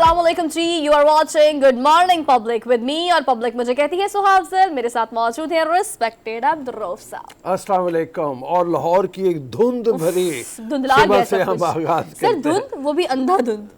अस्सलामुअलैकुम जी, you are watching good morning public with me. और पब्लिक मुझे कहती है सुहाब अफजल। मेरे साथ मौजूद है रिस्पेक्टेड अब्दुल रऊफ साहब। अस्सलाम वालेकुम। और लाहौर की एक धुंध भरी धुंधला सुबह गया से सब हम कुछ। आगाज सर करते हैं। धुंध, वो भी अंधा धुंध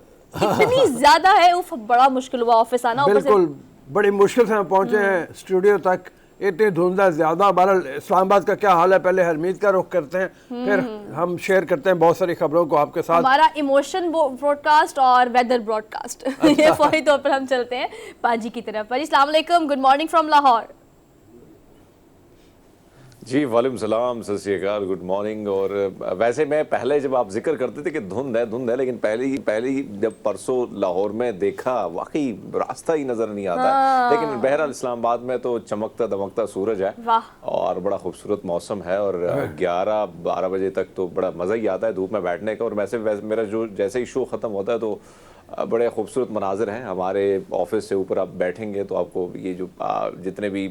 इतनी ज्यादा है, उफ बड़ा मुश्किल हुआ ऑफिस आना। ऊपर से बिल्कुल बड़ी मुश्किल से हम पहुंचे हैं स्टूडियो तक। इतनी धुंध है ज्यादा। बहरहाल इस्लामाबाद का क्या हाल है, पहले हरमीत का रुख करते हैं, फिर हम शेयर करते हैं बहुत सारी खबरों को आपके साथ। हमारा इमोशन ब्रॉडकास्ट और वेदर ब्रॉडकास्ट ये फौरी तौर पर हम चलते हैं पाजी की तरफ। पाजी अस्सलाम वालेकुम, गुड मॉर्निंग फ्रॉम लाहौर। जी वालेकुम सलाम, सत श्री अकाल, गुड मॉर्निंग। और वैसे मैं पहले जब आप जिक्र करते थे कि धुंध है, लेकिन पहले ही जब परसों लाहौर में देखा वाकई रास्ता ही नजर नहीं आता। लेकिन बहरहाल इस्लामाबाद में तो चमकता दमकता सूरज है और बड़ा खूबसूरत मौसम है। और 11-12 बजे तक तो बड़ा मज़ा ही आता है धूप में बैठने का। और वैसे मेरा जो जैसे ही शो ख़त्म होता है तो बड़े खूबसूरत मनाजिर हैं। हमारे ऑफिस से ऊपर आप बैठेंगे तो आपको ये जो जितने भी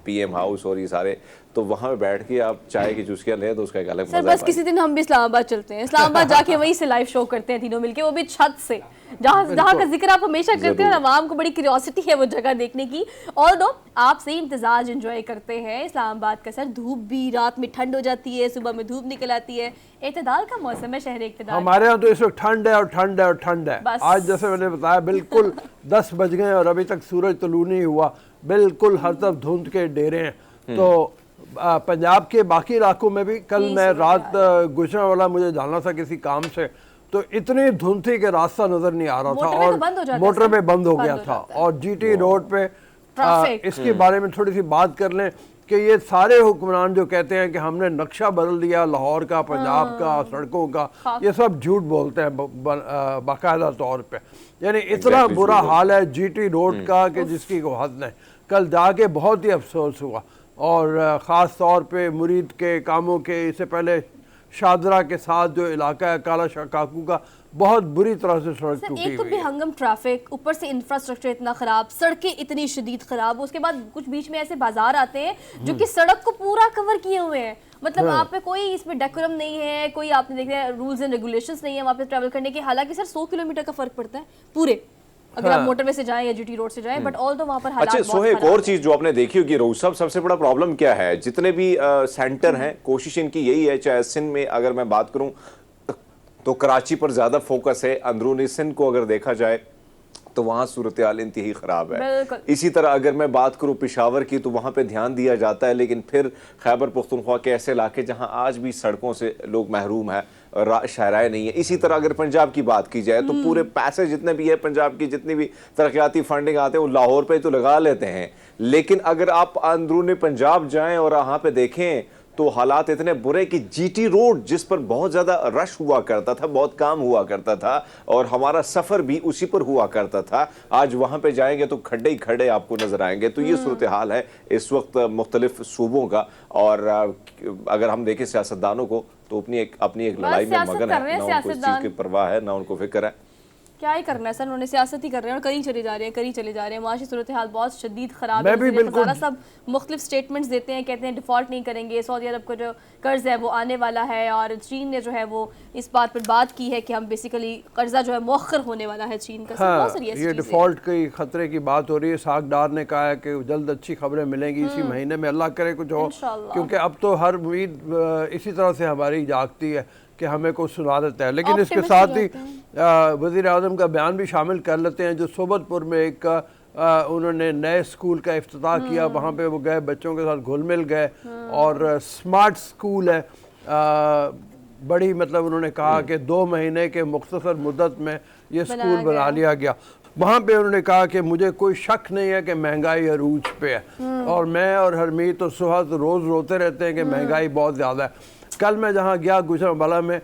पीएम हाउस और ये सारे, तो वहाँ पे बैठ के आप चाय की चुस्कियाँ लें तो उसका एक अलग सर बस किसी दिन हम भी इस्लामाबाद चलते हैं, इस्लामाबाद जाके वहीं से लाइव शो करते हैं तीनों मिलके, वो भी छत से, जहाँ का जिक्र आप हमेशा करते हैं। आवाम को बड़ी क्यूरियोसिटी है वो जगह देखने की। ऑल्दो आप सही इम्तिजाज एंजॉय करते हैं इस्लामाबाद का। सर धूप भी, रात में ठंड हो जाती है, सुबह में धूप निकल आती है, इत्तेदाल का मौसम है, शहर इत्तेदाल। हमारे यहाँ तो इस वक्त ठंड है और ठंड है और ठंड है। आज जैसे मैंने बताया बिल्कुल 10 बज गए और अभी तक सूरज तुलू नहीं हुआ। बिल्कुल हर तरफ धुंध के डेरे हैं। तो पंजाब के बाकी इलाकों में भी कल मैं रात गुजरांवाला मुझे जाना था किसी काम से, तो इतनी धुंध थी कि रास्ता नजर नहीं आ रहा था और मोटर पे बंद हो गया था। और जीटी रोड पे इसके बारे में थोड़ी सी बात कर लें कि ये सारे हुक्मरान जो कहते हैं कि हमने नक्शा बदल दिया लाहौर का, पंजाब का, सड़कों का, ये सब झूठ बोलते हैं बाकायदा तौर पे। यानी इतना बुरा हाल है जीटी रोड का कि जिसकी को हद नहीं। कल जाके बहुत ही अफसोस हुआ। और ख़ास तौर पे मुरीद के कामों के, इससे पहले शादरा के साथ जो इलाका है काला शाह काकू का, बहुत बुरी तरह से सड़क टूटी हुई है। एक तो बेहंगम ट्रैफिक, ऊपर से इंफ्रास्ट्रक्चर इतना खराब, सड़कें इतनी शदीद खराब, उसके बाद कुछ बीच में ऐसे बाजार आते हैं जो कि सड़क को पूरा कवर किए हुए हैं। मतलब आप पे कोई इसमें डेकोरम नहीं है, कोई आपने देखा रूल्स एंड रेगुलेशंस नहीं है वहाँ पे ट्रैवल करने के। हालांकि सर 100 किलोमीटर का फर्क पड़ता है पूरे, अगर आप मोटरवे से जाएं या जीटी रोड से जाएं, बट ऑल तो वहाँ पर हालात अच्छा सोहे, एक और चीज जो आपने देखी होगी रोज साहब, सबसे बड़ा प्रॉब्लम क्या है, जितने भी सेंटर हैं कोशिश इनकी यही है, चाहे सिंध में अगर मैं बात करूं तो कराची पर ज्यादा फोकस है, अंदरूनी सिंध को अगर देखा जाए तो वहाँ सूरत हाल इंतही ख़राब है। इसी तरह अगर मैं बात करूँ पेशावर की तो वहाँ पे ध्यान दिया जाता है, लेकिन फिर खैबर पख्तूनख्वा के ऐसे इलाके जहाँ आज भी सड़कों से लोग महरूम है, शहराएँ नहीं है। इसी तरह अगर पंजाब की बात की जाए तो पूरे पैसे जितने भी है पंजाब की, जितनी भी तरक्याती फंडिंग आते हैं वो लाहौर पे तो लगा लेते हैं। लेकिन अगर आप अंदरूनी पंजाब जाएँ और वहाँ पे देखें तो हालात इतने बुरे कि जीटी रोड जिस पर बहुत ज़्यादा रश हुआ करता था, बहुत काम हुआ करता था और हमारा सफ़र भी उसी पर हुआ करता था, आज वहाँ पे जाएंगे तो खड्डे ही खड्डे आपको नज़र आएंगे। तो ये सूरत हाल है इस वक्त मुख्तलिफ सूबों का। और अगर हम देखें सियासतदानों को तो अपनी एक लड़ाई में मगन है, ना उनको इस चीज़ की परवाह है, ना उनको फिक्र है। क्या ही करना है सर, उन्होंने सियासत ही कर रहे हैं और कहीं चले जा रहे हैं। माशी सूरत हाल बहुत शदीद खराब है। सब मुख्तलिफ स्टेटमेंट्स देते हैं, कहते हैं डिफॉल्ट नहीं करेंगे, सऊदी अरब का जो कर्ज है वो आने वाला है। और चीन ने जो है वो इस बात पर बात की है कि हम बेसिकली कर्जा जो है मौखर होने वाला है चीन का। हाँ, ये डिफॉल्ट की खतरे की बात हो रही है। सागदार ने कहा है कि जल्द अच्छी खबरें मिलेंगी इसी महीने में, अल्लाह करे कुछ हो, क्योंकि अब तो हर उम्मीद इसी तरह से हमारी जागती है कि हमें कुछ सुना देता है। लेकिन इसके साथ ही वज़ीर आज़म का बयान भी शामिल कर लेते हैं, जो सोबतपुर में एक उन्होंने नए स्कूल का इफ्तिताह किया, वहाँ पे वो गए, बच्चों के साथ घुल मिल गए। और स्मार्ट स्कूल है, बड़ी मतलब उन्होंने कहा कि 2 महीने के मुख्तसर मुद्दत में ये स्कूल बना लिया गया। वहाँ पे उन्होंने कहा कि मुझे कोई शक नहीं है कि महंगाई अरूज पे है। और मैं और हरमीत और सुहास रोज़ रोते रहते हैं कि महंगाई बहुत ज़्यादा है। कल मैं जहाँ गया गुजरांवाला में,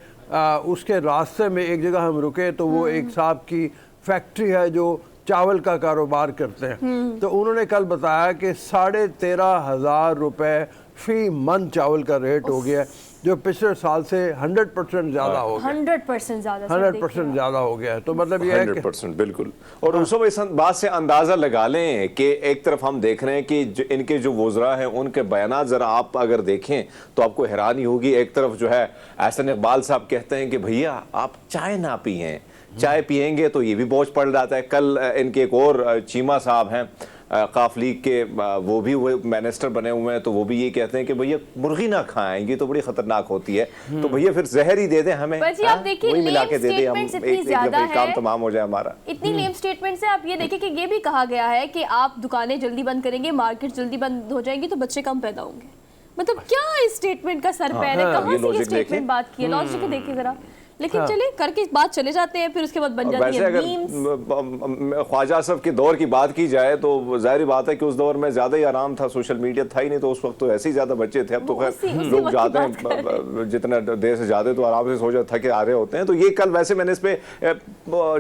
उसके रास्ते में एक जगह हम रुके तो वो एक साहब की फैक्ट्री है जो चावल का कारोबार करते हैं। तो उन्होंने कल बताया कि 13,500 रुपये फ़ी मन चावल का रेट हो गया, जो पिछले साल से 100% ज़्यादा हो गया। 100% ज़्यादा हो गया है। तो मतलब ये है 100% बिल्कुल। और उस बात से अंदाज़ा लगा लें कि एक तरफ हम देख रहे हैं कि इनके जो वज़रा हैं उनके बयानात ज़रा आप अगर देखें तो आपको हैरानी होगी। एक तरफ जो है एहसन इकबाल साहब कहते हैं कि भैया आप चाय ना पिएं, चाय पियेंगे तो ये भी बोझ पड़ जाता है। कल इनके एक और चीमा साहब हैं काफ लीग के, वो भी वो मिनिस्टर बने हुए हैं, तो वो भी ये कहते हैं कि भैया मुर्गी ना खाएं, ये तो बड़ी खतरनाक होती है, तो भैया फिर जहर ही दे दें हमें, वही मिला के दे दें, हम एक काम तमाम हो जाए हमारा। इतनी लेम स्टेटमेंट से आप ये देखिए कि ये भी कहा गया है कि आप दुकानें जल्दी बंद करेंगे, मार्केट जल्दी बंद हो जाएंगी तो बच्चे कम पैदा होंगे। मतलब क्या इस स्टेटमेंट का सर पैर है, कहाँ से ये स्टेटमेंट बात की है, लॉजिक देखिए जरा। लेकिन चलिए करके बात चले जाते हैं, फिर उसके बाद बन जाती है मीम्स। ख्वाजा आसफ के दौर की बात की जाए तो जाहिर बात है कि उस दौर में ज्यादा ही आराम था, सोशल मीडिया था ही नहीं, तो उस वक्त तो ऐसे ही ज्यादा बच्चे थे। अब तो खैर लोग जाते हैं, जितना देर से जाते तो आराम से सो जाते, थके आ रहे होते हैं। तो ये कल वैसे मैंने इस पे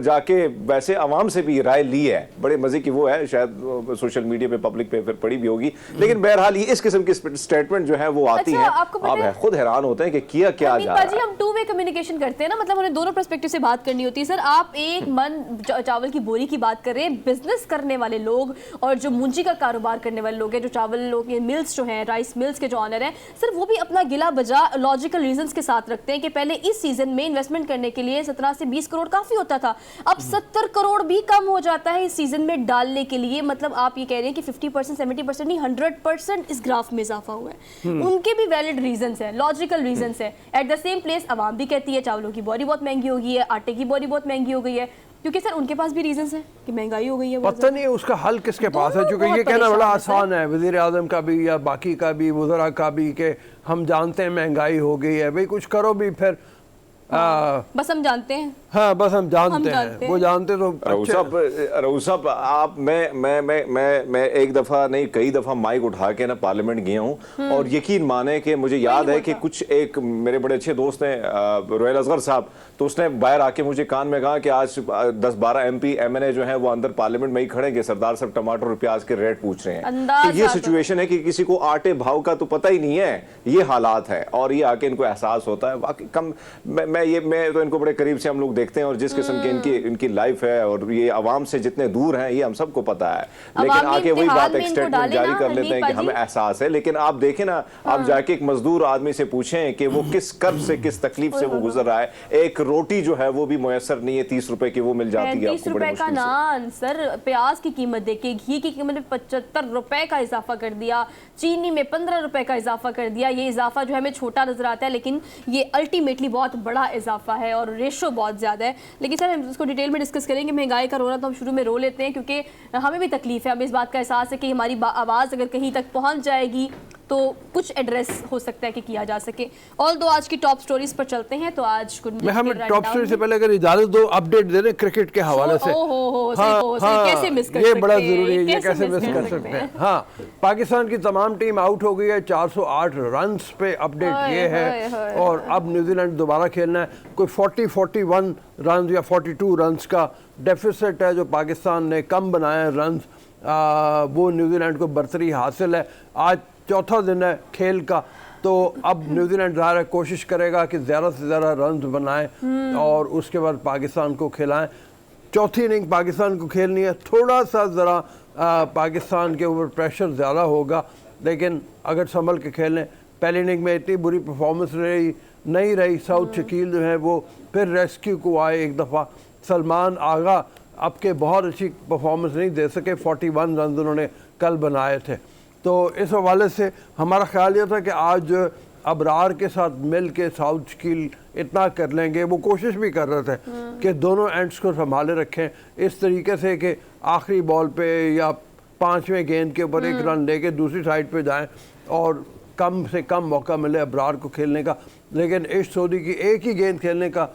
जाके वैसे आवाम से भी राय ली है, बड़े मजे की वो है, शायद सोशल मीडिया पे पब्लिक पे फिर पड़ी भी होगी, लेकिन बहरहाल ये इस किस्म की स्टेटमेंट जो है वो आती है, आप खुद हैरान होते हैं कि किया क्या जा रहा है। हम टू वे कम्युनिकेशन करते हैं ना, मतलब उन्हें दोनों पर्सपेक्टिव से बात करनी होती है। सर आप एक मन चावल की बोरी की बात कर रहे हैं, बिजनेस करने वाले लोग और जो मुंजी का कारोबार करने वाले लोग हैं, जो चावल लोग मिल्स जो हैं, राइस मिल्स के जो ऑनर हैं, सर वो भी अपना गिला बजा लॉजिकल रीजंस के साथ रखते हैं कि पहले इस सीजन में इन्वेस्टमेंट करने के लिए 17 से 20 करोड़ काफी होता था, अब 70 करोड़ भी कम हो जाता है इस सीजन में डालने के लिए। मतलब आप ये कह रहे हैं कि 50% 70% नहीं 100% इस ग्राफ में इजाफा हुआ है। उनके भी वैलिड रीजंस है, लॉजिकल रीजंस है। एट द सेम प्लेस अवाम भी कहती है चावलों की बोरी बहुत महंगी हो गई है, आटे की बोरी बहुत महंगी हो गई है, क्योंकि सर उनके पास भी रीजंस है कि महंगाई हो गई है। पता नहीं उसका हल किसके पास है, क्योंकि ये कहना बड़ा आसान है वज़ीर आज़म का भी या बाकी का भी, वज़रा का भी, कि हम जानते हैं महंगाई हो गई है, भाई कुछ करो भी फिर। बस हम जानते हैं, हाँ बस हम जानते हैं, वो जानते तो रऊफ साहब आप मैं एक दफ़ा नहीं कई दफ़ा माइक उठा के ना पार्लियामेंट गया हूँ, और यकीन माने कि मुझे याद है कि कुछ एक मेरे बड़े अच्छे दोस्त हैं रोयल असगर साहब, तो उसने बाहर आके मुझे कान में कहा कि आज 10-12 MP MNA जो हैं वो अंदर पार्लियामेंट में ही खड़े कि सरदार साहब टमाटर और प्याज के रेट पूछ रहे हैं। तो ये सिचुएशन है कि किसी को आटे भाव का तो पता ही नहीं है, ये हालात है, और ये आके इनको एहसास होता है। बाकी कम मैं तो इनको बड़े करीब से हम लोग देखते हैं, और जिस किस्म की इनकी लाइफ है, और ये आवाम से जितने दूर हैं ये हम सबको पता है, लेकिन आके वही बात एक स्टेटमेंट जारी कर लेते हैं कि हमें एहसास है। लेकिन आप देखें ना, आप जाके एक मजदूर आदमी से पूछें कि वो किस कर्ब से, किस तकलीफ से वो गुजर रहा है, एक रोटी जो है वो भी मुयसर नहीं है, 30 रुपए की वो मिल जाती है 30 रुपए का नान। सर प्याज की कीमत देखिए, घी की कीमत में 75 रुपए का इजाफा कर दिया, चीनी में 15 रुपए का इजाफा कर दिया। ये इजाफा जो है हमें छोटा नजर आता है, लेकिन ये अल्टीमेटली बहुत बड़ा इजाफा है और रेशो बहुत ज्यादा है। लेकिन सर हम इसको डिटेल में डिस्कस करेंगे। महंगाई का रोना तो हम शुरू में रो लेते हैं, क्योंकि हमें भी तकलीफ है, हमें इस बात का एहसास है कि हमारी आवाज़ अगर कहीं तक पहुंच जाएगी तो कुछ एड्रेस हो सकता है कि किया जा सके। ऑल दो आज की टॉप स्टोरीज पर चलते हैं, तो आज मैं हमें टॉप स्टोरी से पहले अगर इजाजत दो अपडेट दे दें क्रिकेट के हवाले से। कैसे मिस कर ये बड़ा जरूरी है, ये कैसे मिस कर सकते हैं। हाँ, पाकिस्तान की तमाम टीम आउट हो गई है, 408 रन्स पे अपडेट ये है, और अब न्यूजीलैंड दोबारा खेलना है। कोई 41 रन या 42 रन्स का डेफिसिट है जो पाकिस्तान ने कम बनाया है रन्स, वो न्यूजीलैंड को बरतरी हासिल है। आज चौथा दिन है खेल का, तो अब न्यूजीलैंड ज़ाहिर कोशिश करेगा कि ज़्यादा से ज़्यादा रन बनाएं और उसके बाद पाकिस्तान को खिलाएं। चौथी इनिंग पाकिस्तान को खेलनी है, थोड़ा सा ज़रा पाकिस्तान के ऊपर प्रेशर ज़्यादा होगा, लेकिन अगर संभल के खेलें। पहली इनिंग में इतनी बुरी परफॉर्मेंस नहीं रही। साउथ शकील जो है वो फिर रेस्क्यू को आए एक दफ़ा। सलमान आगा अब के बहुत अच्छी परफॉर्मेंस नहीं दे सके, 41 रन उन्होंने कल बनाए थे। तो इस हवाले से हमारा ख्याल यह था कि आज अबरार के साथ मिल के साउथ शकील इतना कर लेंगे, वो कोशिश भी कर रहे थे कि दोनों एंड्स को संभाले रखें इस तरीके से कि आखिरी बॉल पे या 5वें गेंद के ऊपर 1 रन लेके दूसरी साइड पे जाएं और कम से कम मौका मिले अबरार को खेलने का। लेकिन इश सऊदी की एक ही गेंद खेलने का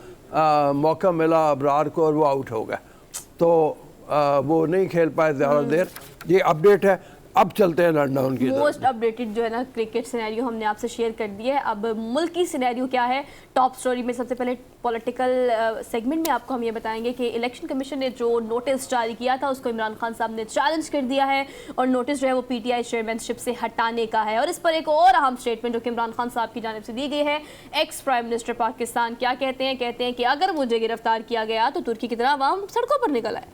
मौका मिला अबरार को और वो आउट हो गया, तो वो नहीं खेल पाए ज़्यादा देर। ये अपडेट है। अब चलते हैं रनडाउन की। मोस्ट अपडेटेड जो है ना क्रिकेट सिनेरियो हमने आपसे शेयर कर दिया है। अब मुल्की सिनेरियो क्या है टॉप स्टोरी में, सबसे पहले पॉलिटिकल सेगमेंट में आपको हम ये बताएंगे कि इलेक्शन कमीशन ने जो नोटिस जारी किया था उसको इमरान खान साहब ने चैलेंज कर दिया है, और नोटिस जो है वो PTI चेयरमैनशिप से हटाने का है। और इस पर एक और अहम स्टेटमेंट जो कि इमरान खान साहब की जानिब से दी गई है। एक्स प्राइम मिनिस्टर पाकिस्तान क्या कहते हैं कि अगर मुझे गिरफ्तार किया गया तो तुर्की की तरह अवाम सड़कों पर निकल आए,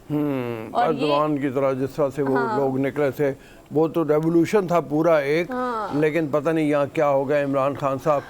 और की तरह जिस तरह से वो लोग निकले थे, वो तो रेवोल्यूशन था पूरा एक। लेकिन पता नहीं यहाँ क्या हो गया। इमरान खान साहब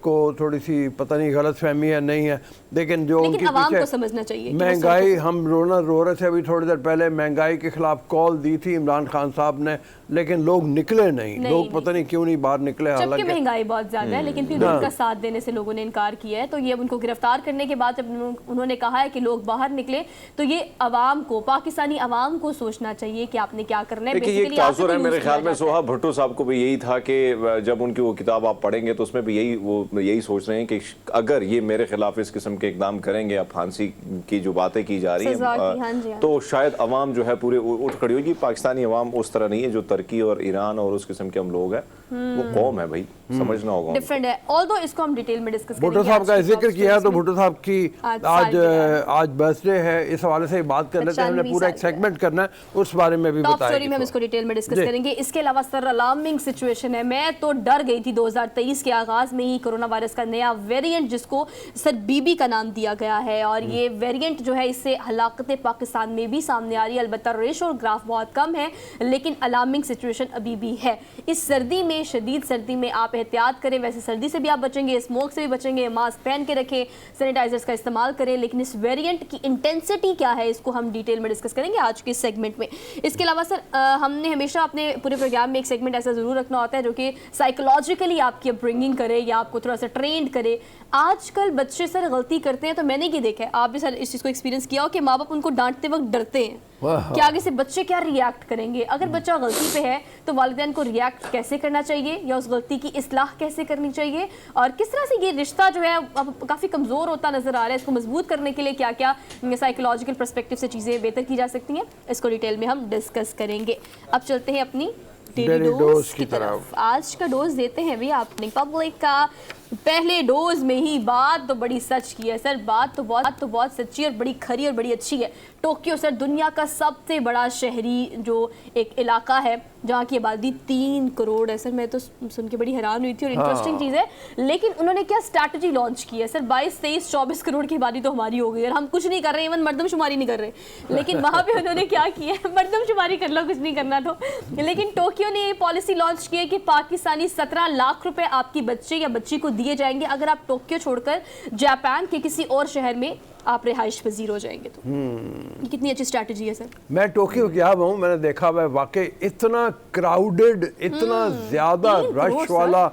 को थोड़ी सी पता नहीं गलतफहमी है नहीं है, लेकिन जो लेकिन उनके आवाम पीछे को समझना चाहिए कि महंगाई, हम रो रहे थे अभी थोड़ी देर पहले, महंगाई के खिलाफ कॉल दी थी इमरान खान साहब ने, लेकिन लोग निकले नहीं, लोग पता नहीं क्यों नहीं बाहर निकले। जबकि हालांकि महंगाई बहुत ज्यादा है, लेकिन फिर उनका साथ देने से लोगों ने इनकार किया है। तो ये अब उनको गिरफ्तार करने के बाद जब उन्होंने कहा है कि लोग बाहर निकले, तो ये अवाम को, पाकिस्तानी अवाम को सोचना चाहिए कि आपने क्या करना है। देखिए ये तासुर है मेरे ख्याल में, सोहा भुट्टो साहब को भी यही था कि जब उनकी वो किताब आप पढ़ेंगे तो उसमें भी यही सोच रहे हैं कि अगर ये मेरे खिलाफ इस किस्म के इकदाम करेंगे, अब फांसी की जो बातें की जा रही है, तो शायद अवाम जो है पूरे उठ खड़ी होगी। पाकिस्तानी अवाम उस तरह नहीं है जो तुर्की और ईरान और उस किस्म के हम लोग हैं, वो कौम है भाई, समझना होगा, डिफरेंट है। ऑल्दो इसको हम डिटेल में डिस्कस करेंगे। भुट्टो साहब का जिक्र किया तो भुट्टो साहब की आज बर्थडे है, इस हवाले से बात कर लेते हैं, हमने पूरा एक सेगमेंट करना है, उस बारे में भी टॉप स्टोरी में हम इसको डिटेल में डिस्कस करेंगे। इसके अलावा सर अलार्मिंग सिचुएशन है, मैं तो डर गई थी 2023 के आगाज में ही कोरोना वायरस का नया वेरिएंट जिसको सर बीबी का नाम दिया गया है, और ये वेरिएंट जो है इससे हलाकतें पाकिस्तान में भी सामने आ रही है। अलबत्ता रेशो और ग्राफ बहुत कम है, लेकिन अलार्मिंग सिचुएशन अभी भी है। इस सर्दी में, शदीद सर्दी में आप एहतियात करें, वैसे सर्दी से भी आप बचेंगे, स्मोक से भी बचेंगे, मास्क पहन के रखें, सैनिटाइजर्स का इस्तेमाल करें, लेकिन इस वेरिएंट की इंटेंसिटी क्या है इसको हम डिटेल में डिस्कस करेंगे आज के सेगमेंट में। इसके अलावा सर हमने हमेशा अपने पूरे प्रोग्राम में एक सेगमेंट ऐसा ज़रूर रखना होता है जो कि साइकोलॉजिकली आपकी अपब्रिंगिंग करे या आपको थोड़ा सा ट्रेंड करे। आजकल बच्चे सर गलती करते हैं, तो मैंने ये देखा है, आप भी सर इस चीज़ को एक्सपीरियंस किया हो कि माँ बाप उनको डांटते वक्त डरते हैं कि आगे से बच्चे क्या रिएक्ट करेंगे। अगर बच्चा गलती पे है तो वालिदैन को रिएक्ट कैसे करना चाहिए या उस गलती की इस्लाह कैसे करनी चाहिए, और किस तरह से ये रिश्ता जो है अब काफ़ी कमज़ोर होता नज़र आ रहा है, इसको मजबूत करने के लिए क्या क्या साइकोलॉजिकल पर्सपेक्टिव से चीज़ें बेहतर की जा सकती हैं, इसको डिटेल में हम डिस्कस करेंगे। अब चलते हैं अपनी डेली डोज की तरफ। आज का डोज देते हैं भी आपने पब्लिक का। पहले डोज में ही बात तो बड़ी सच की है सर, बात तो बहुत सच्ची और बड़ी खरी और बड़ी अच्छी है। टोक्यो सर दुनिया का सबसे बड़ा शहरी जो एक इलाका है जहाँ की आबादी 3 करोड़ है सर। मैं तो सुन के बड़ी हैरान हुई थी और इंटरेस्टिंग चीज़ है, लेकिन उन्होंने क्या स्ट्रैटेजी लॉन्च की है सर। 22, 23, 24 करोड़ की आबादी तो हमारी हो गई और हम कुछ नहीं कर रहे, इवन मर्दमशुमारी नहीं कर रहे, लेकिन वहाँ पे उन्होंने क्या किया है, मर्दमशुमारी कर लो, कुछ नहीं करना तो। लेकिन टोक्यो ने ये पॉलिसी लॉन्च की है कि पाकिस्तानी 17 लाख रुपए आपकी बच्चे या बच्ची को दिए जाएंगे अगर आप टोक्यो छोड़कर जापान के किसी और शहर में आप रिहाइश पजीर हो जाएंगे। तो ये कितनी अच्छी स्ट्रैटेजी है सर। मैं टोक्यो गया हूँ, मैंने देखा हुआ है, वाकई इतना क्राउडेड, इतना ज़्यादा रश वाला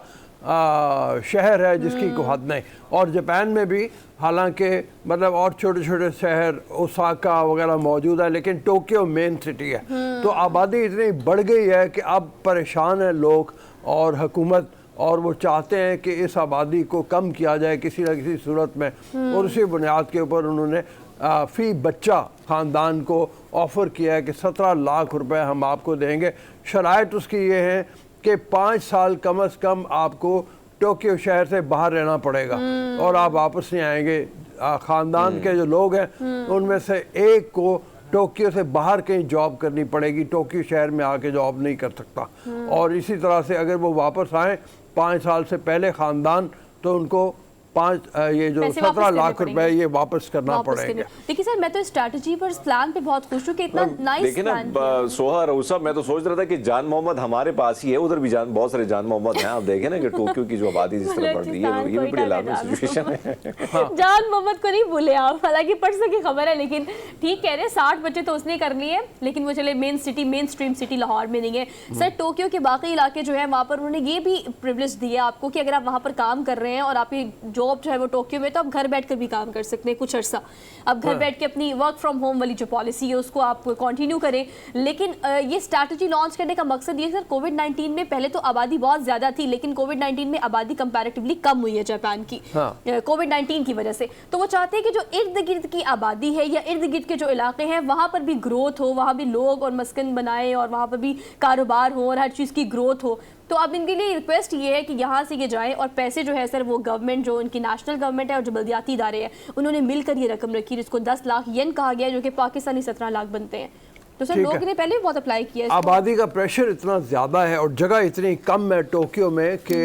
शहर है जिसकी कोई हद नहीं। और जापान में भी हालांकि मतलब और छोटे छोटे शहर ओसाका वगैरह मौजूद है, लेकिन टोक्यो मेन सिटी है। तो आबादी इतनी बढ़ गई है कि अब परेशान है लोग और हुकूमत, और वो चाहते हैं कि इस आबादी को कम किया जाए किसी न किसी सूरत में, और उसी बुनियाद के ऊपर उन्होंने फ़ी बच्चा ख़ानदान को ऑफ़र किया है कि 17 लाख रुपए हम आपको देंगे। शराइत उसकी ये है कि 5 साल कम से कम आपको टोक्यो शहर से बाहर रहना पड़ेगा और आप वापस नहीं आएंगे। ख़ानदान के जो लोग हैं उनमें से एक को टोक्यो से बाहर कहीं जॉब करनी पड़ेगी, टोक्यो शहर में आके जॉब नहीं कर सकता। और इसी तरह से अगर वो वापस आए 5 साल से पहले ख़ानदान, तो उनको 17 लाख रुपए ये वापस करना पड़ेगा। देखिए सर, मैं तो स्ट्रैटेजी पर, इस प्लान पे बहुत खुश हूँ कि इतना नाइस प्लान है। सोहा रऊसा, मैं तो सोच रहा था कि जान मोहम्मद हमारे पास ही है, उधर भी बहुत सारे जान मोहम्मद हैं। आप देखें ना कि टोक्यो की जो आबादी जिस तरह बढ़ रही है, ये भी बड़ी अलार्मिंग सिचुएशन है। जान मोहम्मद को नहीं भूले आप, हालांकि परसों की खबर है, लेकिन ठीक कह रहे हैं 60 बच्चे तो उसने कर लिए, लेकिन वो चले मेन स्ट्रीम सिटी लाहौर में नहीं है सर। टोक्यो के बाकी इलाके जो है वहाँ पर उन्होंने ये भी प्रिविलेज दिया आपको कि अगर आप वहाँ पर काम कर रहे हैं और आपकी जॉब जो है वो टोक्यो में, तो आप घर बैठकर भी काम कर सकते हैं कुछ अर्सा। अब घर बैठ के अपनी वर्क फ्रॉम होम वाली जो पॉलिसी है उसको आप कंटिन्यू करें। लेकिन ये स्ट्रैटेजी लॉन्च करने का मकसद ये सर, कोविड-19 में पहले तो आबादी बहुत ज़्यादा थी, लेकिन कोविड-19 में आबादी कंपैरेटिवली कम हुई है जापान की कोविड-19 की वजह से। तो वो चाहते हैं कि जो इर्द गिर्द की आबादी है या इर्द गिर्द के जो इलाके हैं वहाँ पर भी ग्रोथ हो, वहाँ भी लोग और मस्कन बनाए और वहाँ पर भी कारोबार हो और हर चीज़ की ग्रोथ हो। तो अब इनके लिए रिक्वेस्ट ये है कि यहाँ से ये जाएं और पैसे जो है सर वो गवर्नमेंट, जो उनकी नेशनल गवर्नमेंट है और जो बल्दियाती इदारे हैं, उन्होंने मिलकर ये रकम रखी, जिसको 10 लाख येन कहा गया है, जो कि पाकिस्तानी 17 लाख बनते हैं। तो सर लोगों ने पहले भी बहुत अप्लाई किया है। आबादी का प्रेशर इतना ज़्यादा है और जगह इतनी कम है टोक्यो में कि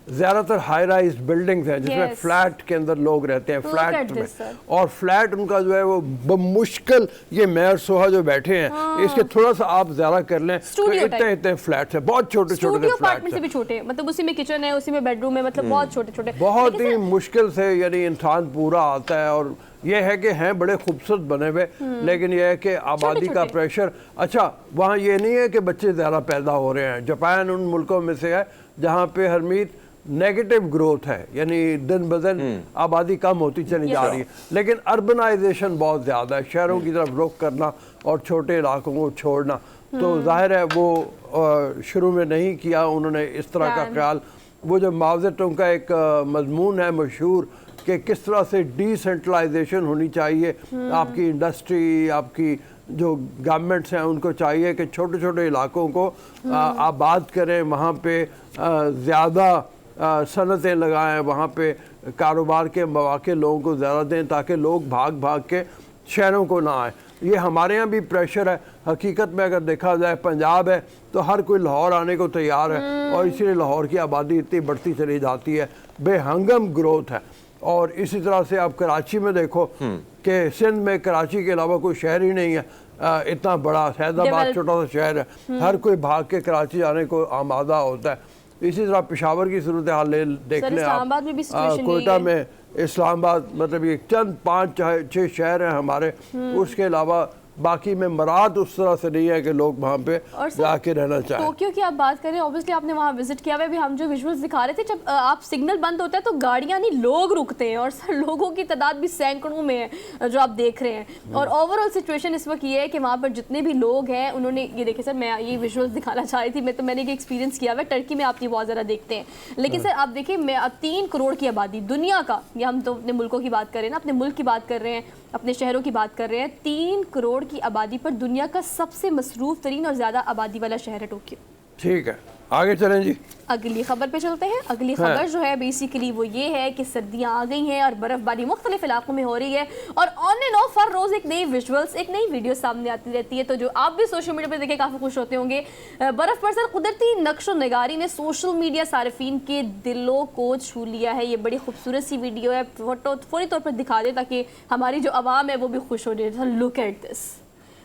ज़्यादातर हाई राइज बिल्डिंग्स हैं जिसमें Yes. फ्लैट के अंदर लोग रहते हैं, Look फ्लैट at में, this, sir. और फ्लैट उनका जो है वो बमुश्किल, ये मैं और सोहा जो बैठे हैं इसके थोड़ा सा आप ज़्यादा कर लें तो Studio इतने type. इतने फ्लैट्स हैं, बहुत छोटे छोटे स्टूडियो फ्लैट्स अपार्टमेंट से भी छोटे, मतलब उसी में किचन है, उसी में बेडरूम है, मतलब बहुत छोटे छोटे। बहुत ही मुश्किल से यानी इंसान पूरा आता है। और ये है कि हैं बड़े खूबसूरत बने हुए, लेकिन ये है कि आबादी का छोटे-छोटे। प्रेशर, अच्छा वहाँ ये नहीं है कि बच्चे ज़्यादा पैदा हो रहे हैं। जापान उन मुल्कों में से है जहाँ पे हरमीत नेगेटिव ग्रोथ है, यानी दिन ब दिन आबादी कम होती चली जा रही है, लेकिन अर्बनाइजेशन बहुत ज़्यादा है, शहरों की तरफ रुख करना और छोटे इलाकों को छोड़ना। तो जाहिर है वो शुरू में नहीं किया उन्होंने इस तरह का ख्याल। वो जो माओ ज़ेडुंग का एक मजमून है मशहूर कि किस तरह से डिसेंट्रलाइजेशन होनी चाहिए, आपकी इंडस्ट्री, आपकी जो गवर्नमेंट्स हैं उनको चाहिए कि छोटे छोटे इलाकों को आबाद करें, वहाँ पे ज़्यादा सनतें लगाएं, वहाँ पे कारोबार के मौके लोगों को ज़्यादा दें ताकि लोग भाग भाग के शहरों को ना आए। ये हमारे यहाँ भी प्रेशर है। हकीकत में अगर देखा जाए पंजाब है तो हर कोई लाहौर आने को तैयार है और इसीलिए लाहौर की आबादी इतनी बढ़ती चली जाती है, बेहंगम ग्रोथ है। और इसी तरह से आप कराची में देखो कि सिंध में कराची के अलावा कोई शहर ही नहीं है इतना बड़ा, फैजाबाद छोटा सा शहर है, हर कोई भाग के कराची आने को आमादा होता है। इसी तरह पेशावर की सूरत हाल देख लें इस्लामाबाद में भी situation कोयटा यही है। में, इस्लामाबाद, मतलब ये चंद 5-6 शहर हैं हमारे, उसके अलावा बाकी में मराद उस तरह से नहीं है कि लोग वहाँ पे और सर, जाके रहना चाहें। टोक्यो की आप बात करें, ऑब्वियसली आपने वहाँ विजिट किया हुआ है। अभी हम जो विजुअल्स दिखा रहे थे, जब आप सिग्नल बंद होता है तो गाड़ियाँ नहीं लोग रुकते हैं, और सर लोगों की तादाद भी सैकड़ों में है जो आप देख रहे हैं। और ओवरऑल सिचुएशन इस वक्त ये है कि वहाँ पर जितने भी लोग हैं उन्होंने ये देखे सर, मैं ये विजुअल्स दिखाना चाह रही थी, मैंने ये एक्सपीरियंस किया हुआ है। टर्की में आप ये बहुत ज़्यादा देखते हैं, लेकिन सर आप देखिए 3 करोड़ की आबादी दुनिया का, या हम तो अपने मुल्कों की बात कर रहे हैं ना, अपने मुल्क की बात कर रहे हैं, अपने शहरों की बात कर रहे हैं, 3 करोड़ की आबादी पर दुनिया का सबसे मसरूफ तरीन और ज़्यादा आबादी वाला शहर है टोक्यो। ठीक है, आगे चलें जी। अगली खबर पे चलते हैं। अगली खबर जो है बेसिकली वो ये है कि सर्दियां आ गई हैं और बर्फबारी मुख्तलिफ इलाकों में हो रही है, और ऑन एंड ऑफ हर रोज एक नई विजुअल्स, एक नई वीडियो सामने आती रहती है। तो जो आप भी सोशल मीडिया पे देखे काफी खुश होते होंगे। बर्फ पर सर कुदरती नक्शो नगारी ने सोशल मीडिया सारिफीन के दिलों को छू लिया है। ये बड़ी खूबसूरत सी वीडियो है, फोटो फौरी तौर पर दिखा दे ताकि हमारी जो आवाम है वो भी खुश हो जाए। लुक एट दिस,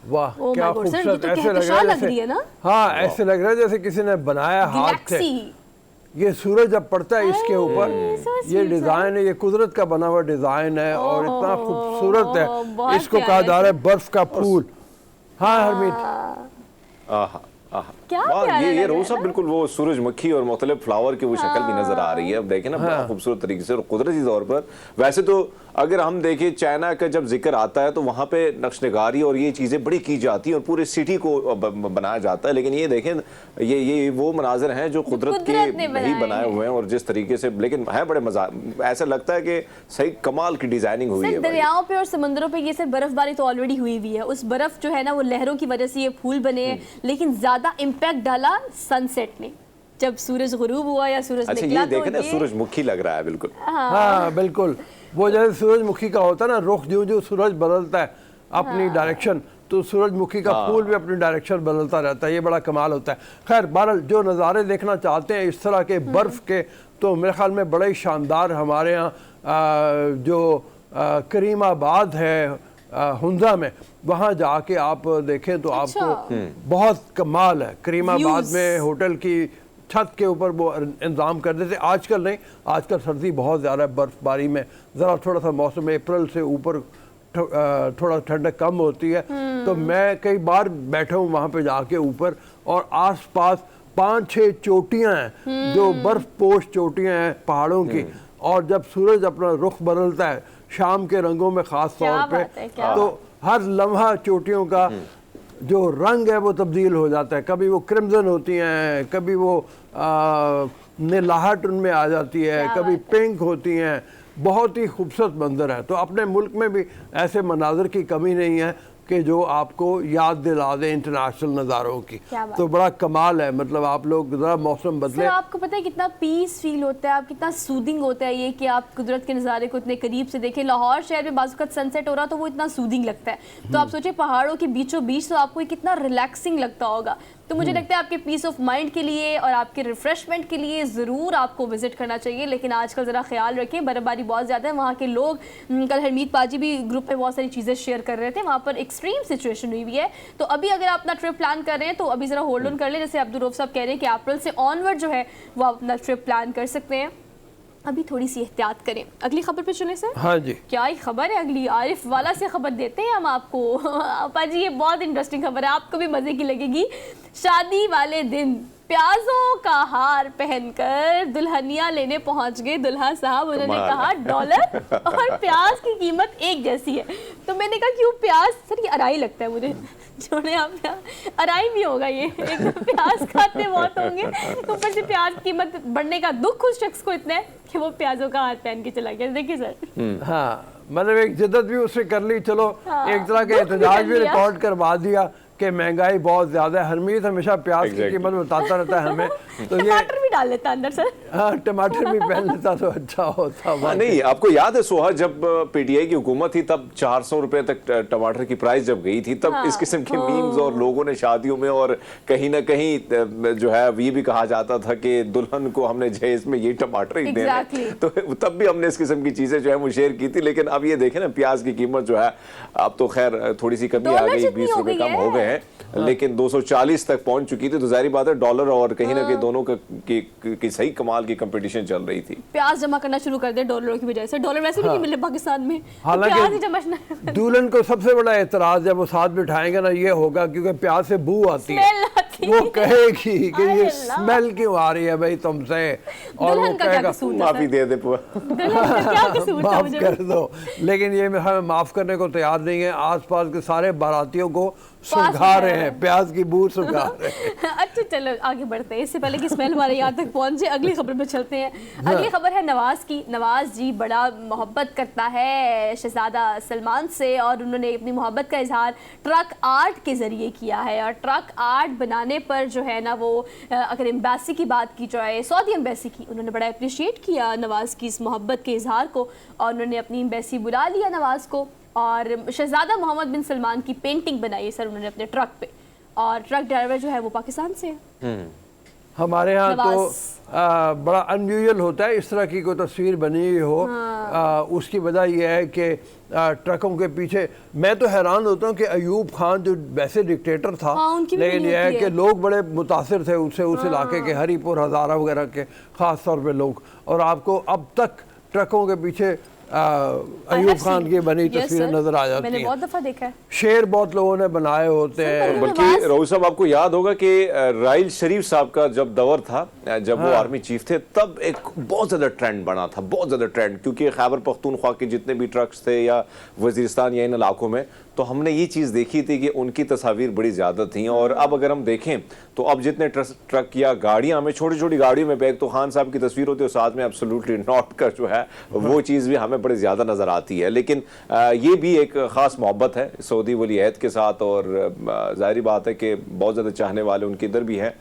वाह Oh क्या my God, सर, ये खूबसूरत, तो ऐसे कहकशां लग जैसे, रही है ना? हाँ ऐसे लग रहा है जैसे किसी ने बनाया हाथ से। ये सूरज जब पड़ता है इसके ऊपर, ये डिजाइन है, ये कुदरत का बना हुआ डिजाइन है और इतना खूबसूरत है, बहुत इसको प्यारा कहा है जा रहा है बर्फ का फूल। हाँ हरमीत, आहा आहा क्या वाह, प्यारा ये लग रहा रोज है साहब ना? बिल्कुल वो सूरजमुखी और मुख्तलिफ फ्लावर की वो शक्ल भी नजर आ रही है। अब देखें ना बड़ा खूबसूरत तरीके से और कुदरती तौर पर। वैसे तो अगर हम देखें चाइना का जब जिक्र आता है तो वहाँ पे नक्शनगारी और ये चीज़ें बड़ी की जाती हैं और पूरे सिटी को बनाया जाता है, लेकिन ये देखें ये वो मनाजिर हैं जो कुदरत के ही बनाए हुए हैं और जिस तरीके से, लेकिन है बड़े मजा, ऐसा लगता है कि सही कमाल की डिजाइनिंग हुई है। दरियाओं पे और समंदरों पे ये सब बर्फबारी तो ऑलरेडी हुई हुई है, उस बर्फ जो है ना वो लहरों की वजह से ये फूल बने हैं, लेकिन ज्यादा इम्पैक्ट डाला सनसेट ने, जब सूरज गुरूब हुआ या सूरज अच्छा निकला। ये देखें ना, सूरजमुखी लग रहा है बिल्कुल। हाँ बिल्कुल, वो जैसे सूरजमुखी का होता है ना रुख, जो जो सूरज बदलता है अपनी डायरेक्शन, तो सूरजमुखी का फूल भी अपनी डायरेक्शन बदलता रहता है। ये बड़ा कमाल होता है। खैर बहरहाल जो नज़ारे देखना चाहते हैं इस तरह के बर्फ़ के, तो मेरे ख्याल में बड़े ही शानदार हमारे यहाँ जो करीमाबाद है हुंजा में, वहाँ जाके आप देखें तो आपको बहुत कमाल है। करीमाबाद में होटल की छत के ऊपर वो इंतज़ाम कर देते, आजकल नहीं, आजकल सर्दी बहुत ज़्यादा है, बर्फबारी में ज़रा थोड़ा सा मौसम अप्रैल से ऊपर थोड़ा ठंडक कम होती है। तो मैं कई बार बैठा हूँ वहाँ पे जाके ऊपर, और आसपास 5-6 चोटियाँ हैं जो बर्फ पोश चोटियाँ हैं पहाड़ों की, और जब सूरज अपना रुख बदलता है शाम के रंगों में ख़ास तौर पे, तो हर लम्हा चोटियों का जो रंग है वो तब्दील हो जाता है। कभी वो क्रिम्जन होती हैं, कभी वो नीलाहट उनमें आ जाती है, कभी पिंक होती हैं। बहुत ही खूबसूरत मंजर है। तो अपने मुल्क में भी ऐसे मनाजर की कमी नहीं है कि जो आपको याद दिला दें इंटरनेशनल नज़ारों की। तो बड़ा कमाल है, मतलब आप लोग ज़रा मौसम बदले। सर आपको पता है कितना पीस फील होता है, आप कितना सूदिंग होता है ये कि आप कुदरत के नज़ारे को इतने करीब से देखें। लाहौर शहर में बाज़ सनसेट हो रहा तो वो इतना सूदिंग लगता है, तो आप सोचिए पहाड़ों के बीचों बीच, तो आपको कितना रिलैक्सिंग लगता होगा। तो मुझे लगता है आपके पीस ऑफ माइंड के लिए और आपके रिफ्रेशमेंट के लिए ज़रूर आपको विजिट करना चाहिए। लेकिन आजकल ज़रा ख्याल रखें, बर्फबारी बहुत ज़्यादा है वहाँ के लोग। कल हरमीत पाजी भी ग्रुप में बहुत सारी चीज़ें शेयर कर रहे थे, वहाँ पर एक्सट्रीम सिचुएशन हुई है। तो अभी अगर आप अपना ट्रिप प्लान कर रहे हैं तो अभी ज़रा होल्ड ऑन कर लें। जैसे अब्दुल रऊफ साहब कह रहे हैं कि अप्रैल से ऑनवर्ड जो है वो आप अपना ट्रिप प्लान कर सकते हैं। अभी थोड़ी सी एहतियात करें। अगली खबर पे चले सर। हाँ जी, क्या ही खबर है अगली, आरिफ वाला से खबर देते हैं हम आपको। अपा जी ये बहुत इंटरेस्टिंग खबर है, आपको भी मजे की लगेगी। शादी वाले दिन प्याजों का हार पहनकर दुल्हनिया लेने पहुंच गए दुल्हा साहब। उन्होंने कहा डॉलर और प्याज की कीमत एक जैसी है। तो मैंने कहा क्यों प्याज? सर ये अराई लगता है मुझे, छोड़े आप, अराई भी होगा ये, एक तो प्याज खाते बहुत होंगे, ऊपर से प्याज की कीमत बढ़ने का दुख उस शख्स को इतना है कि वो प्याजों का हाथ पहन के चला गया। देखिए सर, हाँ मतलब एक जिद्दत भी उससे कर ली, चलो हाँ, एक तरह के एहतजाज भी रिकॉर्ड करवा दिया कि महंगाई बहुत ज्यादा है। हरमीत हमेशा प्याज की कीमत बताता रहता है हमें, तो ये टमाटर भी डाल लेता अंदर सर। हाँ टमाटर भी पहन लेता तो अच्छा होता। नहीं, आपको याद है सोहा, जब पीटीआई की हुकूमत थी तब 400 रुपए तक टमाटर की प्राइस जब गई थी, तब इस किस्म के मीम्स और लोगों ने शादियों में और कहीं ना कहीं जो है ये भी कहा जाता था कि दुल्हन को हमने जहेज में ये टमाटर ही देना। तो तब भी हमने इस किस्म की चीजें जो है वो शेयर की थी। लेकिन अब ये देखें ना, प्याज की कीमत जो है अब तो खैर थोड़ी सी कमी आ गई, 20 रुपए कम हो गए हैं, लेकिन 240 तक पहुंच चुकी थी। तो जाहिर बात है डॉलर और कहीं ना कहीं दोनों की सही कमाल की कंपटीशन चल रही थी। प्याज जमा करना शुरू कर दे डॉलरों की वजह से। डॉलर वैसे भी नहीं मिल रहे पाकिस्तान में, हालांकि दुल्हन को सबसे बड़ा एतराज जब वो साथ बिठाएंगे ना ये होगा क्योंकि प्याज से बू आती है, वो कहेगी कि ये स्मेल क्यों आ रही है भाई तुमसे, और वो कहेगा माफी दे दे, माफ कर दो। लेकिन ये हमें माफ करने को तैयार नहीं है। आसपास के सारे बारातियों को सुखा रहे हैं, प्याज की बू सुखा रहे हैं। अच्छा चलो आगे बढ़ते हैं, इससे पहले कि स्मेल हमारे यहाँ तक पहुंचे अगली खबर पे चलते हैं। अगली खबर है नवाज की। नवाज जी बड़ा मोहब्बत करता है शहजादा सलमान से और उन्होंने अपनी मोहब्बत का इजहार ट्रक आर्ट के जरिए किया है। और ट्रक आर्ट बनाने पर जो है ना वो अगर एम्बेसी की बात की जाए, सऊदी एम्बेसी की, उन्होंने बड़ा अप्रिशिएट किया नवाज की इस मोहब्बत के इजहार को और उन्होंने अपनी एम्बेसी बुला लिया नवाज को। और शहजादा मोहम्मद बिन सलमान की पेंटिंग बनाई सर उन्होंने अपने ट्रक पे, और ट्रक ड्राइवर जो है वो पाकिस्तान से है। हमारे यहाँ तो बड़ा अनयूजुअल होता है इस तरह की कोई तस्वीर बनी हुई हो। उसकी वजह यह है कि ट्रकों के पीछे मैं तो हैरान होता हूँ कि अयूब खान जो वैसे डिक्टेटर था, लेकिन यह है कि लोग बड़े मुतासिर थे उससे, उस इलाके के हरीपुर हज़ारा वगैरह के ख़ास तौर पे लोग। और आपको अब तक ट्रकों के पीछे अयूब खान की बनी तस्वीरें नजर आ जाती हैं। बहुत दफा देखा है। शेर बहुत लोगों ने बनाए होते हैं। बल्कि रऊफ साहब आपको याद होगा कि राइल शरीफ साहब का जब दौर था, जब वो आर्मी चीफ थे, तब एक बहुत ज्यादा ट्रेंड बना था, बहुत ज्यादा ट्रेंड, क्योंकि खैबर पख्तूनख्वा के जितने भी ट्रक्स थे या वजीरिस्तान या इन इलाकों में, तो हमने ये चीज़ देखी थी कि उनकी तस्वीर बड़ी ज़्यादा थी। और अब अगर हम देखें तो अब जितने ट्रक या गाड़ियाँ, हमें छोटी छोटी गाड़ियों में बैग तो खान साहब की तस्वीर होती है, साथ में एब्सोल्युटली नॉट का जो है वो चीज़ भी हमें बड़ी ज़्यादा नज़र आती है। लेकिन ये भी एक ख़ास मोहब्बत है सऊदी वली अहद के साथ, और ज़ाहिर बात है कि बहुत ज़्यादा चाहने वाले उनके इधर भी हैं।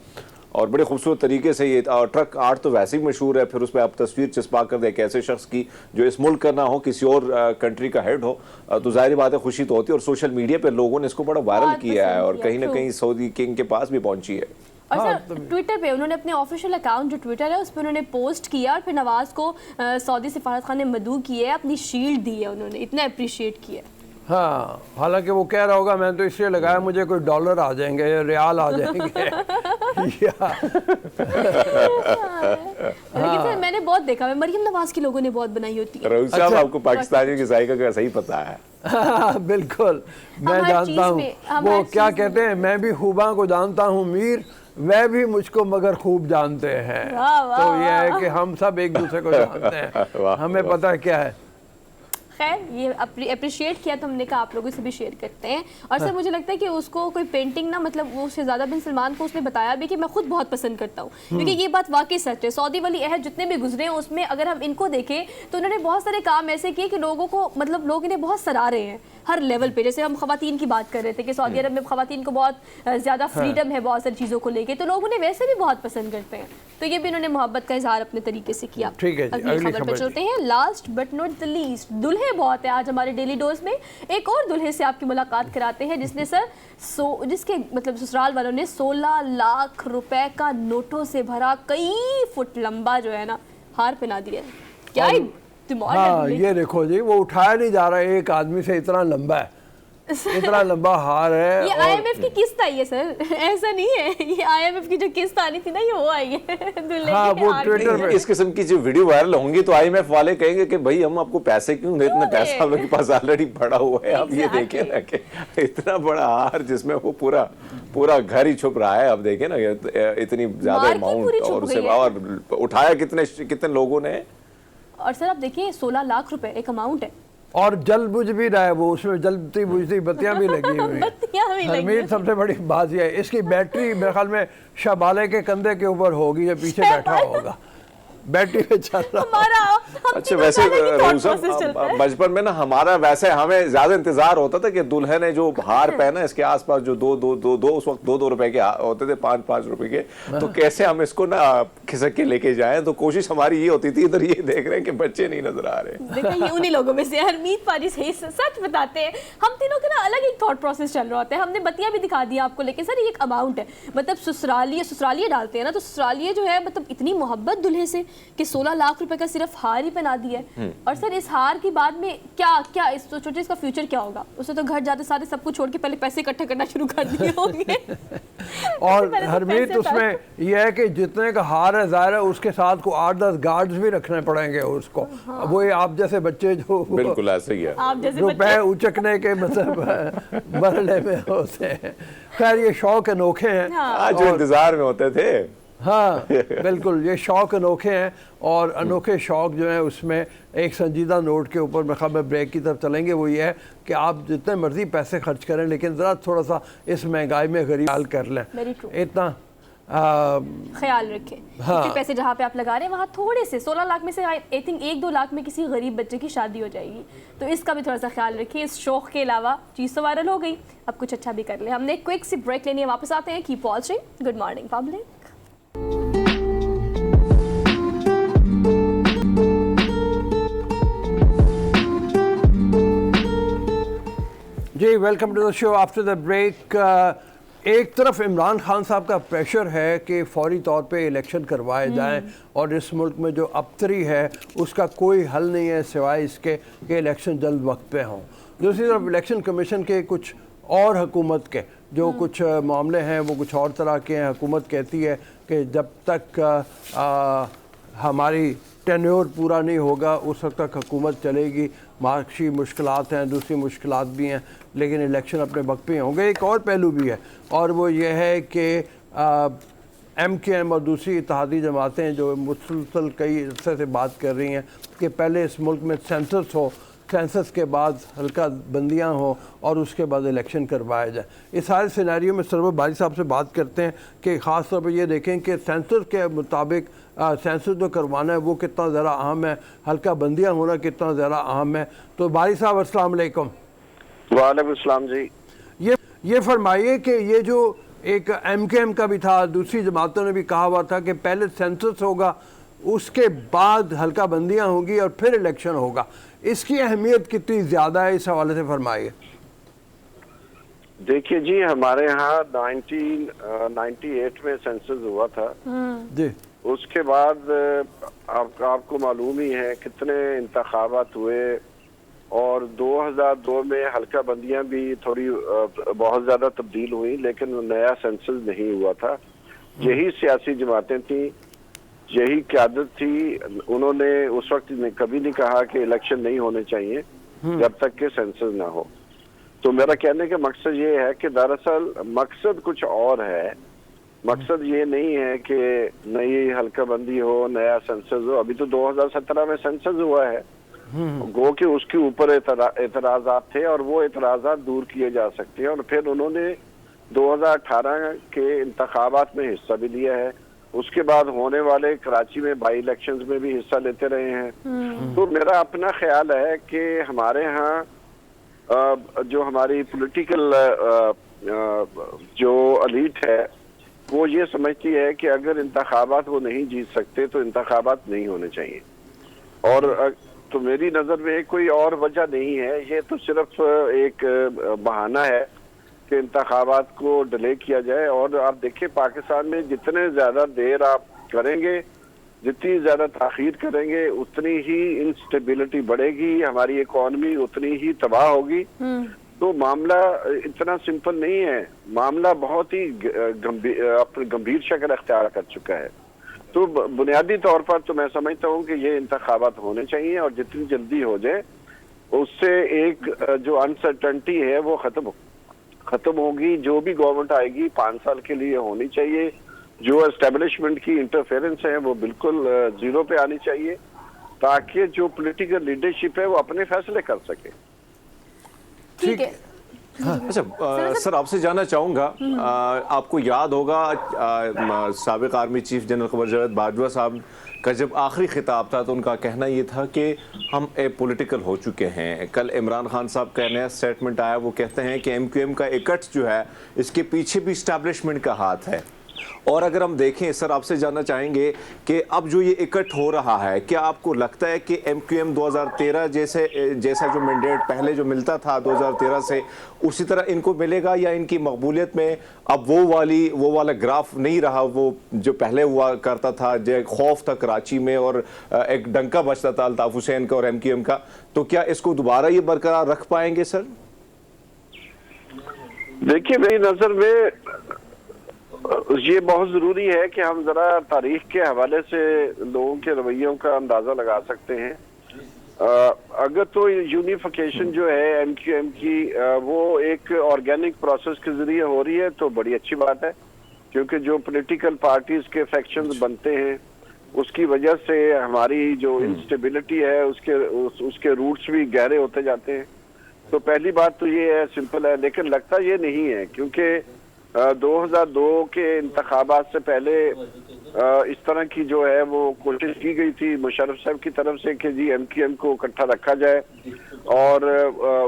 और बड़े खूबसूरत तरीके से ये ट्रक आर्ट तो वैसे ही मशहूर है, फिर उस पर आप तस्वीर चिपका कर दे एक ऐसे शख्स की जो इस मुल्क का ना हो, किसी और कंट्री का हेड हो, तो जाहिर बात है खुशी तो होती है। और सोशल मीडिया पे लोगों ने इसको बड़ा वायरल किया है और कहीं ना कहीं सऊदी किंग के पास भी पहुंची है। और सर ट्विटर पे उन्होंने अपने ऑफिशियल अकाउंट जो ट्विटर है उस पर उन्होंने पोस्ट किया और फिर नवाज को सऊदी सिफारत खाने मदऊ की है, अपनी शील्ड दी है, उन्होंने इतना अप्रिशिएट किया। हाँ, हालांकि वो कह रहा होगा मैं तो इसलिए लगाया मुझे कोई डॉलर आ जाएंगे या रियाल आ जाएंगे। लेकिन फिर मैंने बहुत देखा है, मरियम नवाज की लोगों ने बहुत बनाई होती है। रऊफ साहब आपको पाकिस्तानियों की जायका का सही पता है। बिल्कुल, मैं जानता हूँ वो क्या कहते हैं, मैं भी खूबा को जानता हूँ मीर, वह भी मुझको मगर खूब जानते हैं। तो यह है कि हम सब एक दूसरे को जानते हैं, हमें पता है क्या है। खैर ये अप्रिशिएट किया तो हमने कहा आप लोगों से भी शेयर करते हैं। और सर मुझे लगता है कि उसको कोई पेंटिंग ना, मतलब वो शहजादा बिन सलमान को उसने बताया भी कि मैं खुद बहुत पसंद करता हूँ, क्योंकि ये बात वाकई सच है। सऊदी वली अहद जितने भी गुजरे हैं उसमें अगर हम इनको देखें तो उन्होंने बहुत सारे काम ऐसे किए कि लोगों को, मतलब लोग इन्हें बहुत सराह रहे हैं। हर लेवल पे। जैसे हम खवातीन की बात कर रहे थे कि सऊदी अरब में खवातीन को बहुत ज़्यादा फ्रीडम है बहुत सारी चीज़ों को लेके, तो लोग उन्हें वैसे भी बहुत पसंद करते हैं। तो ये भी उन्होंने मोहब्बत का इजहार अपने तरीके से किया। ठीक है, अगली खबर पे चलते हैं। Last but not the least, दुल्हे बहुत है आज हमारे डेली डोज में। एक और दुल्हे से आपकी मुलाकात कराते हैं जिसने जिसके मतलब ससुराल वालों ने 16 लाख रुपए का नोटों से भरा कई फुट लंबा जो है ना हार पहना दिया। क्या ही दिमाग है। हाँ, ये देखो जी, वो उठाया नहीं जा रहा है एक आदमी से, इतना लंबा है, इतना लंबा हार है। ये IMF की किस्त आई है सर, ऐसा नहीं है। ये IMF की जो किस्त आनी थी ना, ये वो आई है दुल्हे हाँ, के वो हार ट्विटर की। पे इस किस्म की जो वीडियो वायरल होंगी तो IMF वाले कहेंगे कि भाई हम आपको पैसे क्यों दे, इतना पैसा हम लोग के पास ऑलरेडी पड़ा हुआ है। आप ये देखें ना कि इतना बड़ा हार जिसमें वो पूरा घर ही छुप रहा है। अब देखें ना इतनी ज्यादा अमाउंट, और उसे और उठाया कितने लोगों ने। और सर आप देखिए 16 लाख रुपए एक अमाउंट है, और जल बुझ भी रहा है वो, उसमें जलती बुझती बत्तियां भी लगी हुई हैं। बत्तियां भी लगी हरमीत, सबसे बड़ी बात यह है इसकी बैटरी मेरे ख्याल में शबाले के कंधे के ऊपर होगी, जो पीछे बैठा होगा बैटरी पे चल रहा। हमारा अच्छा, वैसे बचपन में ना हमारा वैसे हमें ज्यादा इंतजार होता था कि दुल्हन ने जो हार पहना इसके आसपास जो दो उस वक्त 2 रुपए के होते थे, 5 रुपए के, तो कैसे हम इसको ना खिसक के लेके जाएं। तो कोशिश हमारी ये होती थी, इधर ये देख रहे हैं कि बच्चे नहीं नजर आ रहे। देखो ये उन्हीं लोगों में से हरमीत पारी से सच बताते हैं। हम तीनों का ना अलग एक थॉट प्रोसेस चल रहा होता है। हमने बत्तियां भी दिखा दी आपको, लेकिन सर ये एक अमाउंट है, मतलब ससुरालिये डालते हैं ना, तो ससुरालिये जो है मतलब इतनी मोहब्बत दुल्हे से कि 16 लाख रुपए का सिर्फ हार ही पहना दिया है। और सर इस हार के बाद में क्या इस सोचिए इसका फ्यूचर क्या होगा। उसे तो घर जाते सारे सब कुछ छोड़ के पहले पैसे इकट्ठा करना शुरू कर दिए होंगे। और हरमीत उसमें यह है कि जितने का हार है जाहिर है उसके साथ को 8-10 गार्ड्स भी रखने पड़ेंगे उसको। वो आप जैसे बच्चे जो बिल्कुल ऐसे ही है, आप जैसे रुपए उचकने के मतलब मरने में होते हैं। खैर ये शौक अनोखे हैं। हाँ। जो इंतजार में होते थे। हाँ बिल्कुल, ये शौक अनोखे हैं और अनोखे शौक जो है उसमें एक संजीदा नोट के ऊपर मैं ब्रेक की तरफ चलेंगे। वो ये है कि आप जितने मर्जी पैसे खर्च करें लेकिन ज़रा थोड़ा सा इस महंगाई में गरीब ख्याल कर लें, इतना ख्याल रखें। हाँ। इतने पैसे जहाँ पे आप लगा रहे हैं वहाँ थोड़े से 16 लाख में से आई थिंक 1-2 लाख में किसी गरीब बच्चे की शादी हो जाएगी, तो इसका भी थोड़ा सा ख्याल रखिए। इस शौक के अलावा चीज़ तो वायरल हो गई, अब कुछ अच्छा भी कर ले। हमने एक क्विक सी ब्रेक लेनी है, वापस आते हैं। Keep watching. Good morning public. जी welcome to the show after the break. एक तरफ इमरान खान साहब का प्रेशर है कि फौरी तौर पे इलेक्शन करवाए जाएं और इस मुल्क में जो अबतरी है उसका कोई हल नहीं है सिवाय इसके कि इलेक्शन जल्द वक्त पे हों। दूसरी तरफ इलेक्शन कमीशन के कुछ और हुकूमत के जो कुछ मामले हैं वो कुछ और तरह के हैं। हुकूमत कहती है कि जब तक हमारी टेन्योर पूरा नहीं होगा उस वक्त तक हुकूमत चलेगी। माशी मुश्किलात हैं, दूसरी मुश्किलात भी हैं, लेकिन इलेक्शन अपने वक्त पे होंगे। एक और पहलू भी है और वो ये है कि MKM और दूसरी इत्तेहादी जमातें जो मुसलसल कई अरसे से बात कर रही हैं कि पहले इस मुल्क में सेंसस हो, सेंसस के बाद हल्का बंदियाँ हो और उसके बाद इलेक्शन करवाया जाए। इस सारे सिनेरियो में सरवर बारी साहब से बात करते हैं कि ख़ास तौर पर ये देखें कि सेंसस के मुताबिक सेंसस जो करवाना है वो कितना ज़रा अहम है, हल्का बंदियाँ होना कितना ज़रा अहम है। तो बारी साहब अस्सलाम वालेकुम। वालेकुम अस्सलाम जी। ये फरमाइए कि ये जो एक MKM का भी था, दूसरी जमातों ने भी कहा हुआ था कि पहले सेंसस होगा उसके बाद हल्का बंदियाँ होंगी और फिर इलेक्शन होगा, इसकी अहमियत कितनी ज़्यादा है, इस हवाले से फरमाइए। देखिए जी, हमारे यहाँ 1998 में सेंसस हुआ था जी। उसके बाद आपको मालूम ही है कितने इंतखाबात हुए और 2002 में हल्का बंदियां भी थोड़ी बहुत ज़्यादा तब्दील हुई, लेकिन नया सेंसस नहीं हुआ था। यही सियासी जमातें थी, यही क़यादत थी, उन्होंने उस वक्त कभी नहीं कहा कि इलेक्शन नहीं होने चाहिए जब तक कि सेंसस ना हो। तो मेरा कहने का मकसद ये है कि दरअसल मकसद कुछ और है। मकसद ये नहीं है कि नई हल्का बंदी हो, नया सेंसस हो। अभी तो 2017 में सेंसस हुआ है, गो कि उसके ऊपर एतराज़ात थे और वो एतराज़ात दूर किए जा सकते हैं। और फिर उन्होंने 2018 के इंतखाबात में हिस्सा भी लिया है, उसके बाद होने वाले कराची में बाई इलेक्शंस में भी हिस्सा लेते रहे हैं। तो मेरा अपना ख्याल है कि हमारे यहाँ जो हमारी पॉलिटिकल जो एलीट है वो ये समझती है कि अगर इंतखाबात वो नहीं जीत सकते तो इंतखाबात नहीं होने चाहिए। और तो मेरी नज़र में कोई और वजह नहीं है, ये तो सिर्फ एक बहाना है कि इंतखाबात को डिले किया जाए। और आप देखिए पाकिस्तान में जितने ज़्यादा देर आप करेंगे, जितनी ज़्यादा ताख़ीर करेंगे, उतनी ही इंस्टेबिलिटी बढ़ेगी, हमारी इकॉनमी उतनी ही तबाह होगी। तो मामला इतना सिंपल नहीं है, मामला बहुत ही गंभीर शक्ल अख्तियार कर चुका है। तो बुनियादी तौर पर तो मैं समझता हूँ कि ये इंतखाबात होने चाहिए और जितनी जल्दी हो जाए उससे एक जो अनसर्टेनिटी है वो खत्म होगी। जो भी गवर्नमेंट आएगी 5 साल के लिए होनी चाहिए। जो एस्टेब्लिशमेंट की इंटरफेरेंस है वो बिल्कुल जीरो पे आनी चाहिए, ताकि जो पॉलिटिकल लीडरशिप है वो अपने फैसले कर सके। ठीक है। अच्छा सर, आपसे जानना चाहूँगा, आपको याद होगा साबिक army chief general Qamar Javed Bajwa साहब का जब आखिरी खिताब था तो उनका कहना ये था कि हम पॉलिटिकल हो चुके हैं। कल इमरान खान साहब का नया स्टेटमेंट आया, वो कहते हैं कि MQM का इकट्ठ जो है इसके पीछे भी इस्टेब्लिशमेंट का हाथ है। और अगर हम देखें सर, आपसे जानना चाहेंगे कि अब जो ये इकट्ठ हो रहा है, क्या आपको लगता है कि MQM 2013 जैसा जो मैंडेट पहले जो मिलता था 2013 से उसी तरह इनको मिलेगा, या इनकी मकबूलियत में अब वो वाला ग्राफ नहीं रहा वो जो पहले हुआ करता था, जो खौफ था कराची में और एक डंका बजता था अल्ताफ हुसैन का और MQM का, तो क्या इसको दोबारा ये बरकरार रख पाएंगे सर? देखिए मेरी नजर में ये बहुत जरूरी है कि हम जरा तारीख के हवाले से लोगों के रवैयों का अंदाजा लगा सकते हैं। अगर तो यूनिफिकेशन जो है MQM की वो एक ऑर्गेनिक प्रोसेस के जरिए हो रही है तो बड़ी अच्छी बात है, क्योंकि जो पॉलिटिकल पार्टीज के फैक्शंस बनते हैं उसकी वजह से हमारी जो इंस्टेबिलिटी है उसके रूट्स भी गहरे होते जाते हैं। तो पहली बात तो ये है, सिंपल है, लेकिन लगता ये नहीं है, क्योंकि 2002 के इंतखाबात से पहले इस तरह की जो है वो कोशिश की गई थी मुशर्रफ साहब की तरफ से कि जी MQM को इकट्ठा रखा जाए। और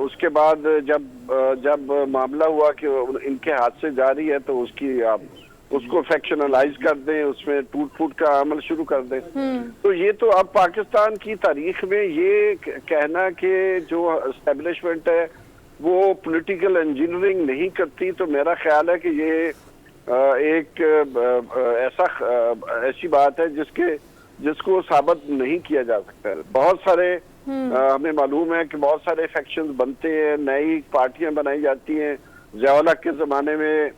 उसके बाद जब मामला हुआ कि इनके हाथ से जारी है तो उसको फैक्शनलाइज कर दें, उसमें टूट फूट का अमल शुरू कर दें। तो ये तो अब पाकिस्तान की तारीख में ये कहना कि जो एस्टेब्लिशमेंट है वो पॉलिटिकल इंजीनियरिंग नहीं करती, तो मेरा ख्याल है कि ये एक ऐसी बात है जिसको साबित नहीं किया जा सकता। बहुत सारे हमें मालूम है कि बहुत सारे फैक्शंस बनते हैं, नई पार्टियां बनाई जाती हैं। ज़िया-उल-हक के ज़माने में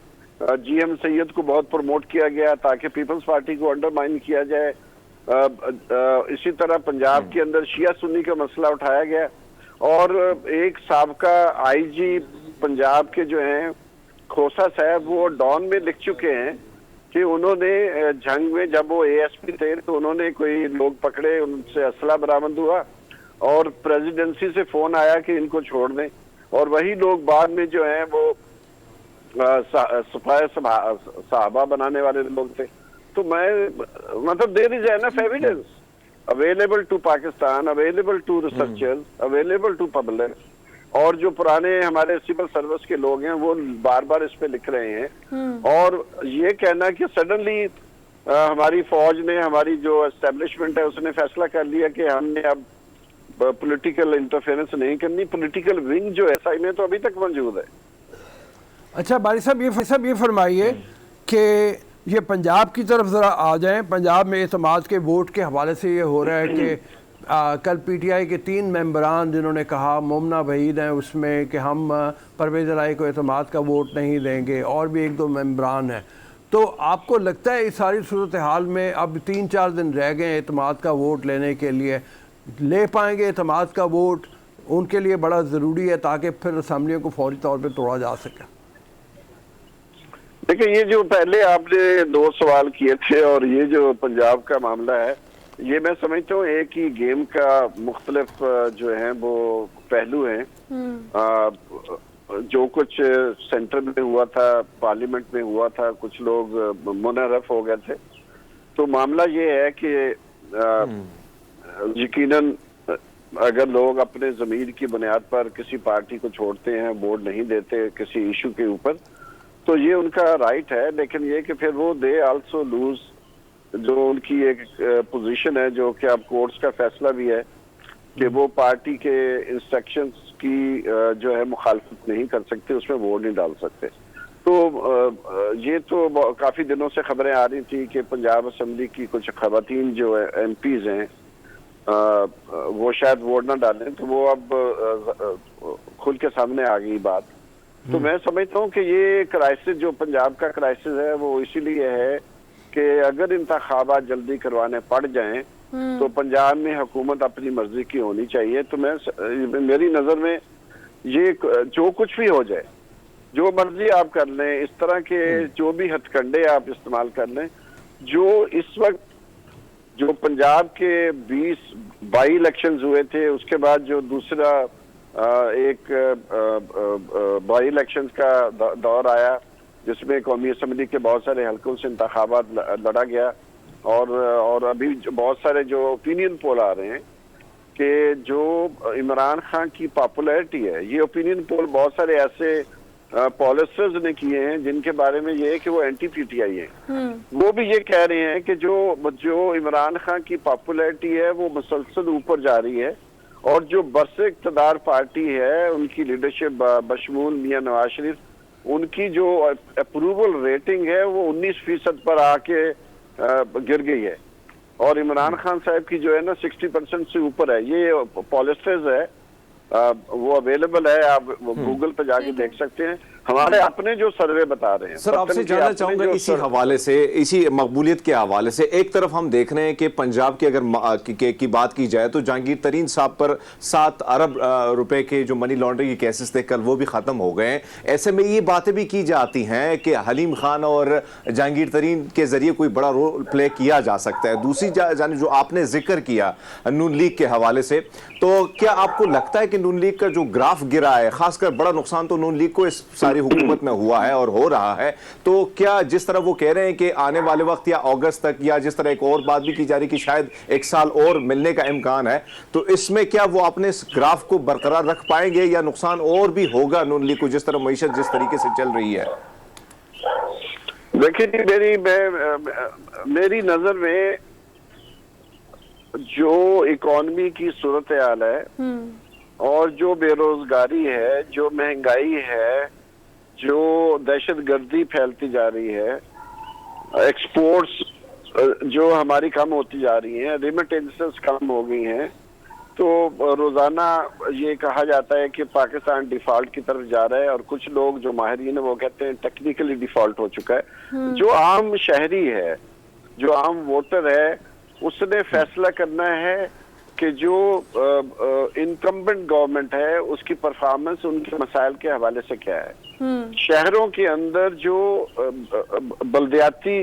GM सैयद को बहुत प्रमोट किया गया ताकि पीपल्स पार्टी को अंडरमाइन किया जाए। इसी तरह पंजाब के अंदर शिया सुन्नी का मसला उठाया गया और एक साबका IG पंजाब के जो हैं खोसा साहब, वो डॉन में लिख चुके हैं कि उन्होंने जंग में जब वो ASP थे तो उन्होंने कोई लोग पकड़े, उनसे असला बरामद हुआ और प्रेसिडेंसी से फोन आया कि इनको छोड़ दें, और वही लोग बाद में जो हैं वो सफाया साहबा बनाने वाले लोग थे। तो मैं मतलब there is enough evidence available to Pakistan, available to researchers, available to public, और जो पुराने हमारे सिविल सर्विस के लोग हैं वो बार बार इस पे लिख रहे हैं। और ये कहना कि सडनली हमारी फौज ने, हमारी जो एस्टेब्लिशमेंट है उसने फैसला कर लिया कि हमने अब पॉलिटिकल इंटरफेरेंस नहीं करनी, पॉलिटिकल विंग जो SI में तो अभी तक मौजूद है। अच्छा बारी साहब ये फरमाइए कि ये पंजाब की तरफ ज़रा आ जाएं। पंजाब में एतमाद के वोट के हवाले से ये हो रहा है कि कल PTI के 3 मेंबरान जिन्होंने कहा, मोमना वहीद हैं उसमें, कि हम परवेज़ इलाही को एतमाद का वोट नहीं देंगे, और भी 1-2 मेंबरान हैं। तो आपको लगता है इस सारी सूरत हाल में अब 3-4 दिन रह गए एतमाद का वोट लेने के लिए, ले पाएंगे एतमाद का वोट? उनके लिए बड़ा ज़रूरी है ताकि फिर असम्बलियों को फौरी तौर पर तोड़ा जा सके। देखिए, ये जो पहले आपने 2 सवाल किए थे और ये जो पंजाब का मामला है, ये मैं समझता हूँ एक ही गेम का मुख्तलिफ जो है वो पहलू हैं। जो कुछ सेंटर में हुआ था, पार्लियामेंट में हुआ था, कुछ लोग मुनहरफ हो गए थे। तो मामला ये है कि यकीनन अगर लोग अपने जमीर की बुनियाद पर किसी पार्टी को छोड़ते हैं, वोट नहीं देते किसी इशू के ऊपर, तो ये उनका राइट है। लेकिन ये कि फिर वो दे आल्सो लूज जो उनकी एक पोजीशन है, जो कि अब कोर्ट्स का फैसला भी है कि वो पार्टी के इंस्ट्रक्शंस की जो है मुखालफत नहीं कर सकते, उसमें वोट नहीं डाल सकते। तो ये तो काफी दिनों से खबरें आ रही थी कि पंजाब असेंबली की कुछ खवातीन जो है एमपीज हैं वो शायद वोट ना डालें, तो वो अब खुल के सामने आ गई बात। तो मैं समझता हूँ कि ये क्राइसिस जो पंजाब का क्राइसिस है वो इसीलिए है कि अगर इंतखाबात जल्दी करवाने पड़ जाएं तो पंजाब में हुकूमत अपनी मर्जी की होनी चाहिए। तो मेरी नजर में ये जो कुछ भी हो जाए, जो मर्जी आप कर लें, इस तरह के जो भी हथकंडे आप इस्तेमाल कर लें, जो इस वक्त जो पंजाब के 20 बाई इलेक्शंस हुए थे, उसके बाद जो दूसरा एक बाई इलेक्शंस का दौर आया जिसमें कौमी असम्बली के बहुत सारे हल्कों से इंतखाबात लड़ा गया, और अभी बहुत सारे जो ओपिनियन पोल आ रहे हैं कि जो इमरान खान की पॉपुलैरिटी है, ये ओपिनियन पोल बहुत सारे ऐसे पॉलिसिस्ट ने किए हैं जिनके बारे में ये है कि वो एंटी पीटीआई हैं, वो भी ये कह रहे हैं कि जो इमरान खान की पॉपुलैरिटी है वो मुसलसल ऊपर जा रही है, और जो बरसे इक़्तिदार पार्टी है उनकी लीडरशिप बशमूल मियां नवाज शरीफ, उनकी जो अप्रूवल रेटिंग है वो 19% पर आके गिर गई है, और इमरान खान साहब की जो है ना 60% से ऊपर है। ये पॉलिसिस्ट है, वो अवेलेबल है, आप गूगल पे जाके देख सकते हैं। हमारे अपने जो सर्वे बता रहे हैं। सर आपसे जानना चाहूंगा इसी हवाले से, इसी मकबूलियत के हवाले से, एक तरफ हम देख रहे हैं कि पंजाब की अगर की बात की जाए तो जहांगीर तरीन साहब पर 7 अरब रुपए के जो मनी लॉन्ड्रिंग के केसेस थे कल वो भी खत्म हो गए। ऐसे में ये बातें भी की जाती हैं कि हलीम खान और जहांगीर तरीन के जरिए कोई बड़ा रोल प्ले किया जा सकता है। दूसरी जानिब जो आपने जिक्र किया नून लीग के हवाले से, तो क्या आपको लगता है कि नून लीग का जो ग्राफ गिरा है, खासकर बड़ा नुकसान तो नून लीग को इस सारी हुकूमत में हुआ है और हो रहा है, तो क्या जिस तरह वो कह रहे हैं कि आने वाले वक्त या अगस्त तक, या जिस तरह एक और बात भी की जा रही कि शायद 1 साल और मिलने का इम्कान है, तो इसमें क्या वो अपने इस ग्राफ को बरकरार रख पाएंगे या नुकसान और भी होगा नून लीग को, जिस तरह मईशत जिस तरीके से चल रही है? देखिए मेरी नजर में जो इकोनॉमी की सूरत हाल है और जो बेरोजगारी है, जो महंगाई है, जो दहशतगर्दी फैलती जा रही है, एक्सपोर्ट्स जो हमारी कम होती जा रही हैं, रेमिटेंसेस कम हो गई हैं, तो रोजाना ये कहा जाता है कि पाकिस्तान डिफॉल्ट की तरफ जा रहा है, और कुछ लोग जो माहिरीन है वो कहते हैं टेक्निकली डिफॉल्ट हो चुका है। जो आम शहरी है, जो आम वोटर है, उसने फैसला करना है कि जो इनकम्बेंट गवर्नमेंट है उसकी परफॉर्मेंस उनके मसाइल के हवाले से क्या है। शहरों के अंदर जो बल्दियाती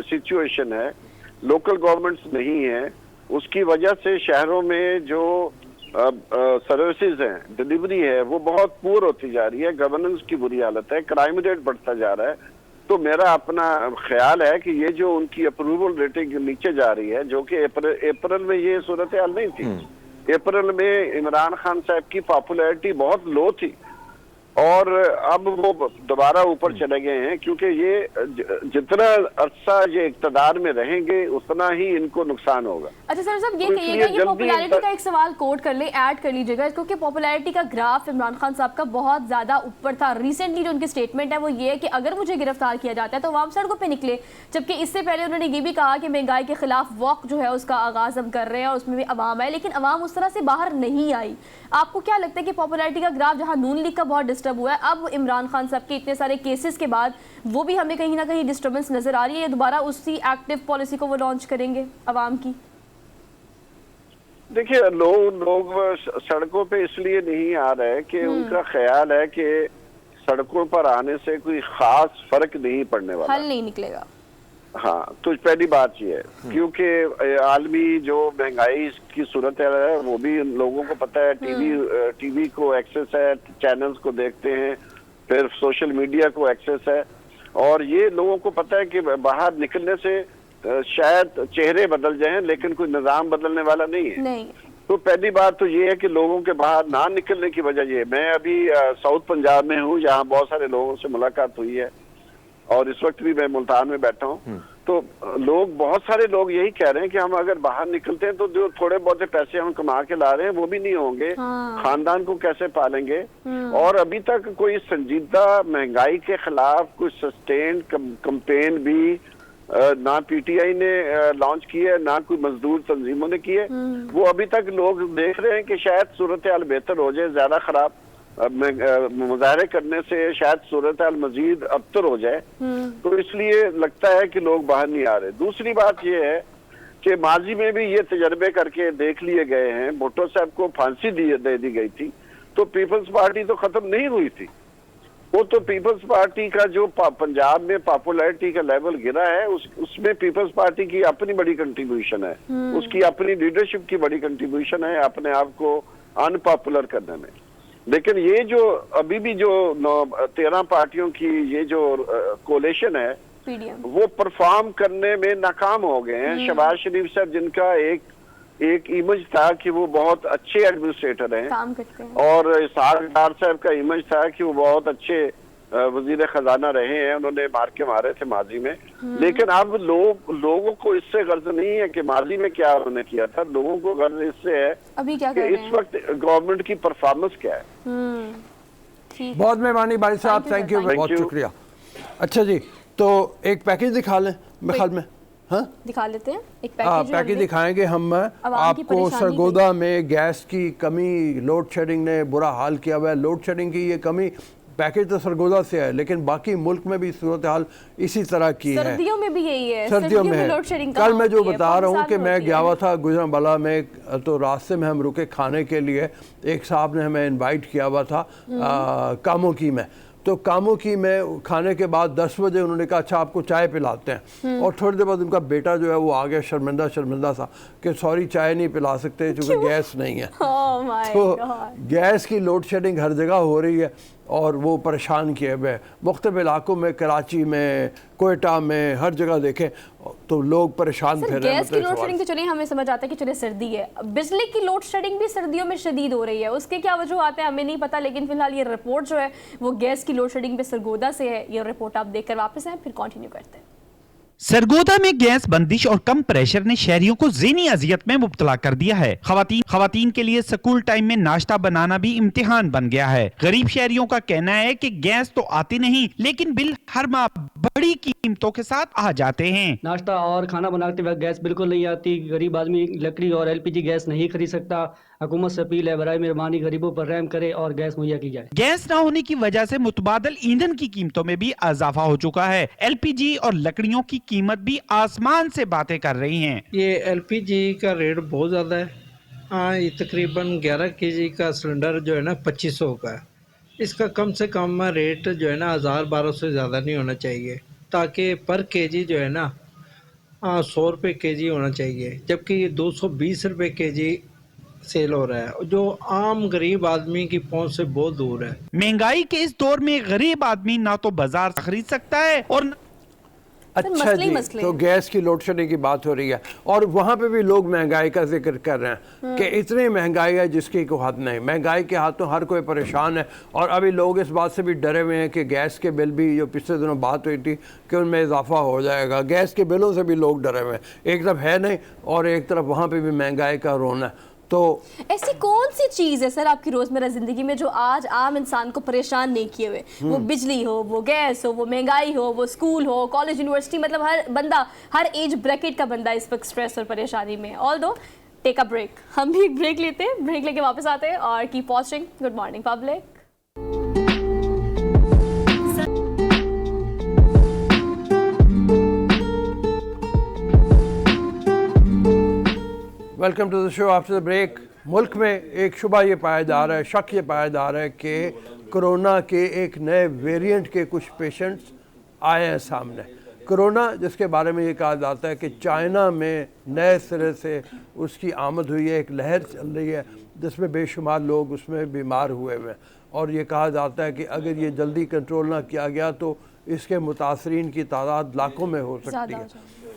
सिचुएशन है, लोकल गवर्नमेंट्स नहीं है, उसकी वजह से शहरों में जो सर्विसेज हैं, डिलीवरी है, वो बहुत पुअर होती जा रही है, गवर्नेंस की बुरी हालत है, क्राइम रेट बढ़ता जा रहा है। तो मेरा अपना ख्याल है कि ये जो उनकी अप्रूवल रेटिंग नीचे जा रही है, जो कि अप्रैल में ये सूरत हाल नहीं थी। अप्रैल में इमरान खान साहब की पॉपुलैरिटी बहुत लो थी, और अब वो दोबारा ऊपर चले गए हैं, क्योंकि ये जितना अरसा ये इक़्तिदार में रहेंगे उतना ही इनको नुकसान होगा। अच्छा सर साहब, ये कहिएगा, ये पॉपुलैरिटी का एक सवाल कोट कर ले, ऐड कर लीजिएगा, क्योंकि पॉपुलैरिटी का ग्राफ इमरान खान साहब का बहुत ज्यादा ऊपर था। रिसेंटली जो उनकी स्टेटमेंट है वो ये है कि अगर मुझे गिरफ्तार किया जाता है तो आवाम सड़कों पर निकले, जबकि इससे पहले उन्होंने ये भी कहा कि महंगाई के खिलाफ वॉक जो है उसका आगाज हम कर रहे हैं और उसमें भी अवाम है, लेकिन अवाम उस तरह से बाहर नहीं आई। आपको क्या लगता है कि पॉपुलैरिटी का ग्राफ जहां नून लीग का बहुत डिस्टर्ब हुआ है, अब इमरान खान साहब के इतने सारे केसेस के बाद वो भी हमें कहीं ना कहीं डिस्टर्बेंस नजर आ रही है, दोबारा उसी एक्टिव पॉलिसी को वो लॉन्च करेंगे अवाम की? देखिए लोग सड़कों पे इसलिए नहीं आ रहे कि उनका ख्याल है कि सड़कों पर आने से कोई खास फर्क नहीं पड़ने वाला, हल नहीं निकलेगा। हाँ, तो पहली बात ये है, क्योंकि आलमी जो महंगाई की सूरत है वो भी लोगों को पता है, टीवी को एक्सेस है, चैनल्स को देखते हैं, फिर सोशल मीडिया को एक्सेस है, और ये लोगों को पता है कि बाहर निकलने से शायद चेहरे बदल जाएं लेकिन कोई निजाम बदलने वाला नहीं है। तो पहली बात तो ये है कि लोगों के बाहर ना निकलने की वजह ये, मैं अभी साउथ पंजाब में हूँ जहाँ बहुत सारे लोगों से मुलाकात हुई है और इस वक्त भी मैं मुल्तान में बैठा हूँ। तो बहुत सारे लोग यही कह रहे हैं कि हम अगर बाहर निकलते हैं तो जो थोड़े बहुत पैसे हम कमा के ला रहे हैं वो भी नहीं होंगे, खानदान को कैसे पालेंगे। और अभी तक कोई संजीदा महंगाई के खिलाफ कोई सस्टेन्ड कैंपेन भी ना पीटीआई ने लॉन्च की है, ना कोई मजदूर तंजीमों ने की है। वो अभी तक लोग देख रहे हैं कि शायद सूरत हाल बेहतर हो जाए, ज्यादा खराब मुजाहरे करने से शायद सूरत हाल मजीद अबतर हो जाए, तो इसलिए लगता है कि लोग बाहर नहीं आ रहे। दूसरी बात यह है कि माजी में भी ये तजर्बे करके देख लिए गए हैं। भुट्टो साहब को फांसी दे दी गई थी तो पीपल्स पार्टी तो खत्म नहीं हुई थी, वो तो पीपल्स पार्टी का जो पंजाब में पॉपुलैरिटी का लेवल गिरा है उसमें पीपल्स पार्टी की अपनी बड़ी कंट्रीब्यूशन है, उसकी अपनी लीडरशिप की बड़ी कंट्रीब्यूशन है अपने आप को अनपॉपुलर करने में। लेकिन ये जो अभी भी जो 13 पार्टियों की ये जो कोलेशन है वो परफॉर्म करने में नाकाम हो गए हैं। शहबाज शरीफ साहब जिनका एक इमेज था कि वो बहुत अच्छे एडमिनिस्ट्रेटर हैं, काम करते हैं, और इसहाक डार साहब का इमेज था कि वो बहुत अच्छे वजीर खजाना रहे हैं, उन्होंने मार के मारे थे माजी में। लेकिन अब लोगों को इससे गर्ज नहीं है कि माजी में क्या उन्होंने किया था, लोगों को गर्ज इससे है अभी क्या कि इस वक्त गवर्नमेंट की परफॉर्मेंस क्या है। बहुत मेहरबानी भाई साहब, थैंक यू, बहुत शुक्रिया। अच्छा जी, तो एक पैकेज दिखा लें मेरे ख्याल में, हाँ दिखा लेते हैं एक पैकेज दिखाएंगे हम आपको। सरगोदा में गैस की कमी, लोड शेडिंग ने बुरा हाल किया हुआ है। लोड शेडिंग की ये कमी पैकेज तो सरगोदा से है, लेकिन बाकी मुल्क में भी सूरत हाल इसी तरह की है। सर्दियों में भी यही है, सर्दियों में लोड शेडिंग। कल मैं जो बता रहा हूँ कि मैं गया हुआ था गुजरांवाला में, तो रास्ते में हम रुके खाने के लिए, एक साहब ने हमें इनवाइट किया हुआ था कामोकी में। तो कामोकी में खाने के बाद 10 बजे उन्होंने कहा अच्छा आपको चाय पिलाते हैं, और थोड़ी देर बाद उनका बेटा जो है वो आ गया शर्मिंदा सा कि सॉरी चाय नहीं पिला सकते क्योंकि गैस नहीं है। तो गैस की लोड शेडिंग हर जगह हो रही है और वो परेशान किए हुए मुख्तलिफ इलाकों में, कराची में, कोयटा में, हर जगह देखें तो लोग परेशान फिर रहे हैं। गैस की लोड शेडिंग तो चलिए हमें समझ आता है कि चलिए सर्दी है, बिजली की लोड शेडिंग भी सर्दियों में शदीद हो रही है, उसके क्या वजूहात हैं हमें नहीं पता, लेकिन फिलहाल ये रिपोर्ट जो है वो गैस की लोड शेडिंग पे सरगोदा से है। ये रिपोर्ट आप देखकर वापस आए, फिर कंटिन्यू करते हैं। सरगोदा में गैस बंदिश और कम प्रेशर ने शहरियों को ज़हनी अजियत में मुब्तला कर दिया है। खवातीन के लिए स्कूल टाइम में नाश्ता बनाना भी इम्तिहान बन गया है। गरीब शहरियों का कहना है कि गैस तो आती नहीं, लेकिन बिल हर माह बड़ी कीमतों के साथ आ जाते हैं। नाश्ता और खाना बनाते वक्त गैस बिल्कुल नहीं आती, गरीब आदमी लकड़ी और LPG गैस नहीं खरीद सकता। हुकूमत से अपील है बराए मेहरबानी गरीबों पर रहम करे और गैस मुहैया की जाए। गैस न होने की वजह से मुतबादल ईंधन की कीमतों में भी इजाफा हो चुका है। LPG और लकड़ियों की कीमत भी आसमान से बातें कर रही हैं। ये LPG का रेट बहुत ज़्यादा है। हाँ, ये तकरीबन 11 kg का सिलेंडर जो है ना 2500 का है। इसका कम से कम रेट जो है ना 1000-1200 से ज़्यादा नहीं होना चाहिए, ताकि पर केजी जो है ना 100 रुपये kg होना चाहिए, जबकि ये 220 रुपये kg सेल हो रहा है, जो आम गरीब आदमी की पहुंच से बहुत दूर है। महंगाई के इस दौर में गरीब आदमी ना तो बाजार से खरीद सकता है और अच्छा जी, तो गैस की लोड शेडिंग की बात हो रही है और वहाँ पे भी लोग महंगाई का जिक्र कर रहे हैं कि इतनी महंगाई है जिसकी कोई हद नहीं। महंगाई के हाथों हर कोई परेशान है और अभी लोग इस बात से भी डरे हुए हैं कि गैस के बिल भी, जो पिछले दिनों बात हुई थी कि उनमें इजाफा हो जाएगा, गैस के बिलों से भी लोग डरे हुए हैं। एक तरफ है नहीं और एक तरफ वहाँ पर भी महंगाई का रोना है। तो ऐसी कौन सी चीज़ है सर आपकी रोज़मर्रा ज़िंदगी में जो आज आम इंसान को परेशान नहीं किए हुए? वो बिजली हो, वो गैस हो, वो महंगाई हो, वो स्कूल हो, कॉलेज, यूनिवर्सिटी, मतलब हर बंदा, हर एज ब्रैकेट का बंदा इस वक्त स्ट्रेस और परेशानी में। ऑल दो टेक अ ब्रेक, हम भी एक ब्रेक लेते हैं, ब्रेक लेके वापस आते हैं और keep watching good morning public. Welcome to the show after the break. मुल्क में एक शुबा ये पाया जा रहा है, शक ये पाया जा रहा है कि कोरोना के एक नए वेरिएंट के कुछ पेशेंट्स आए हैं सामने। कोरोना जिसके बारे में ये कहा जाता है कि चाइना में नए सिरे से उसकी आमद हुई है, एक लहर चल रही है जिसमें बेशुमार लोग उसमें बीमार हुए हुए हैं और ये कहा जाता है कि अगर ये जल्दी कंट्रोल ना किया गया तो इसके मुतासरीन की तादाद लाखों में हो सकती है।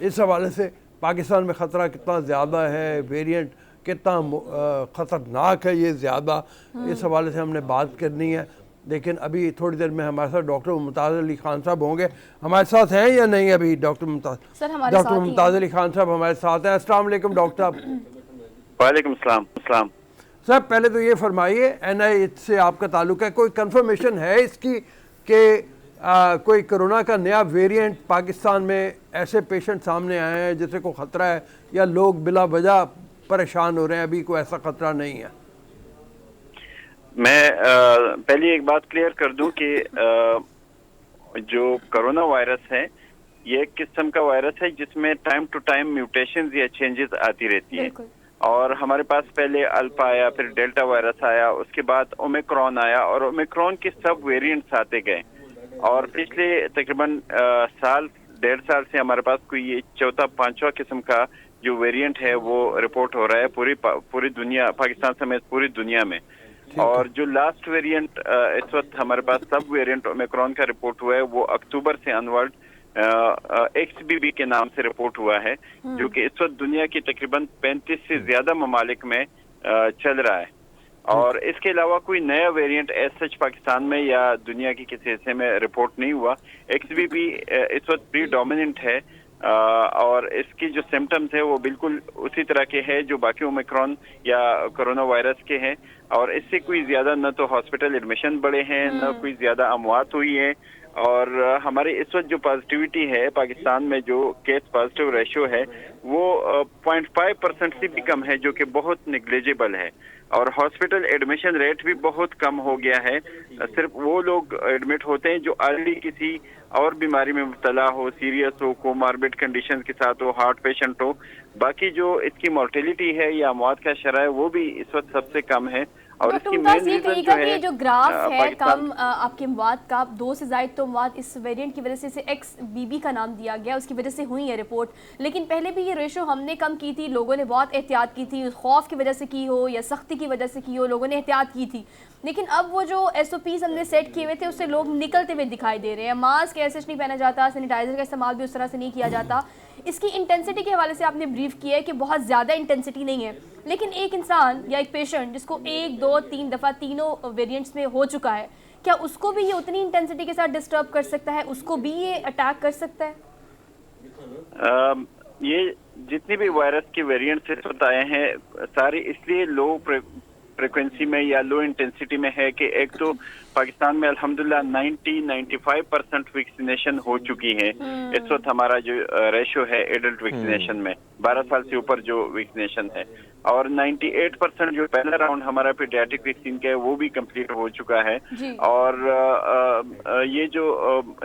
इस हवाले से पाकिस्तान में ख़तरा कितना ज़्यादा है, वेरिएंट कितना ख़तरनाक है ये ज़्यादा, इस हवाले से हमने बात करनी है। लेकिन अभी थोड़ी देर में हमारे साथ डॉक्टर मुमताज़ अली खान साहब होंगे। हमारे साथ हैं या नहीं अभी डॉक्टर मुमताज़ अली खान साहब हमारे साथ हैं। अस्सलाम वालेकुम डॉक्टर साहब। वालेकुम सलाम। सर पहले तो ये फरमाइए, NIH से आपका ताल्लुक है, कोई कंफर्मेशन है इसकी कि कोई कोरोना का नया वेरिएंट पाकिस्तान में ऐसे पेशेंट सामने आए हैं जिससे कोई ख़तरा है, या लोग बिला वजह परेशान हो रहे हैं? अभी कोई ऐसा ख़तरा नहीं है। मैं पहले एक बात क्लियर कर दूं कि जो कोरोना वायरस है ये एक किस्म का वायरस है जिसमें टाइम टू टाइम म्यूटेशंस या चेंजेस आती रहती हैं। और हमारे पास पहले अल्फा आया, फिर डेल्टा वायरस आया, उसके बाद ओमिक्रॉन आया और ओमिक्रॉन के सब वेरिएंट्स आते गए। और पिछले तकरीबन साल 1.5 साल से हमारे पास कोई ये चौथा पांचवा किस्म का जो वेरिएंट है वो रिपोर्ट हो रहा है पूरी दुनिया, पाकिस्तान समेत पूरी दुनिया में। और जो लास्ट वेरिएंट इस वक्त हमारे पास सब वेरिएंट ओमिक्रॉन का रिपोर्ट हुआ है वो अक्टूबर से अनवर्ड XBB के नाम से रिपोर्ट हुआ है, जो कि इस वक्त दुनिया की तकरीबन 35 से ज्यादा ममालिक में चल रहा है। और इसके अलावा कोई नया वेरिएंट एज सच पाकिस्तान में या दुनिया के किसी हिस्से में रिपोर्ट नहीं हुआ। XBB इस वक्त प्रीडोमिनेंट है और इसकी जो सिम्टम्स है वो बिल्कुल उसी तरह के हैं जो बाकी ओमिक्रॉन या कोरोना वायरस के हैं। और इससे कोई ज्यादा न तो हॉस्पिटल एडमिशन बढ़े हैं, न कोई ज्यादा अमवात हुई है। और हमारे इस वक्त जो पॉजिटिविटी है पाकिस्तान में, जो केस पॉजिटिव रेशियो है वो 0.5% से भी कम है, जो कि बहुत निग्लिजिबल है। और हॉस्पिटल एडमिशन रेट भी बहुत कम हो गया है। सिर्फ वो लोग एडमिट होते हैं जो ऑलरेडी किसी और बीमारी में मुब्तला हो, सीरियस हो, कोमार्बिड कंडीशन के साथ हो, हार्ट पेशेंट हो। बाकी जो इसकी मोर्टेलिटी है या मौत का शरह है वो भी इस वक्त सबसे कम है। और इसकी मेन रीजन जो है जो ग्राफ है कम आपके मौत का 2 से ज़ायद तो मौत इस वेरिएंट की वजह से इसे XBB का नाम दिया गया, उसकी वजह से हुई है रिपोर्ट। लेकिन पहले भी ये रेशो हमने कम की थी, लोगों ने बहुत एहतियात की थी, खौफ की वजह से की हो या सख्ती की वजह से की हो, लोगों ने एहतियात की थी। लेकिन अब वो जो SOPs हमने सेट किए हुए थे उससे लोग निकलते हुए दिखाई दे रहे हैं। मास्क ऐसे नहीं पहना जाता, सैनिटाइजर का इस्तेमाल भी उस तरह से नहीं किया जाता। इसकी इंटेंसिटी के हवाले से आपने ब्रीफ किया है कि बहुत ज़्यादा इंटेंसिटी नहीं है, लेकिन एक इंसान या एक पेशेंट जिसको 1, 2, 3 दफ़ा तीनों वेरिएंट्स में हो चुका है, क्या उसको भी ये उतनी इंटेंसिटी के साथ डिस्टर्ब कर सकता है? उसको भी ये अटैक कर सकता है? ये जितनी भी वायरस के वेरिएंट्स इस वक्त आए हैं सारे इसलिए लो फ्रिक्वेंसी में या लो इंटेंसिटी में है कि एक तो पाकिस्तान में अल्हम्दुलिल्लाह 90-95% वैक्सीनेशन हो चुकी है। इस वक्त हमारा जो रेशो है एडल्ट वैक्सीनेशन में 12 साल से ऊपर जो वैक्सीनेशन है, और 98% जो पहला राउंड हमारा पीडियाट्रिक वैक्सीन का है वो भी कंप्लीट हो चुका है। और ये जो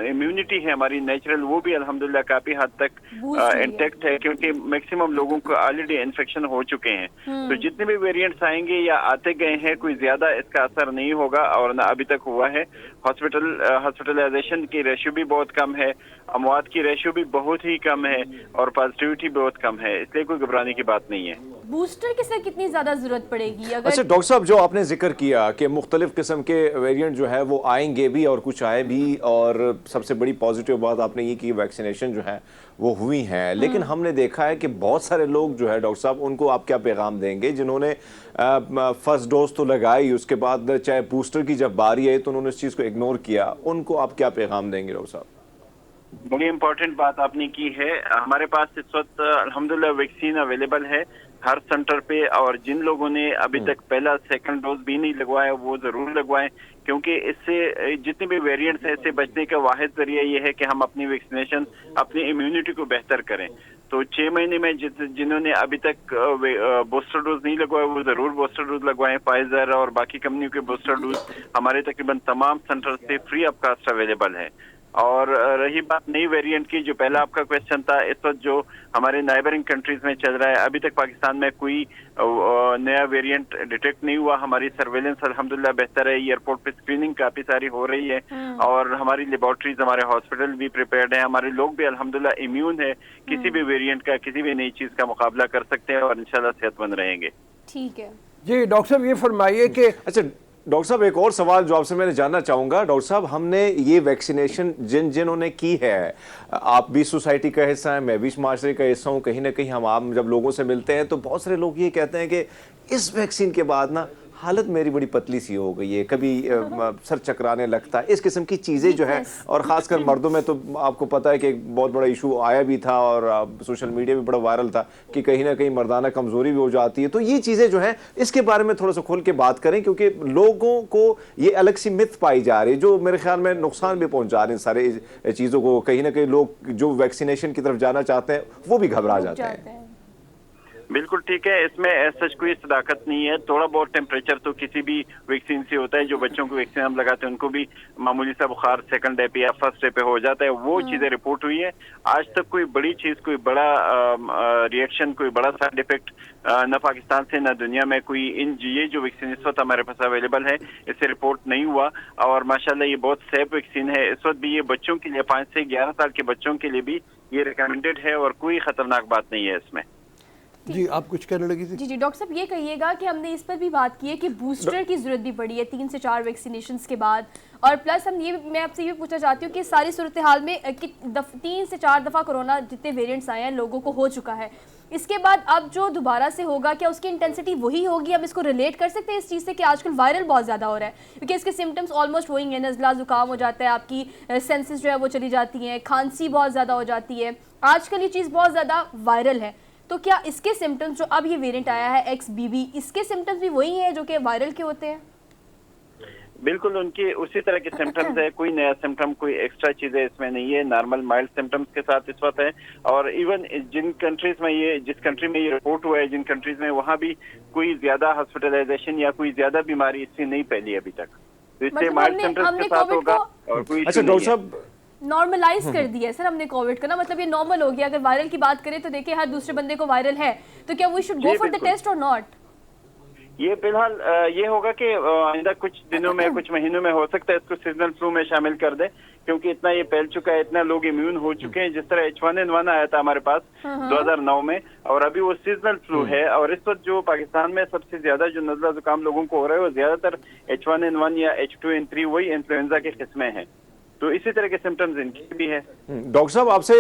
इम्यूनिटी है हमारी नेचुरल वो भी अल्हम्दुलिल्लाह काफी हद तक इंटैक्ट है, क्योंकि मैक्सिमम लोगों को ऑलरेडी इन्फेक्शन हो चुके हैं। तो जितने भी वेरिएंट्स आएंगे या आते गए हैं कोई ज्यादा इसका असर नहीं होगा और ना अभी तक हुआ है। हॉस्पिटलाइजेशन की रेशियो भी बहुत कम है, अमवात की रेशियो भी बहुत ही कम है और पॉजिटिविटी बहुत कम है, इसलिए कोई घबराने की बात नहीं है। बूस्टर की सर कितनी ज्यादा जरूरत पड़ेगी? अगर अच्छा डॉक्टर साहब, जो आपने जिक्र किया कि मुख्तलिफ किस्म के वेरिएंट जो है वो आएंगे भी और कुछ आए भी, और सबसे बड़ी पॉजिटिव बात आपने ये की वैक्सीनेशन जो है वो हुई है, लेकिन हमने देखा है कि बहुत सारे लोग जो है डॉक्टर साहब उनको आप क्या पैगाम देंगे जिन्होंने फर्स्ट डोज तो लगाई, उसके बाद चाहे बूस्टर की जब बारी आई तो उन्होंने इस चीज़ को इग्नोर किया, उनको आप क्या पैगाम देंगे डॉक्टर साहब? बड़ी इंपॉर्टेंट बात आपने की है। हमारे पास इस वक्त अल्हम्दुलिल्लाह वैक्सीन अवेलेबल है हर सेंटर पे, और जिन लोगों ने अभी तक पहला सेकंड डोज भी नहीं लगवाया वो जरूर लगवाएं, क्योंकि इससे जितने भी वेरिएंट्स हैं इससे बचने का वाहिद जरिया ये है कि हम अपनी वैक्सीनेशन, अपनी इम्यूनिटी को बेहतर करें। तो 6 महीने में जिन्होंने अभी तक बूस्टर डोज नहीं लगवाया वो जरूर बूस्टर डोज लगवाएं। फाइजर और बाकी कंपनियों के बूस्टर डोज हमारे तकरीबन तमाम सेंटर से फ्री ऑफ कास्ट अवेलेबल है। और रही बात नई वेरिएंट की, जो पहला आपका क्वेश्चन था, इस वक्त जो हमारे नाइबरिंग कंट्रीज में चल रहा है, अभी तक पाकिस्तान में कोई नया वेरिएंट डिटेक्ट नहीं हुआ। हमारी सर्वेलेंस अल्हम्दुलिल्लाह बेहतर है, एयरपोर्ट पे स्क्रीनिंग काफी सारी हो रही है और हमारी लेबोरेटरीज, हमारे हॉस्पिटल भी प्रिपेयर्ड है, हमारे लोग भी अल्हम्दुलिल्लाह इम्यून है, किसी भी वेरिएंट का, किसी भी नई चीज का मुकाबला कर सकते हैं और इंशाल्लाह सेहतमंद रहेंगे। ठीक है जी। डॉक्टर साहब ये फरमाइए कि अच्छा डॉक्टर साहब एक और सवाल जो आपसे मैंने जानना चाहूंगा, डॉक्टर साहब हमने ये वैक्सीनेशन जिन्होंने की है, आप भी सोसाइटी का हिस्सा हैं, मैं भी माशरे का हिस्सा हूं, कहीं ना कहीं हम आप जब लोगों से मिलते हैं तो बहुत सारे लोग ये कहते हैं कि इस वैक्सीन के बाद ना हालत मेरी बड़ी पतली सी हो गई है, कभी सर चकराने लगता है, इस किस्म की चीज़ें जो है, और ख़ासकर मर्दों में तो आपको पता है कि एक बहुत बड़ा इशू आया भी था और सोशल मीडिया भी बड़ा वायरल था कि कहीं ना कहीं मर्दाना कमज़ोरी भी हो जाती है। तो ये चीज़ें जो हैं इसके बारे में थोड़ा सा खोल के बात करें, क्योंकि लोगों को ये अलग सी मिथ पाई जा रही है जो मेरे ख्याल में नुकसान भी पहुँचा रहे हैं सारे चीज़ों को। कहीं ना कहीं लोग जो वैक्सीनेशन की तरफ जाना चाहते हैं वो भी घबरा जाते हैं। बिल्कुल ठीक है, इसमें सच कोई सदाकत नहीं है। थोड़ा बहुत टेम्परेचर तो किसी भी वैक्सीन से होता है, जो बच्चों को वैक्सीन हम लगाते हैं उनको भी मामूली सा बुखार सेकंड डे पे या फर्स्ट डे पे हो जाता है, वो चीजें रिपोर्ट हुई है। आज तक कोई बड़ी चीज, कोई बड़ा रिएक्शन, कोई बड़ा साइड इफेक्ट न पाकिस्तान से न दुनिया में कोई ये जो वैक्सीन इस वक्त हमारे पास अवेलेबल है इससे रिपोर्ट नहीं हुआ। और माशाल्लाह ये बहुत सेफ वैक्सीन है। इस वक्त भी ये बच्चों के लिए 5 से 11 साल के बच्चों के लिए भी ये रिकमेंडेड है और कोई खतरनाक बात नहीं है इसमें। जी आप कुछ कहने लगी थी? जी डॉक्टर साहब ये कहिएगा कि हमने इस पर भी बात की है कि बूस्टर की जरूरत भी पड़ी है 3 से 4 वैक्सीनेशंस के बाद, और प्लस मैं आपसे ये पूछना चाहती हूँ कि सारी सूरत हाल में 3 से 4 दफ़ा कोरोना जितने वेरिएंट्स आए हैं लोगों को हो चुका है, इसके बाद अब जो दोबारा से होगा क्या उसकी इंटेंसिटी वही होगी? हम इसको रिलेट कर सकते हैं इस चीज़ से कि आजकल वायरल बहुत ज़्यादा हो रहा है, क्योंकि इसके सिम्टम्स ऑलमोस्ट वही हैं, नज़ला जुकाम हो जाता है, आपकी सेंसेस जो है वो चली जाती हैं, खांसी बहुत ज़्यादा हो जाती है, आजकल ये चीज़ बहुत ज़्यादा वायरल है। तो क्या इसके सिम्टम्स जो अब ये वेरिएंट आया है XBB, इसके सिम्टम्स भी वही हैं जो कि वायरल के होते हैं? बिल्कुल उनके उसी तरह के सिम्टम्स है, कोई नया सिम्टम, कोई एक्स्ट्रा चीजें इसमें नहीं है, नॉर्मल माइल्ड सिम्टम्स के साथ इस वक्त है। और इवन जिन कंट्रीज में ये, जिस कंट्री में ये रिपोर्ट हुआ है, जिन कंट्रीज में, वहाँ भी कोई ज्यादा हॉस्पिटलाइजेशन या कोई ज्यादा बीमारी इससे नहीं फैली अभी तक। तो इससे माइल्ड सिम्टम्स के साथ होगा और कोई अच्छा डॉक्टर साहब नॉर्मलाइज कर दिया है सर हमने कोविड का ना, मतलब ये नॉर्मल हो गया। अगर वायरल की बात करें तो देखिए हर दूसरे बंदे को वायरल है, तो क्या we should go for the test or not? ये फिलहाल ये होगा कि आइंदा कुछ दिनों में, कुछ महीनों में हो सकता है इसको सीजनल फ्लू में शामिल कर दे, क्योंकि इतना ये फैल चुका है, इतना लोग इम्यून हो चुके हैं। जिस तरह H1N1 आया था हमारे पास 2009 में, और अभी वो सीजनल फ्लू है। और इस वक्त जो पाकिस्तान में सबसे ज्यादा जो नजला जुकाम लोगों को हो रहा है वो ज्यादातर H1N1 या H2N3 वही इन्फ्लुएंजा के किस्में हैं, तो इसी तरह के सिम्टम्स इनके भी है। डॉक्टर साहब आपसे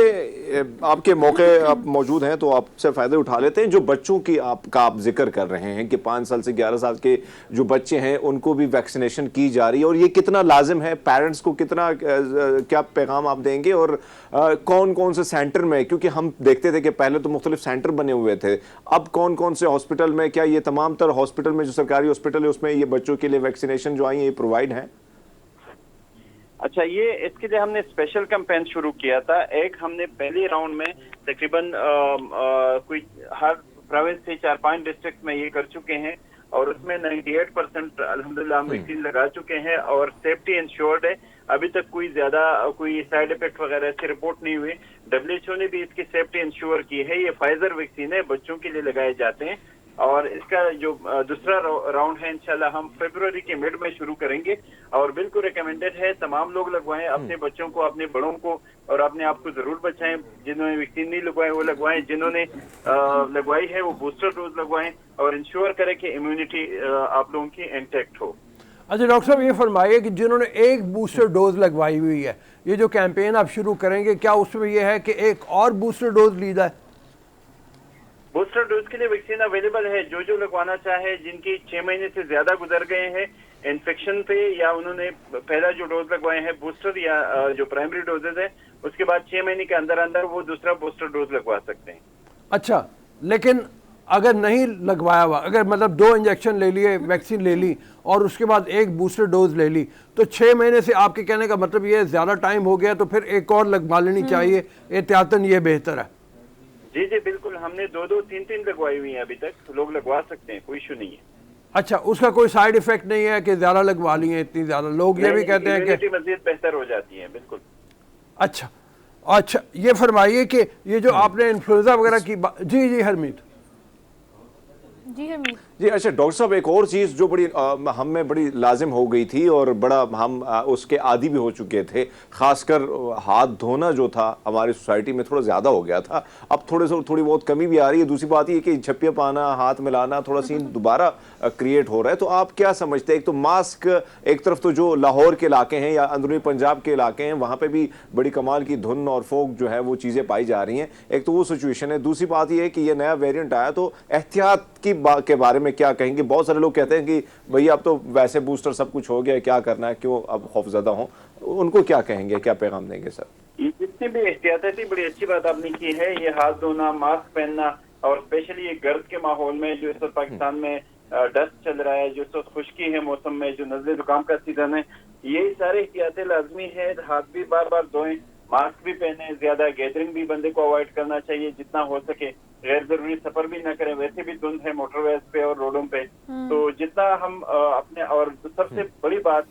आपके मौके आप मौजूद हैं तो आपसे फायदे उठा लेते हैं। जो बच्चों की आप जिक्र कर रहे हैं कि 5 साल से 11 साल के जो बच्चे हैं उनको भी वैक्सीनेशन की जा रही है, और ये कितना लाजिम है, पेरेंट्स को कितना क्या पैगाम आप देंगे, और कौन कौन से सेंटर में, क्योंकि हम देखते थे कि पहले तो मुख्तलिफ सेंटर बने हुए थे, अब कौन कौन से हॉस्पिटल में, क्या ये तमाम तर हॉस्पिटल में जो सरकारी हॉस्पिटल है उसमें ये बच्चों के लिए वैक्सीनेशन जो आई है ये प्रोवाइड है? अच्छा, ये इसके लिए हमने स्पेशल कैंपेन शुरू किया था। एक हमने पहले राउंड में तकरीबन कोई हर प्रोविंस से 4-5 डिस्ट्रिक्ट में ये कर चुके हैं, और उसमें 98% अल्हम्दुलिल्लाह हम वैक्सीन लगा चुके हैं और सेफ्टी इंश्योर्ड है। अभी तक कोई साइड इफेक्ट वगैरह से रिपोर्ट नहीं हुए। WHO ने भी इसकी सेफ्टी इंश्योर की है। ये फाइजर वैक्सीन है, बच्चों के लिए लगाए जाते हैं, और इसका जो दूसरा राउंड है इंशाल्लाह हम फरवरी के मिड में शुरू करेंगे, और बिल्कुल रिकमेंडेड है तमाम लोग लगवाएं, अपने बच्चों को, अपने बड़ों को और अपने आप को जरूर बचाएं। जिन्होंने वैक्सीन नहीं लगवाए वो लगवाएं, जिन्होंने लगवाई है वो बूस्टर डोज लगवाएं, और इंश्योर करें कि इम्यूनिटी आप लोगों की इंटैक्ट हो। अच्छा डॉक्टर साहब ये फरमाइए कि जिन्होंने एक बूस्टर डोज लगवाई हुई है, ये जो कैंपेन आप शुरू करेंगे क्या उसमें यह है कि एक और बूस्टर डोज ली जाए? बूस्टर डोज के लिए वैक्सीन अवेलेबल है। जो लगवाना चाहे, जिनकी 6 महीने से ज्यादा गुजर गए हैं इन्फेक्शन पे, या उन्होंने पहला जो डोज लगवाए हैं बूस्टर या जो प्राइमरी डोजेज है, उसके बाद 6 महीने के अंदर अंदर वो दूसरा बूस्टर डोज लगवा सकते हैं। अच्छा, लेकिन अगर नहीं लगवाया हुआ, अगर मतलब 2 इंजेक्शन ले लिए, वैक्सीन ले ली और उसके बाद एक बूस्टर डोज ले ली, तो 6 महीने से आपके कहने का मतलब ये ज़्यादा टाइम हो गया, तो फिर एक और लगवा लेनी चाहिए, एहतियातन ये बेहतर है? जी जी बिल्कुल, हमने 2-2, 3-3 लगवाई हुई है अभी तक, तो लोग लगवा सकते हैं, कोई इशू नहीं है। अच्छा, उसका कोई साइड इफेक्ट नहीं है कि ज्यादा लगवा ली है, इतनी ज्यादा? लोग ये भी कहते हैं कि मजीद बेहतर हो जाती है। बिल्कुल। अच्छा अच्छा, ये फरमाइए कि ये जो आपने इन्फ्लुएंजा वगैरह की जी हरमीत जी अच्छा डॉक्टर साहब, एक और चीज़ जो बड़ी हम में बड़ी लाजिम हो गई थी और बड़ा हम उसके आदी भी हो चुके थे, खासकर हाथ धोना जो था हमारी सोसाइटी में थोड़ा ज़्यादा हो गया था। अब थोड़ी बहुत कमी भी आ रही है। दूसरी बात ये कि झप्पियाँ पाना, हाथ मिलाना, थोड़ा सीन दोबारा क्रिएट हो रहा है। तो आप क्या समझते हैं? एक तो मास्क, एक तरफ तो जो लाहौर के इलाके हैं या अंदरूनी पंजाब के इलाके हैं वहाँ पर भी बड़ी कमाल की धुन और फोक जो है वो चीज़ें पाई जा रही हैं, एक तो वो सिचुएशन है। दूसरी बात ये है कि ये नया वेरिएंट आया, तो एहतियात के बारे में क्या कहेंगे? बहुत सारे लोग कहते हैं कि भैया अब तो वैसे बूस्टर सब कुछ हो गया, क्या करना है, क्यों अब खौफजदा हो? उनको क्या कहेंगे, क्या पैगाम देंगे सर? जितनी भी एहतियात थी, बड़ी अच्छी बात आपने की है। ये हाथ धोना, मास्क पहनना, और स्पेशली ये गर्द के माहौल में जो इस वक्त पाकिस्तान में डस्ट चल रहा है, जो इस वक्त खुश्की है मौसम में, जो नजले जुकाम का सीजन है, ये सारे एहतियातें लाजमी है। हाथ भी बार बार धोएं, मास्क भी पहने, ज्यादा गैदरिंग भी बंदे को अवॉइड करना चाहिए जितना हो सके, गैर जरूरी सफर भी ना करें। वैसे भी धुंध है मोटरवेज पे और रोडों पे, तो जितना हम अपने, और सबसे बड़ी बात,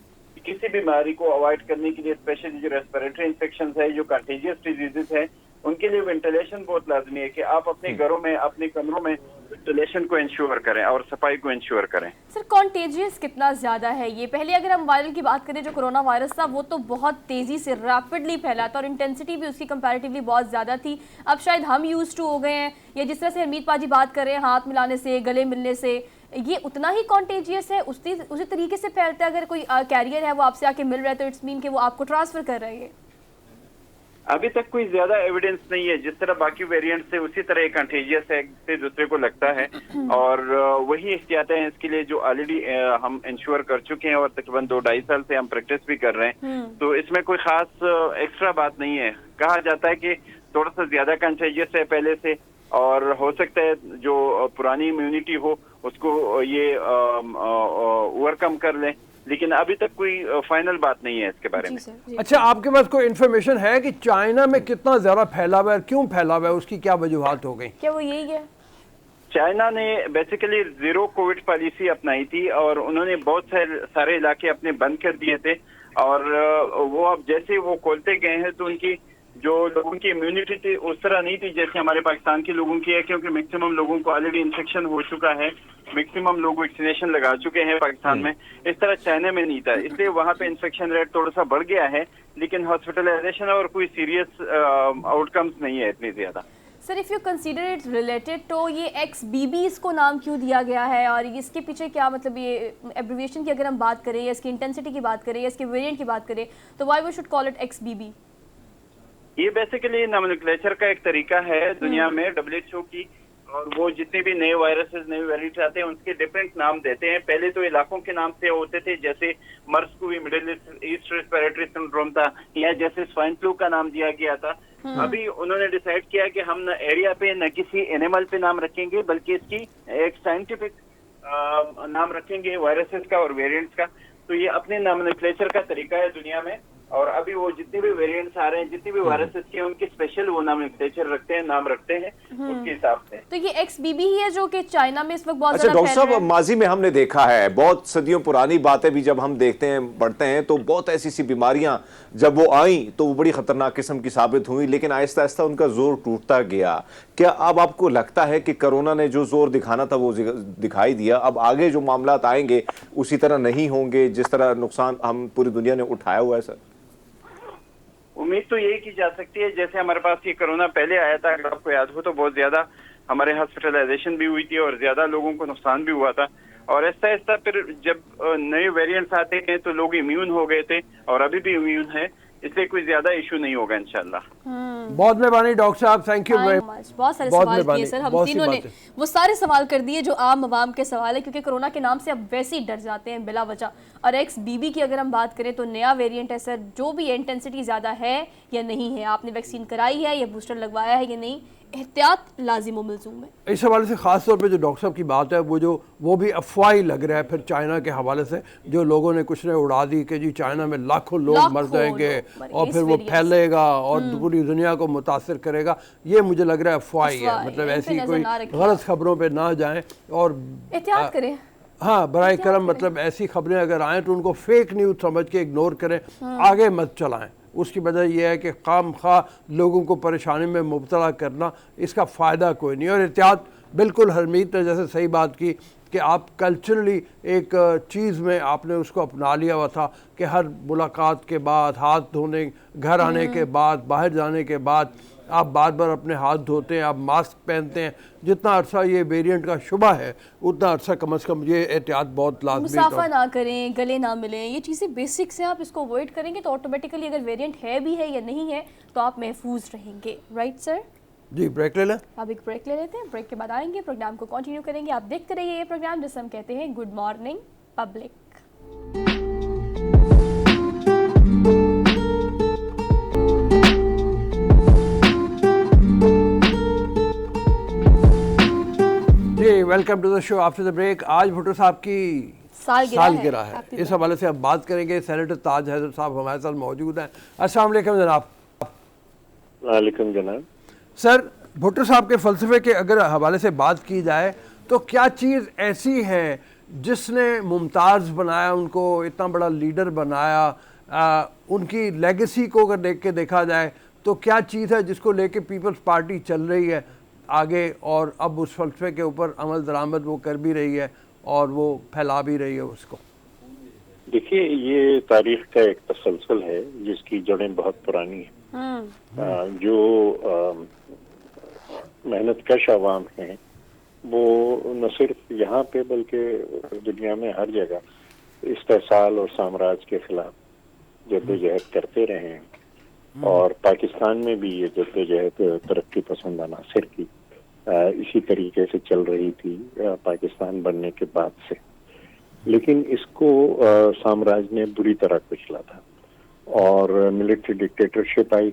किसी बीमारी को अवॉइड करने के लिए स्पेशली जो रेस्पिरेटरी इन्फेक्शन है, जो कंटेजियस डिजीजेस है, उनके लिए वेंटिलेशन बहुत लाजमी है कि आप अपने घरों में, अपने कमरों में वेंटिलेशन को इंश्योर करें और सफाई को इंश्योर करें। सर कॉन्टेजियस कितना ज्यादा है ये? पहले अगर हम वायरल की बात करें, जो कोरोना वायरस था वो तो बहुत तेजी से रैपिडली फैला था और इंटेंसिटी भी उसकी कंपैरेटिवली बहुत ज्यादा थी। अब शायद हम यूज टू हो गए हैं, या जिस तरह से हरमीत पाजी बात कर रहे हैं, हाथ मिलाने से, गले मिलने से, ये उतना ही कॉन्टेजियस है, उसी तरीके से फैलता है? अगर कोई कैरियर है वो आपसे आके मिल रहा है तो इट्स मीन कि वो आपको ट्रांसफर कर रहा है? अभी तक कोई ज्यादा एविडेंस नहीं है। जिस तरह बाकी वेरिएंट से उसी तरह कंटेजियस है, से दूसरे को लगता है, और वही एहतियातें हैं इसके लिए जो ऑलरेडी हम इंश्योर कर चुके हैं और तकरीबन 2-2.5 साल से हम प्रैक्टिस भी कर रहे हैं। तो इसमें कोई खास एक्स्ट्रा बात नहीं है। कहा जाता है कि थोड़ा सा ज्यादा कंटेजियस है पहले से, और हो सकता है जो पुरानी इम्यूनिटी हो उसको ये ओवरकम कर लें, लेकिन अभी तक कोई फाइनल बात नहीं है इसके बारे में। अच्छा, आपके पास कोई इन्फॉर्मेशन है कि चाइना में कितना ज्यादा फैला हुआ है, क्यों फैला हुआ है, उसकी क्या वजूहात हो गई? क्या वो यही है? चाइना ने बेसिकली जीरो कोविड पॉलिसी अपनाई थी और उन्होंने बहुत सारे इलाके अपने बंद कर दिए थे, और वो अब जैसे वो खोलते गए हैं तो उनकी जो लोगों की इम्यूनिटी थी उस तरह नहीं थी जैसे हमारे पाकिस्तान के लोगों की है, क्योंकि मैक्सिमम लोगों को ऑलरेडी इन्फेक्शन हो चुका है, मैक्सिमम लोग वैक्सीनेशन लगा चुके हैं पाकिस्तान में। इस तरह चाइना में नहीं था, इसलिए वहाँ पे इन्फेक्शन रेट थोड़ा सा बढ़ गया है, लेकिन हॉस्पिटलाइजेशन और कोई सीरियस आउटकम्स नहीं है इतनी ज्यादा। Sir if you consider it related, तो ये XBB इसको नाम क्यों दिया गया है, और इसके पीछे क्या मतलब, ये एब्रिविएशन की अगर हम बात करें, या इसकी इंटेंसिटी की बात करें, या इसके वेरिएंट की बात करें, तो why we should call it XBB? ये बेसिकली नोमेनक्लेचर का एक तरीका है दुनिया में WHO की, और वो जितने भी नए वायरसेस, नए वेरिएंट आते हैं उनके डिफरेंट नाम देते हैं। पहले तो इलाकों के नाम से होते थे, जैसे मर्स को भी मिडिल ईस्ट रेस्पिरेटरी सिंड्रोम था, या जैसे स्वाइन फ्लू का नाम दिया गया था। अभी उन्होंने डिसाइड किया कि हम न एरिया पे न किसी एनिमल पे नाम रखेंगे, बल्कि इसकी एक साइंटिफिक नाम रखेंगे वायरसेस का और वेरिएंट्स का। तो ये अपने नोमेनक्लेचर का तरीका है दुनिया में, और अभी वो जितने भी वेरिएंट्स आ रहे हैं, जितने भी वायरसेस के, उनके स्पेशल वो नोमेनक्लेचर रखते हैं, नाम रखते हैं उसके हिसाब से। तो ये XBB ही है जो कि चाइना में इस वक्त बहुत अच्छा ज्यादा डॉक्टर फैल रहा साहब, है? माजी में हमने देखा है, बहुत सदियों पुरानी बातें भी जब हम देखते हैं, पढ़ते हैं, तो बहुत ऐसी सी बीमारियां जब वो आई तो वो बड़ी खतरनाक किस्म की साबित हुई, लेकिन आहिस्ता आहिस्ता उनका जोर टूटता गया। क्या अब आपको लगता है कि कोरोना ने जो जोर दिखाना था वो दिखाई दिया, अब आगे जो मामला आएंगे उसी तरह नहीं होंगे जिस तरह नुकसान हम पूरी दुनिया ने उठाया हुआ है? सर उम्मीद तो यही की जा सकती है, जैसे हमारे पास ये कोरोना पहले आया था, अगर आपको याद हो तो बहुत ज्यादा हमारे हॉस्पिटलाइजेशन भी हुई थी और ज्यादा लोगों को नुकसान भी हुआ था, और ऐसा ऐसा फिर जब नए वेरिएंट्स आते हैं तो लोग इम्यून हो गए थे और अभी भी इम्यून है, इसलिए कोई ज्यादा इशू नहीं होगा इंशाल्लाह। बहुत मेहरबानी डॉक्टर साहब, थैंक यू वेरी मच। बहुत सारे सवाल किए सर हम तीनों ने, वो सारे सवाल कर दिए जो आम आवाम के सवाल है, क्योंकि कोरोना के नाम से अब वैसे ही डर जाते हैं बिला वजह। और XBB की अगर हम बात करें तो नया वेरिएंट है सर, जो भी इंटेंसिटी ज़्यादा है या नहीं है, आपने वैक्सीन कराई है या बूस्टर लगवाया है या नहीं, एहतियात लाजिम मलजूम है। इस हवाले से ख़ास तौर पे जो डॉक्टर साहब की बात है वो भी अफवाह ही लग रहा है। फिर चाइना के हवाले से जो लोगों ने कुछ ने उड़ा दी कि जी चाइना में लाखों लोग मर जाएंगे और फिर वो फैलेगा और पूरी दुनिया को मुतासिर करेगा, ये मुझे लग रहा है अफवाह ही है। मतलब ऐसी कोई गलत खबरों पर ना जाएं और एहतियात करें। हाँ, बराए करम, मतलब ऐसी खबरें अगर आएँ तो उनको फेक न्यूज़ समझ के इग्नोर करें, आगे मत चलाएं। उसकी वजह यह है कि खाम खा लोगों को परेशानी में मुब्तला करना, इसका फ़ायदा कोई नहीं। और एहतियात बिल्कुल हरमीत ने जैसे सही बात की कि आप कल्चरली एक चीज़ में आपने उसको अपना लिया हुआ था कि हर मुलाकात के बाद, हाथ धोने, घर आने के बाद, बाहर जाने के बाद आप बार बार अपने हाथ धोते हैं, आप मास्क पहनते हैं। जितना अरसा ये वेरिएंट का शुबा है उतना अरसा कम से कम ये एहतियात बहुत लाजमी है। मुसाफा ना करें, गले ना मिलें, ये चीज़ें बेसिक से आप इसको अवॉइड करेंगे तो ऑटोमेटिकली अगर वेरिएंट है भी है या नहीं है तो आप महफूज रहेंगे। Right sir? जी, ब्रेक ले लें। अब एक ब्रेक ले लेते हैं, ब्रेक के बाद आएंगे, प्रोग्राम को कंटिन्यू करेंगे। आप देखते रहिए ये प्रोग्राम जिसे हम कहते हैं गुड मॉर्निंग पब्लिक। जी, welcome to the show after the break. आज भुट्टो साहब की सालगिरह है। इस हवाले से हम बात करेंगे। सेनेटर ताज हैदर साहब हमारे साथ मौजूद हैं। अस्सलाम वालेकुम जनाब। वालेकुम जनाब। सर, भुट्टो साहब के फ़लसफ़े के अगर हवाले से बात की जाए तो क्या चीज़ ऐसी है जिसने मुमताज़ बनाया, उनको इतना बड़ा लीडर बनाया, उनकी लेगेसी को अगर देख के देखा जाए तो क्या चीज़ है जिसको लेके पीपल्स पार्टी चल रही है आगे और अब उस फ़लसफ़े के ऊपर अमल दरामद वो कर भी रही है और वो फैला भी रही है उसको? देखिए, ये तारीख का एक तसलसल है जिसकी जड़ें बहुत पुरानी हैं। जो मेहनत कश आवाम हैं वो न सिर्फ यहाँ पे बल्कि दुनिया में हर जगह इस्तेसाल और साम्राज्य के खिलाफ जद्दोजहद करते रहे हैं और पाकिस्तान में भी ये जद्दोजहद तरक्की पसंद अनासर की इसी तरीके से चल रही थी पाकिस्तान बनने के बाद से। लेकिन इसको साम्राज्य ने बुरी तरह कुचला था और मिलिट्री डिक्टेटरशिप आई।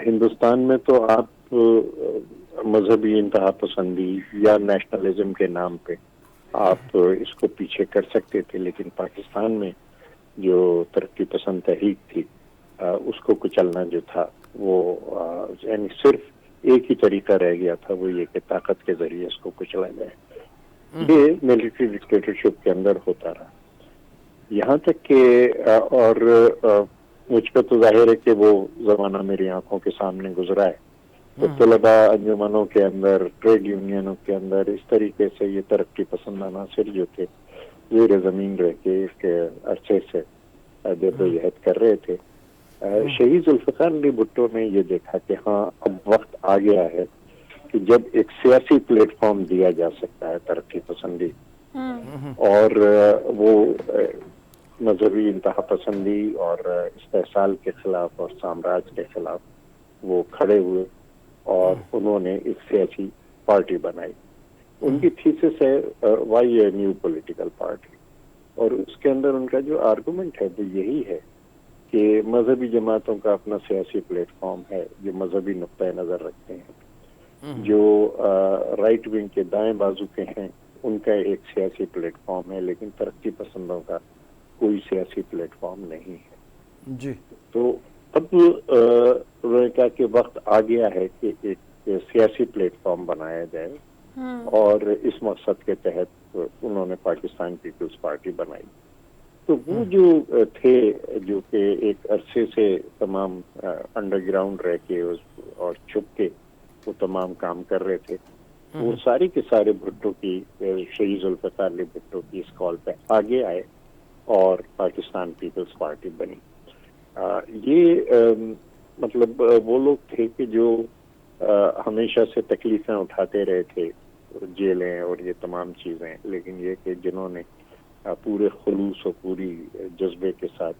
हिंदुस्तान में तो आप मजहबी इंतहा पसंदी या नेशनलिज्म के नाम पे आप इसको पीछे कर सकते थे, लेकिन पाकिस्तान में जो तरक्की पसंद तहरीक थी उसको कुचलना जो था वो यानी सिर्फ एक ही तरीका रह गया था, वो ये कि ताकत के जरिए इसको कुचला जाए। ये मिलिट्री डिक्टेटरशिप के अंदर होता रहा यहाँ तक कि और मुझ पर तो जाहिर है कि वो जमाना मेरी आंखों के सामने गुजरा है। तो तलबा अंजुमनों के अंदर, ट्रेड यूनियनों के अंदर इस तरीके से ये तरक्की पसंद अनासर जो थे ज़ेर ज़मीन रह के इसके अरसे से जद्दोजहद कर रहे थे। शहीद जुल्फ़िकार अली भुट्टो ने ये देखा कि हाँ, अब वक्त आ गया है कि जब एक सियासी प्लेटफॉर्म दिया जा सकता है तरक्की पसंदी और वो मजहबी इंतहा पसंदी और इस्तेसाल के खिलाफ और साम्राज्य के खिलाफ वो खड़े हुए और उन्होंने एक सियासी पार्टी बनाई। उनकी थीसिस है why a new political party, और उसके अंदर उनका जो आर्गुमेंट है वो यही है कि मजहबी जमातों का अपना सियासी प्लेटफॉर्म है जो मजहबी नुक्ता नज़र रखते हैं, जो राइट विंग के दाएं बाजू के हैं उनका एक सियासी प्लेटफॉर्म है, लेकिन तरक्की पसंदों का कोई सियासी प्लेटफॉर्म नहीं है। जी, तो अब उन्होंने कहा कि वक्त आ गया है कि एक सियासी प्लेटफॉर्म बनाया जाए और इस मकसद के तहत उन्होंने पाकिस्तान पीपल्स पार्टी बनाई। तो वो जो थे जो कि एक अरसे से तमाम अंडरग्राउंड रह के और छुप के वो तमाम काम कर रहे थे, वो सारे के सारे भुट्टो की, शहीद जुल्फ़िकार अली भुट्टो की इस कॉल पे आगे आए और पाकिस्तान पीपल्स पार्टी बनी। ये मतलब वो लोग थे कि जो हमेशा से तकलीफें उठाते रहे थे, जेलें और ये तमाम चीज़ें, लेकिन ये कि जिन्होंने पूरे खुलूस और पूरी जज्बे के साथ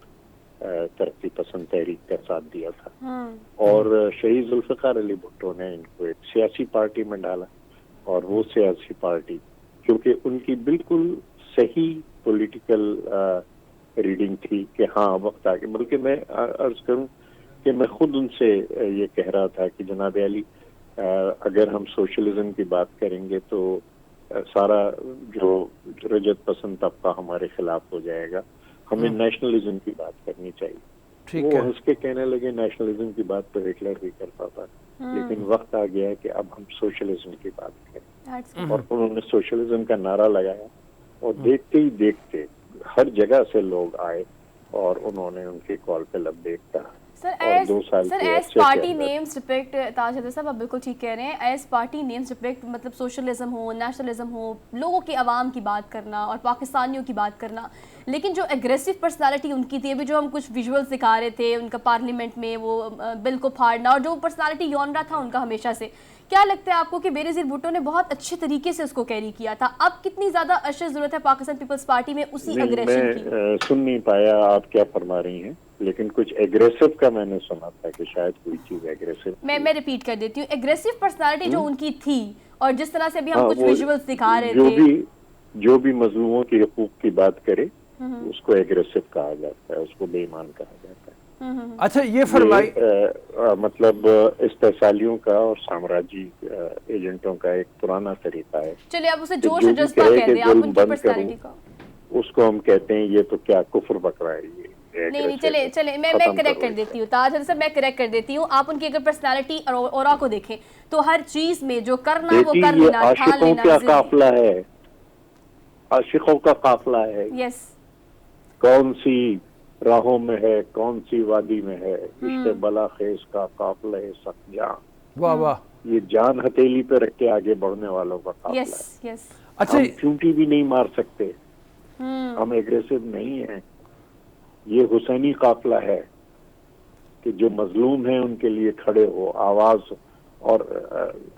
तरक्की पसंद तहरीक का साथ दिया था। और शहीद जुल्फ़िकार अली भुट्टो ने इनको एक सियासी पार्टी में डाला और वो सियासी पार्टी क्योंकि उनकी बिल्कुल सही पॉलिटिकल रीडिंग थी कि हाँ वक्त आ गया। बल्कि मैं अर्ज करूं कि मैं खुद उनसे ये कह रहा था कि जनाब अली, अगर हम सोशलिज्म की बात करेंगे तो सारा जो रजत पसंद तबका हमारे खिलाफ हो जाएगा, हमें नेशनलिज्म की बात करनी चाहिए। वो हंस के कहने लगे नेशनलिज्म की बात तो हिटलर भी करता था, लेकिन वक्त आ गया है कि अब हम सोशलिज्म की बात करें। और उन्होंने सोशलिज्म का नारा लगाया और देखते ही देखते हर जगह से लोग आए और उन्होंने उनके कॉल पे लब्बैक कहा। और 2 साल सर के एज अरसे के पार्टी अंदर नेम्स डिपिक्ट, ताज हैदर साहब आप बिल्कुल ठीक कह रहे हैं, एज पार्टी नेम्स डिपिक्ट मतलब सोशलिज्म हो, नेशनलिज्म हो, लोगों की आवाम की बात करना और पाकिस्तानियों की बात करना, लेकिन जो एग्रेसिव पर्सनालिटी उनकी थी, अभी जो हम कुछ विजुअल्स दिखा रहे थे उनका पार्लियामेंट में वो बिल को फाड़ना, और जो पर्सनालिटी यौनरा था उनका हमेशा से, क्या लगता है आपको कि बेनज़ीर भुट्टो ने बहुत अच्छे तरीके से उसको कैरी किया था? अब कितनी ज़्यादा अशद ज़रूरत है पाकिस्तान पीपल्स पार्टी में उसी एग्रेशन की? मैं सुन नहीं पाया आप क्या फरमा रही हैं, लेकिन कुछ एग्रेसिव का मैंने सुना था कि शायद कोई चीज एग्रेसिव। मैं रिपीट कर देती हूँ, एग्रेसिव पर्सनालिटी जो उनकी थी और जिस तरह से अभी हम कुछ विजुअल्स दिखा रहे थे, जो भी मजलूमों की हकूक की बात करे उसको एग्रेसिव कहा जाता है, उसको बेईमान कहा जाता है। अच्छा ये फरमाइए, मतलब इस्तेसालियों का और साम्राज्य एजेंटों का एक पुराना तरीका है। चलिए आप उसे जोश और जज्बा कहते हैं, आप उनकी पर्सनालिटी का, उसको हम कहते हैं ये तो क्या कुफ्र बक रहा है ये। नहीं चले मैं करेक्ट कर देती हूँ ताज हैदर साहब, मैं करेक्ट कर देती हूँ। आप उनकी अगर पर्सनालिटी और ऑरा को देखें तो हर चीज में जो करना वो कर लेना, ठान लेना। क्या काफिला है, आशिकों का काफिला है। यस, कौन सी राहों में है, कौन सी वादी में है, इश्क़ बला खेस का काफिला है सख्जां। वाह वाह, ये जान हथेली पे रख के आगे बढ़ने वालों का काफिला है। अच्छा हम चूंटी भी नहीं मार सकते, हम एग्रेसिव नहीं हैं। ये हुसैनी काफिला है कि जो मजलूम है उनके लिए खड़े हो, आवाज, और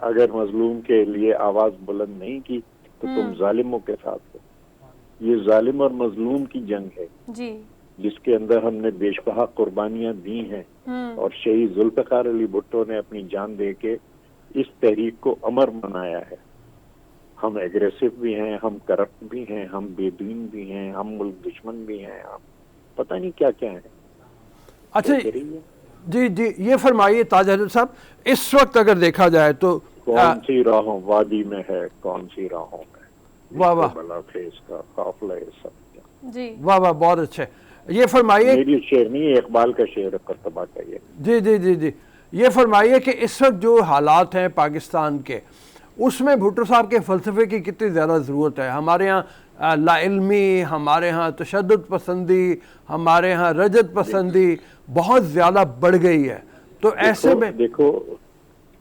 अगर मजलूम के लिए आवाज बुलंद नहीं की तो तुम जालिमों के साथ हो। ये जालिम और मजलूम की जंग है जी, जिसके अंदर हमने बेशबहा कुर्बानियां दी हैं, और शहीद जुल्फ़िकार अली भुट्टो ने अपनी जान दे के इस तहरीक को अमर बनाया है। हम एग्रेसिव भी हैं, हम करप्ट भी हैं, हम बेदीन भी हैं, हम मुल्क दुश्मन भी हैं, हम पता नहीं क्या क्या है। अच्छा जी जी, ये फरमाइए ताज हैदर साहब, इस वक्त अगर देखा जाए तो कौन सी राहों वादी में है, कौन सी राहों में, वाह वाह, बला फेस का काफिला है सब जी, वाह वाह, बहुत अच्छे। ये फरमाइए, मेरी शेर नहीं, इकबाल का शेर करतबा का ये। जी जी जी जी, ये फरमाइए कि इस वक्त जो हालात हैं पाकिस्तान के, उसमें भुट्टो साहब के फ़लसफ़े की कितनी ज़्यादा ज़रूरत है? हमारे यहाँ लाइल्मी, हमारे यहाँ तशद्दुद पसंदी, हमारे यहाँ रजत पसंदी बहुत ज़्यादा बढ़ गई है। तो ऐसे में देखो,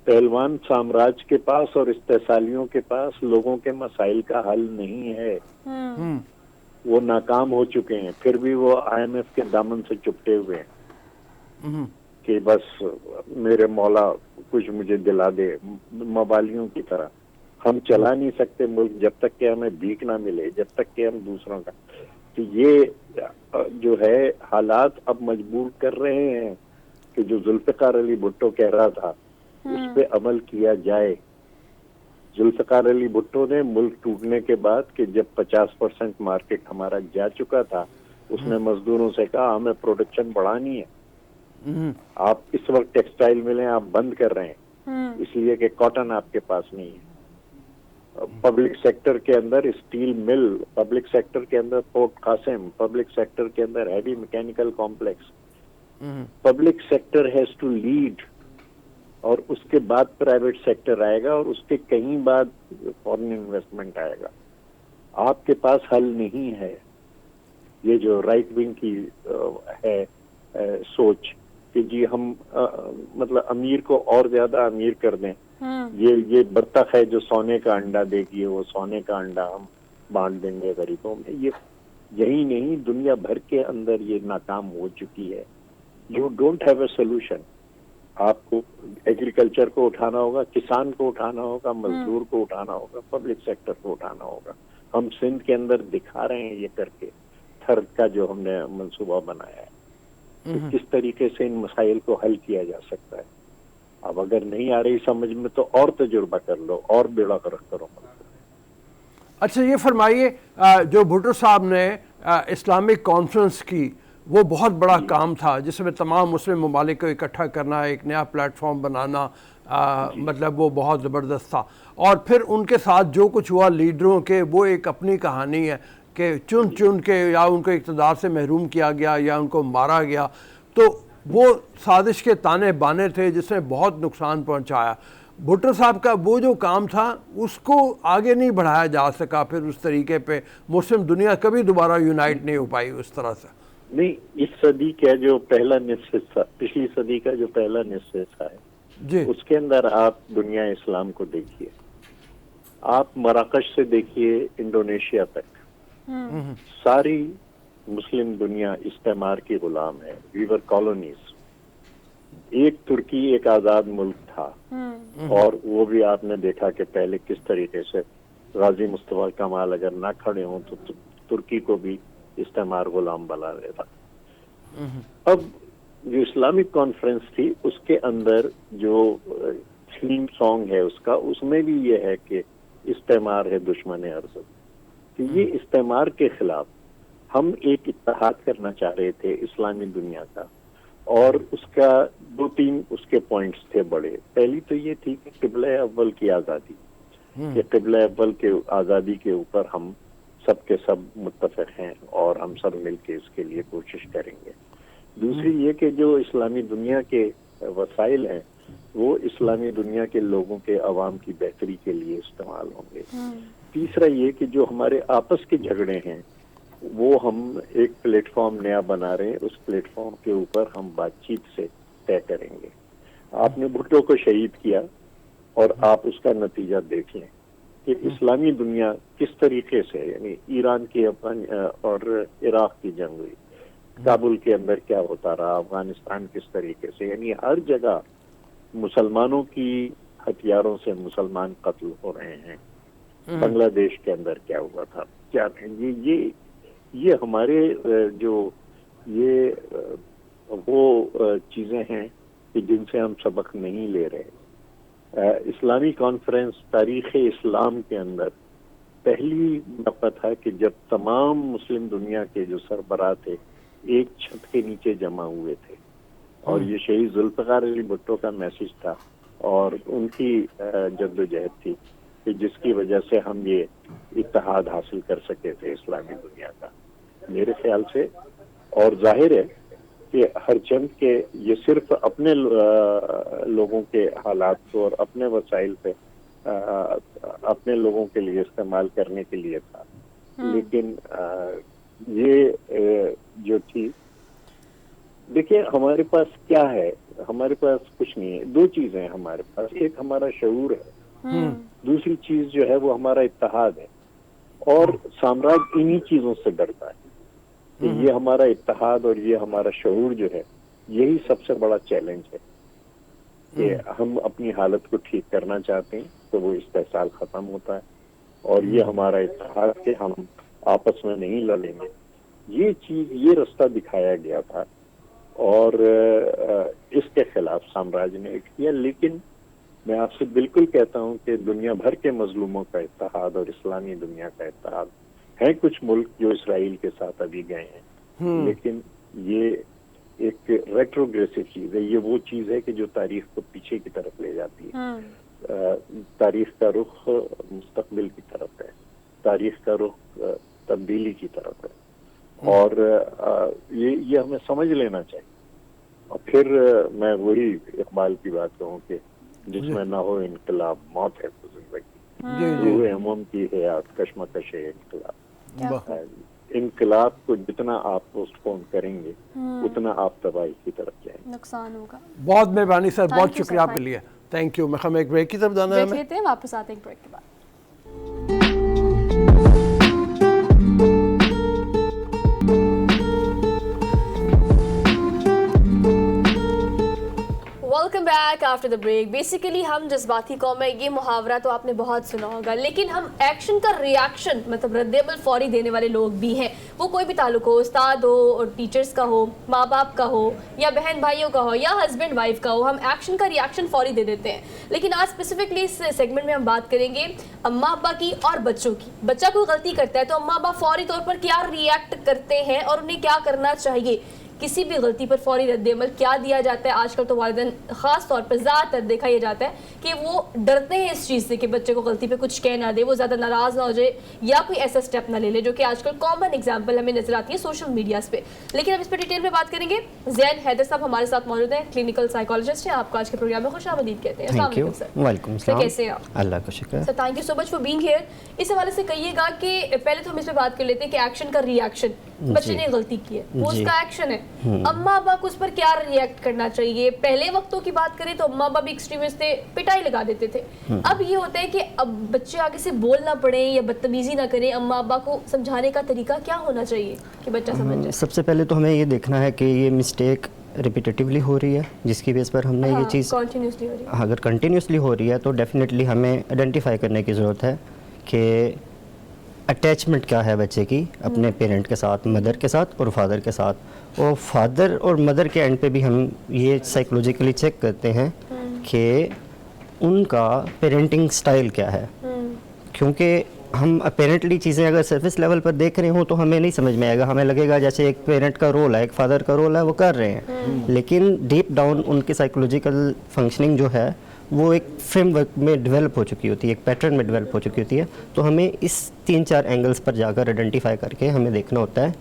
पहलवान साम्राज्य के पास और इस्तेसालियों के पास लोगों के मसाइल का हल नहीं है। वो नाकाम हो चुके हैं, फिर भी वो IMF के दामन से चिपटे हुए हैं कि बस मेरे मौला कुछ मुझे दिला दे, मवालियों की तरह। हम चला नहीं सकते मुल्क जब तक कि हमें भीख ना मिले, जब तक कि हम दूसरों का। तो ये जो है हालात अब मजबूर कर रहे हैं कि जो जुल्फ़िकार अली भुट्टो कह रहा था उस पे अमल किया जाए। जुल्फ़िकार अली भुट्टो ने मुल्क टूटने के बाद कि जब 50% मार्केट हमारा जा चुका था, उसने मजदूरों से कहा हमें प्रोडक्शन बढ़ानी है। आप इस वक्त टेक्सटाइल मिलें आप बंद कर रहे हैं इसलिए कि कॉटन आपके पास नहीं है। पब्लिक सेक्टर के अंदर स्टील मिल, पब्लिक सेक्टर के अंदर पोर्ट कासिम, पब्लिक सेक्टर के अंदर heavy mechanical complex. Public sector has to lead, और उसके बाद प्राइवेट सेक्टर आएगा, और उसके कहीं बाद फॉरेन इन्वेस्टमेंट आएगा। आपके पास हल नहीं है। ये जो राइट विंग की है सोच कि जी हम मतलब अमीर को और ज्यादा अमीर कर दें, ये बत्तख है जो सोने का अंडा देगी, वो सोने का अंडा हम बांट देंगे गरीबों में। ये यही नहीं, दुनिया भर के अंदर ये नाकाम हो चुकी है। You don't have a solution. आपको एग्रीकल्चर को उठाना होगा, किसान को उठाना होगा, मजदूर को उठाना होगा, पब्लिक सेक्टर को उठाना होगा। हम सिंध के अंदर दिखा रहे हैं ये करके, थर्ड का जो हमने मंसूबा बनाया है। तो किस तरीके से इन मसाइल को हल किया जा सकता है। अब अगर नहीं आ रही समझ में तो और तजुर्बा कर लो, और बेड़ा गर्क करो। अच्छा ये फरमाइए, जो भुट्टो साहब ने इस्लामिक कॉन्फ्रेंस की, वो बहुत बड़ा काम था जिसमें तमाम मुस्लिम ममालिक को इकट्ठा करना, एक नया प्लेटफॉर्म बनाना, मतलब वो बहुत ज़बरदस्त था। और फिर उनके साथ जो कुछ हुआ लीडरों के, वो एक अपनी कहानी है कि चुन चुन के या उनको इक़्तिदार से महरूम किया गया या उनको मारा गया। तो वो साजिश के ताने बाने थे जिसने बहुत नुकसान पहुंचाया। भुट्टो साहब का वो जो काम था उसको आगे नहीं बढ़ाया जा सका, फिर उस तरीके पे मुस्लिम दुनिया कभी दोबारा यूनाइट नहीं हो पाई उस तरह से। नहीं, इस सदी का जो पहला निस्फ हिस्सा, पिछली सदी का जो पहला निस्फ हिस्सा है जी, उसके अंदर आप दुनिया इस्लाम को देखिए, आप मराकश से देखिए इंडोनेशिया तक, सारी मुस्लिम दुनिया इस्तेमार की गुलाम है। We were colonies. एक तुर्की एक आजाद मुल्क था, और वो भी आपने देखा कि पहले किस तरीके से गाजी मुस्तफा कमाल अगर ना खड़े हों तो तुर्की को भी इस्तेमार गुलाम बना देता। अब जो इस्लामिक कॉन्फ्रेंस थी उसके अंदर जो थीम सॉन्ग है उसका, उसमें भी ये है कि इस्तेमार है दुश्मन अर्ज़। तो ये इस्तेमार के खिलाफ हम एक इत्तेहाद करना चाह रहे थे इस्लामी दुनिया का, और उसका 2-3 उसके पॉइंट्स थे बड़े। पहली तो ये थी कि क़िबला अव्वल की आज़ादी, कि क़िबला अव्वल के आज़ादी के ऊपर हम सब के सब मुत्तफ़िक़ हैं और हम सब मिलके इसके लिए कोशिश करेंगे। दूसरी ये कि जो इस्लामी दुनिया के वसाइल हैं वो इस्लामी दुनिया के लोगों के अवाम की बेहतरी के लिए इस्तेमाल होंगे। तीसरा ये कि जो हमारे आपस के झगड़े हैं वो हम एक प्लेटफॉर्म नया बना रहे हैं, उस प्लेटफॉर्म के ऊपर हम बातचीत से तय करेंगे। आपने भुट्टो को शहीद किया और आप उसका नतीजा देख लें कि इस्लामी दुनिया किस तरीके से, यानी ईरान की और इराक की जंग हुई, काबुल के अंदर क्या होता रहा, अफगानिस्तान किस तरीके से, यानी हर जगह मुसलमानों की हथियारों से मुसलमान कत्ल हो रहे हैं। बांग्लादेश के अंदर क्या हुआ था, क्या ये हमारे जो ये वो चीजें हैं कि जिनसे हम सबक नहीं ले रहे। इस्लामी कॉन्फ्रेंस तारीख़ इस्लाम के अंदर पहली मौका था कि जब तमाम मुस्लिम दुनिया के जो सरबराह थे एक छत के नीचे जमा हुए थे, और ये शहीद जुल्फ़िकार अली भुट्टो का मैसेज था और उनकी जद्दोजहद थी कि जिसकी वजह से हम ये इत्तेहाद हासिल कर सके थे इस्लामी दुनिया का, मेरे ख्याल से। और जाहिर है कि हर चंद के ये सिर्फ अपने लोगों के हालात को और अपने वसाइल पे अपने लोगों के लिए इस्तेमाल करने के लिए था, लेकिन ये जो थी, देखिए हमारे पास क्या है, हमारे पास कुछ नहीं है। 2 चीजें हैं हमारे पास, एक हमारा शऊर है, दूसरी चीज जो है वो हमारा इत्तेहाद है। और साम्राज्य इन्हीं चीजों से डरता है कि ये हमारा इत्तेहाद और ये हमारा शऊर जो है, यही सबसे बड़ा चैलेंज है कि हम अपनी हालत को ठीक करना चाहते हैं तो वो इस्तेसाल खत्म होता है, और ये हमारा इत्तेहाद के हम आपस में नहीं लड़ेंगे, ये चीज, ये रास्ता दिखाया गया था और इसके खिलाफ साम्राज्य ने किया। लेकिन मैं आपसे बिल्कुल कहता हूं कि दुनिया भर के मजलूमों का इत्तेहाद और इस्लामी दुनिया का इत्तेहाद है। कुछ मुल्क जो इसराइल के साथ अभी गए हैं, लेकिन ये एक रेट्रोग्रेसिव चीज है, ये वो चीज है कि जो तारीख को पीछे की तरफ ले जाती है। तारीख का रुख मुस्तकबिल की तरफ है, तारीख का रुख तब्दीली की तरफ है, और ये हमें समझ लेना चाहिए। और फिर मैं वही इकबाल की बात कहूँ कि जिसमें ना हो इनकलाब मौत है तो जिंदगी, रूह हमम की हयात कश्मकश है इनकलाब। इनकलाब को जितना आप पोस्टपोन करेंगे उतना आप तबाही की तरफ जाएंगे, नुकसान होगा। बहुत मेहरबानी सर, बहुत शुक्रिया आपके लिए, थैंक यू। हम एक ब्रेक की तरफ जाना है, लेते हैं वापस आते हैं एक ब्रेक के बाद। Welcome back after the break. Basically हम जज्बाती कौम है, ये मुहावरा तो आपने बहुत सुना होगा, लेकिन हम एक्शन का रिएक्शन मतलब रद्द-ए-अमल फौरी देने वाले लोग भी हैं। वो कोई भी ताल्लुक हो, उस्ताद हो और टीचर्स का हो, माँ बाप का हो या बहन भाइयों का हो या हस्बैंड वाइफ का हो, हम एक्शन का रिएक्शन फौरी दे देते हैं। लेकिन आज स्पेसिफिकली इस सेगमेंट में हम बात करेंगे अम्मा अब्बा की और बच्चों की। बच्चा कोई गलती करता है तो अम्मा अब्बा फौरी तौर पर क्या रिएक्ट करते हैं और उन्हें क्या करना चाहिए, किसी भी गलती पर फौरी रद्द-ए-अमल क्या दिया जाता है। आजकल तो वालिदैन ख़ास तौर पर ज़्यादातर देखा यह जाता है कि वो डरते हैं इस चीज़ से कि बच्चे को गलती पे कुछ कह ना दे, वो ज़्यादा नाराज़ ना हो जाए या कोई ऐसा स्टेप ना ले ले, जो कि आजकल कॉमन एग्जाम्पल हमें नजर आती है सोशल मीडियाज़ पे। लेकिन अब इस पर डिटेल में बात करेंगे। ज़ैन हैदर साहब हमारे साथ मौजूद हैं, क्लिनिकल साइकोलॉजिस्ट हैं। आपको आज के प्रोग्राम में खुशामदीद कहते हैं। वेलकम सर, कैसे हैं आप? अल्लाह का शुक्र thank you so much for being here. इस हवाले से कहिएगा कि पहले तो हम इस पर बात कर लेते हैं कि एक्शन का रिएक्शन, बच्चे ने गलती की है, वो उसका एक्शन है, अम्मा अब्बा को उस पर क्या रिएक्ट करना चाहिए? पहले वक्तों की बात करें तो अम्मा अब्बा भी एक्सट्रीमिस्ट थे, पिटाई लगा देते थे। अब ये होता है कि अब बच्चे आगे से बोल ना पड़े या बदतमीजी ना करें, अम्मा अब्बा को समझाने का तरीका क्या होना चाहिए कि बच्चा समझ जाए? सबसे पहले तो हमें ये देखना है कि ये मिस्टेक रिपीटेटिवली हो रही है, जिसकी बेस पर हमने ये चीज़ कंटिन्यूसली हो रही है। अगर कंटिन्यूसली हो रही है तो डेफिनेटली हमें आइडेंटिफाई करने की ज़रूरत है कि अटैचमेंट क्या है बच्चे की अपने पेरेंट के साथ, मदर के साथ और फादर के साथ। और फादर और मदर के एंड पे भी हम ये साइकोलॉजिकली चेक करते हैं कि उनका पेरेंटिंग स्टाइल क्या है, क्योंकि हम अपेरेंटली चीज़ें अगर सरफेस लेवल पर देख रहे हो तो हमें नहीं समझ में आएगा, हमें लगेगा जैसे एक पेरेंट का रोल है, एक फादर का रोल है, वो कर रहे हैं, लेकिन डीप डाउन उनकी साइकोलॉजिकल फंक्शनिंग जो है वो एक फ्रेमवर्क में डेवलप हो चुकी होती है, एक पैटर्न में डेवलप हो चुकी होती है। तो हमें इस 3-4 एंगल्स पर जाकर आइडेंटिफाई करके हमें देखना होता है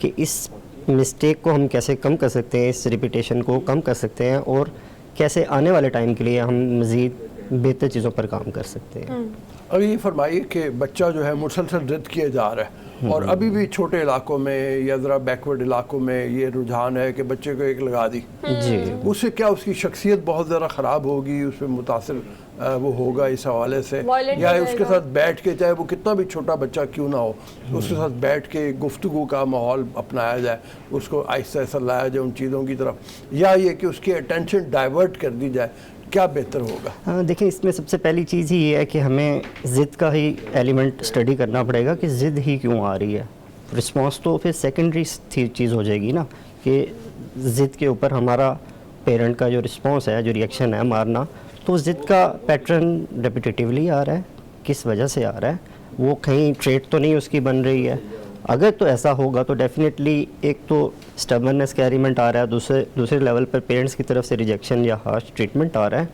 कि इस मिस्टेक को हम कैसे कम कर सकते हैं, इस रिपीटेशन को कम कर सकते हैं और कैसे आने वाले टाइम के लिए हम मज़ीद बेहतर चीज़ों पर काम कर सकते हैं। अब ये फरमाइए कि बच्चा जो है मुसलसल जिद किए जा रहा है और अभी भी छोटे इलाकों में या ज़रा बैकवर्ड इलाकों में ये रुझान है कि बच्चे को एक लगा दी जी, उससे क्या उसकी शख्सियत बहुत ज़्यादा ख़राब होगी, उसमें मुतासिर वो होगा इस हवाले से, या उसके साथ बैठ के, चाहे वो कितना भी छोटा बच्चा क्यों ना हो, उसके साथ बैठ के गुफ्तगू का माहौल अपनाया जाए, उसको आहिस्ता आहिस्ता लाया जाए उन चीज़ों की तरफ, या ये कि उसकी अटेंशन डाइवर्ट कर दी जाए, क्या बेहतर होगा? हाँ, देखिए इसमें सबसे पहली चीज़ ही ये है कि हमें ज़िद का ही एलिमेंट स्टडी करना पड़ेगा कि ज़िद ही क्यों आ रही है। रिस्पॉन्स तो फिर सेकेंडरी चीज़ हो जाएगी ना, कि ज़िद के ऊपर हमारा पेरेंट का जो रिस्पॉन्स है, जो रिएक्शन है मारना, तो ज़िद का पैटर्न रेपिटेटिवली आ रहा है, किस वजह से आ रहा है, वो कहीं ट्रेट तो नहीं उसकी बन रही है। अगर तो ऐसा होगा तो डेफिनेटली एक तो स्टबर्ननेस का एलिमेंट आ रहा है, दूसरे लेवल पर पेरेंट्स की तरफ से रिजेक्शन या हार्श ट्रीटमेंट आ रहा है,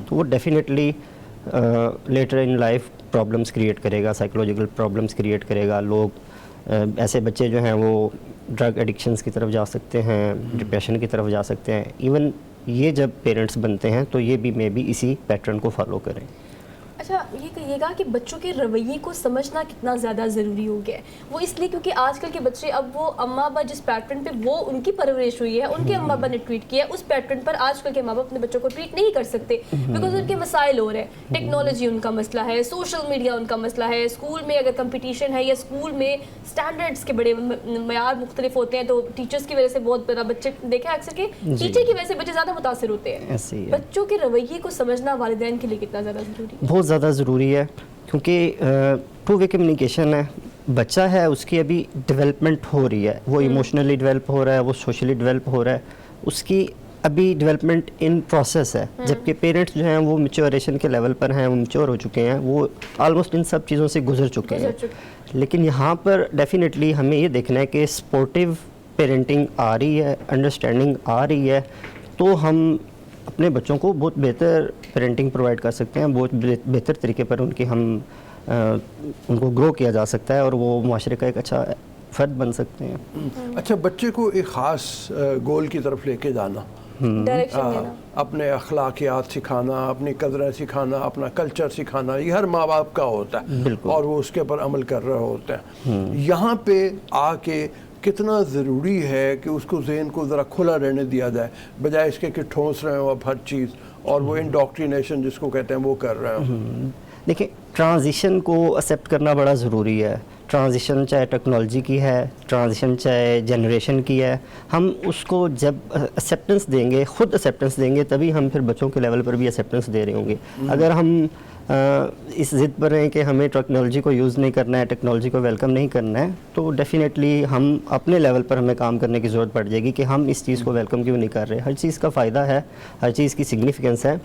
तो वो definitely later in life problems create करेगा, साइकोलॉजिकल प्रॉब्लम्स क्रिएट करेगा। लोग ऐसे बच्चे जो हैं वो ड्रग एडिक्शंस की तरफ जा सकते हैं, डिप्रेशन की तरफ जा सकते हैं। इवन ये जब पेरेंट्स बनते हैं तो ये भी मे बी इसी पैटर्न को फॉलो करें। अच्छा, ये कहिएगा कि बच्चों के रवैये को समझना कितना ज़्यादा ज़रूरी हो गया है? वो इसलिए क्योंकि आजकल के बच्चे, अब वो अम्मा अब्बा जिस पैटर्न पे वो उनकी परवरिश हुई है, उनके अम्मा अब्बा ने ट्रीट किया है, उस पैटर्न पर आजकल के माँ बाप अपने बच्चों को ट्रीट नहीं कर सकते, बिकॉज उनके मसाइल हो रहे हैं। टेक्नोलॉजी उनका मसला है, सोशल मीडिया उनका मसला है, स्कूल में अगर कंपटीशन है या स्कूल में स्टैंडर्ड्स के बड़े मयार मुख्तलिफ होते हैं, तो टीचर्स की वजह से बहुत बड़ा बच्चे देखा अक्सर के टीचर की वजह से बच्चे ज़्यादा मुतासर होते हैं। बच्चों के रवैये को समझना वालिदैन के लिए कितना ज़्यादा ज़रूरी है? बहुत ज़्यादा ज़रूरी है, क्योंकि टू वे कम्युनिकेशन है। बच्चा है, उसकी अभी डेवलपमेंट हो रही है, वो इमोशनली डेवलप हो रहा है, वो सोशली डेवलप हो रहा है, उसकी अभी डेवलपमेंट इन प्रोसेस है। जबकि पेरेंट्स जो हैं वो मैच्योरेशन के लेवल पर हैं, वो मैच्योर हो चुके हैं, वो ऑलमोस्ट इन सब चीज़ों से गुजर चुके हैं। लेकिन यहाँ पर डेफिनेटली हमें ये देखना है कि सपोर्टिव पेरेंटिंग आ रही है, अंडरस्टैंडिंग आ रही है, तो हम अपने बच्चों को बहुत बेहतर पेरेंटिंग प्रोवाइड कर सकते हैं, बहुत बेहतर तरीके पर उनको ग्रो किया जा सकता है और वो माशरे का एक अच्छा फ़र्द बन सकते हैं। अच्छा, बच्चे को एक ख़ास गोल की तरफ लेके जाना, डायरेक्शन देना, अपने अखलाकियात सिखाना, अपनी कदरें सिखाना, अपना कल्चर सिखाना, ये हर माँ बाप का होता है और वो उसके ऊपर अमल कर रहे होते हैं। यहाँ पे आके कितना ज़रूरी है कि उसको ज़हन को ज़रा खुला रहने दिया जाए, बजाय इसके कि ठोंस रहे हो अब हर चीज़, और वो इंडोक्ट्रिनेशन जिसको कहते हैं वो कर रहे हो। देखिए, ट्रांजिशन को एक्सेप्ट करना बड़ा ज़रूरी है। ट्रांजिशन चाहे टेक्नोलॉजी की है, ट्रांजिशन चाहे जनरेशन की है, हम उसको जब एक्सेप्टेंस देंगे, खुद एक्सेप्टेंस देंगे, तभी हम फिर बच्चों के लेवल पर भी एक्सेप्टेंस दे रहे होंगे। अगर हम इस ज़िद पर रहें कि हमें टेक्नोलॉजी को यूज़ नहीं करना है, टेक्नोलॉजी को वेलकम नहीं करना है, तो डेफिनेटली हम अपने लेवल पर हमें काम करने की ज़रूरत पड़ जाएगी कि हम इस चीज़ को वेलकम क्यों नहीं कर रहे। हर चीज़ का फ़ायदा है, हर चीज़ की सिग्निफिकेंस है।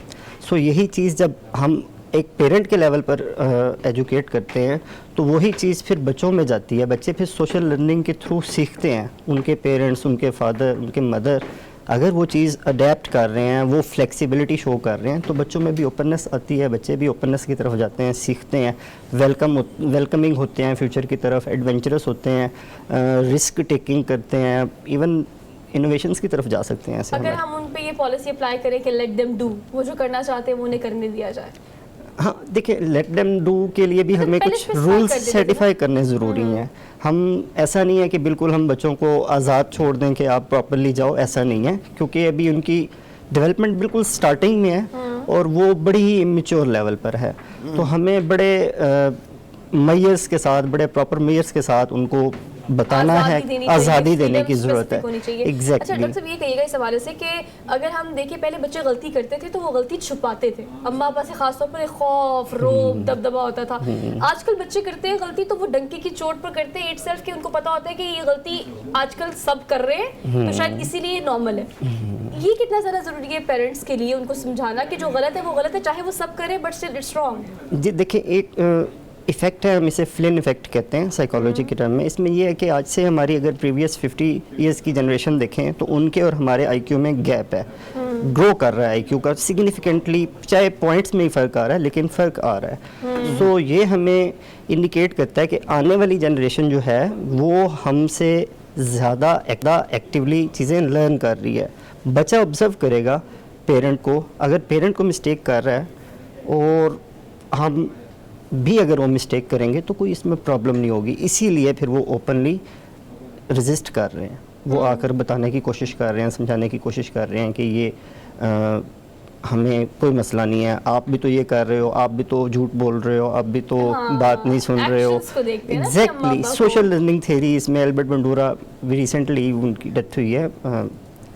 सो यही चीज़ जब हम एक पेरेंट के लेवल पर एजुकेट करते हैं तो वही चीज़ फिर बच्चों में जाती है। बच्चे फिर सोशल लर्निंग के थ्रू सीखते हैं, उनके पेरेंट्स, उनके फादर, उनके मदर अगर वो चीज़ अडेप्ट कर रहे हैं, वो फ्लेक्सिबिलिटी शो कर रहे हैं, तो बच्चों में भी ओपननेस आती है, बच्चे भी ओपननेस की तरफ जाते हैं, सीखते हैं, वेलकमिंग होते हैं फ्यूचर की तरफ, एडवेंचरस होते हैं, रिस्क टेकिंग करते हैं, इवन इनोवेशंस की तरफ जा सकते हैं। ऐसे अगर हम उन पे ये पॉलिसी अप्लाई करें कि लेट देम डू, वो जो करना चाहते हैं वो उन्हें करने दिया जाए, हाँ देखिए, लेट देम डू के लिए भी हमें कुछ रूल्स सेटिफाई करने ज़रूरी हैं। हम ऐसा नहीं है कि बिल्कुल हम बच्चों को आज़ाद छोड़ दें कि आप प्रॉपरली जाओ, ऐसा नहीं है, क्योंकि अभी उनकी डेवलपमेंट बिल्कुल स्टार्टिंग में है और वो बड़ी ही इमेच्योर लेवल पर है। तो हमें बड़े मेयर्स के साथ, बड़े प्रॉपर मेयर्स के साथ उनको बताना है, आज़ादी देने की ज़रूरत है। एग्जैक्टली। अच्छा डॉक्टर साहब, ये कहिएगा इस हवाले से कि अगर हम देखिए पहले बच्चे गलती करते थे तो वो गलती छुपाते थे, अम्मा पापा से खासतौर पर एक खौफ, रोब, दबदबा होता था। आजकल बच्चे करते हैं गलती तो वो डंके की चोट पर करते हैं इटसेल्फ, कि उनको पता होता है कि ये गलती आजकल सब कर रहे हैं तो शायद इसीलिए नॉर्मल है। ये कितना ज़्यादा ज़रूरी है पेरेंट्स के लिए उनको समझाना कि जो गलत है वो गलत है, चाहे वो सब करें बट स्टिल इट्स रॉन्ग। जी देखिए, एक इफ़ेक्ट है, हम इसे फ्लिन इफ़ेक्ट कहते हैं साइकोलॉजी के टर्म में। इसमें यह है कि आज से हमारी अगर प्रीवियस 50 ईयर्स की जनरेशन देखें तो उनके और हमारे आईक्यू में गैप है, ग्रो कर रहा है आईक्यू का सिग्निफिकेंटली, चाहे पॉइंट्स में ही फ़र्क आ रहा है लेकिन फ़र्क आ रहा है। तो ये हमें इंडिकेट करता है कि आने वाली जनरेशन जो है वो हमसे ज़्यादा एक्टिवली चीज़ें लर्न कर रही है। बच्चा ऑब्ज़र्व करेगा पेरेंट को, अगर पेरेंट को मिस्टेक कर रहा है और हम भी अगर वो मिस्टेक करेंगे तो कोई इसमें प्रॉब्लम नहीं होगी। इसीलिए फिर वो ओपनली रेजिस्ट कर रहे हैं, वो आकर बताने की कोशिश कर रहे हैं, समझाने की कोशिश कर रहे हैं कि ये हमें कोई मसला नहीं है, आप भी तो ये कर रहे हो, आप भी तो झूठ बोल रहे हो, आप भी तो बात नहीं सुन रहे हो। एग्जैक्टली, सोशल लर्निंग थ्योरी, इसमें एल्बर्ट बंडूरा रिसेंटली उनकी डेथ हुई है,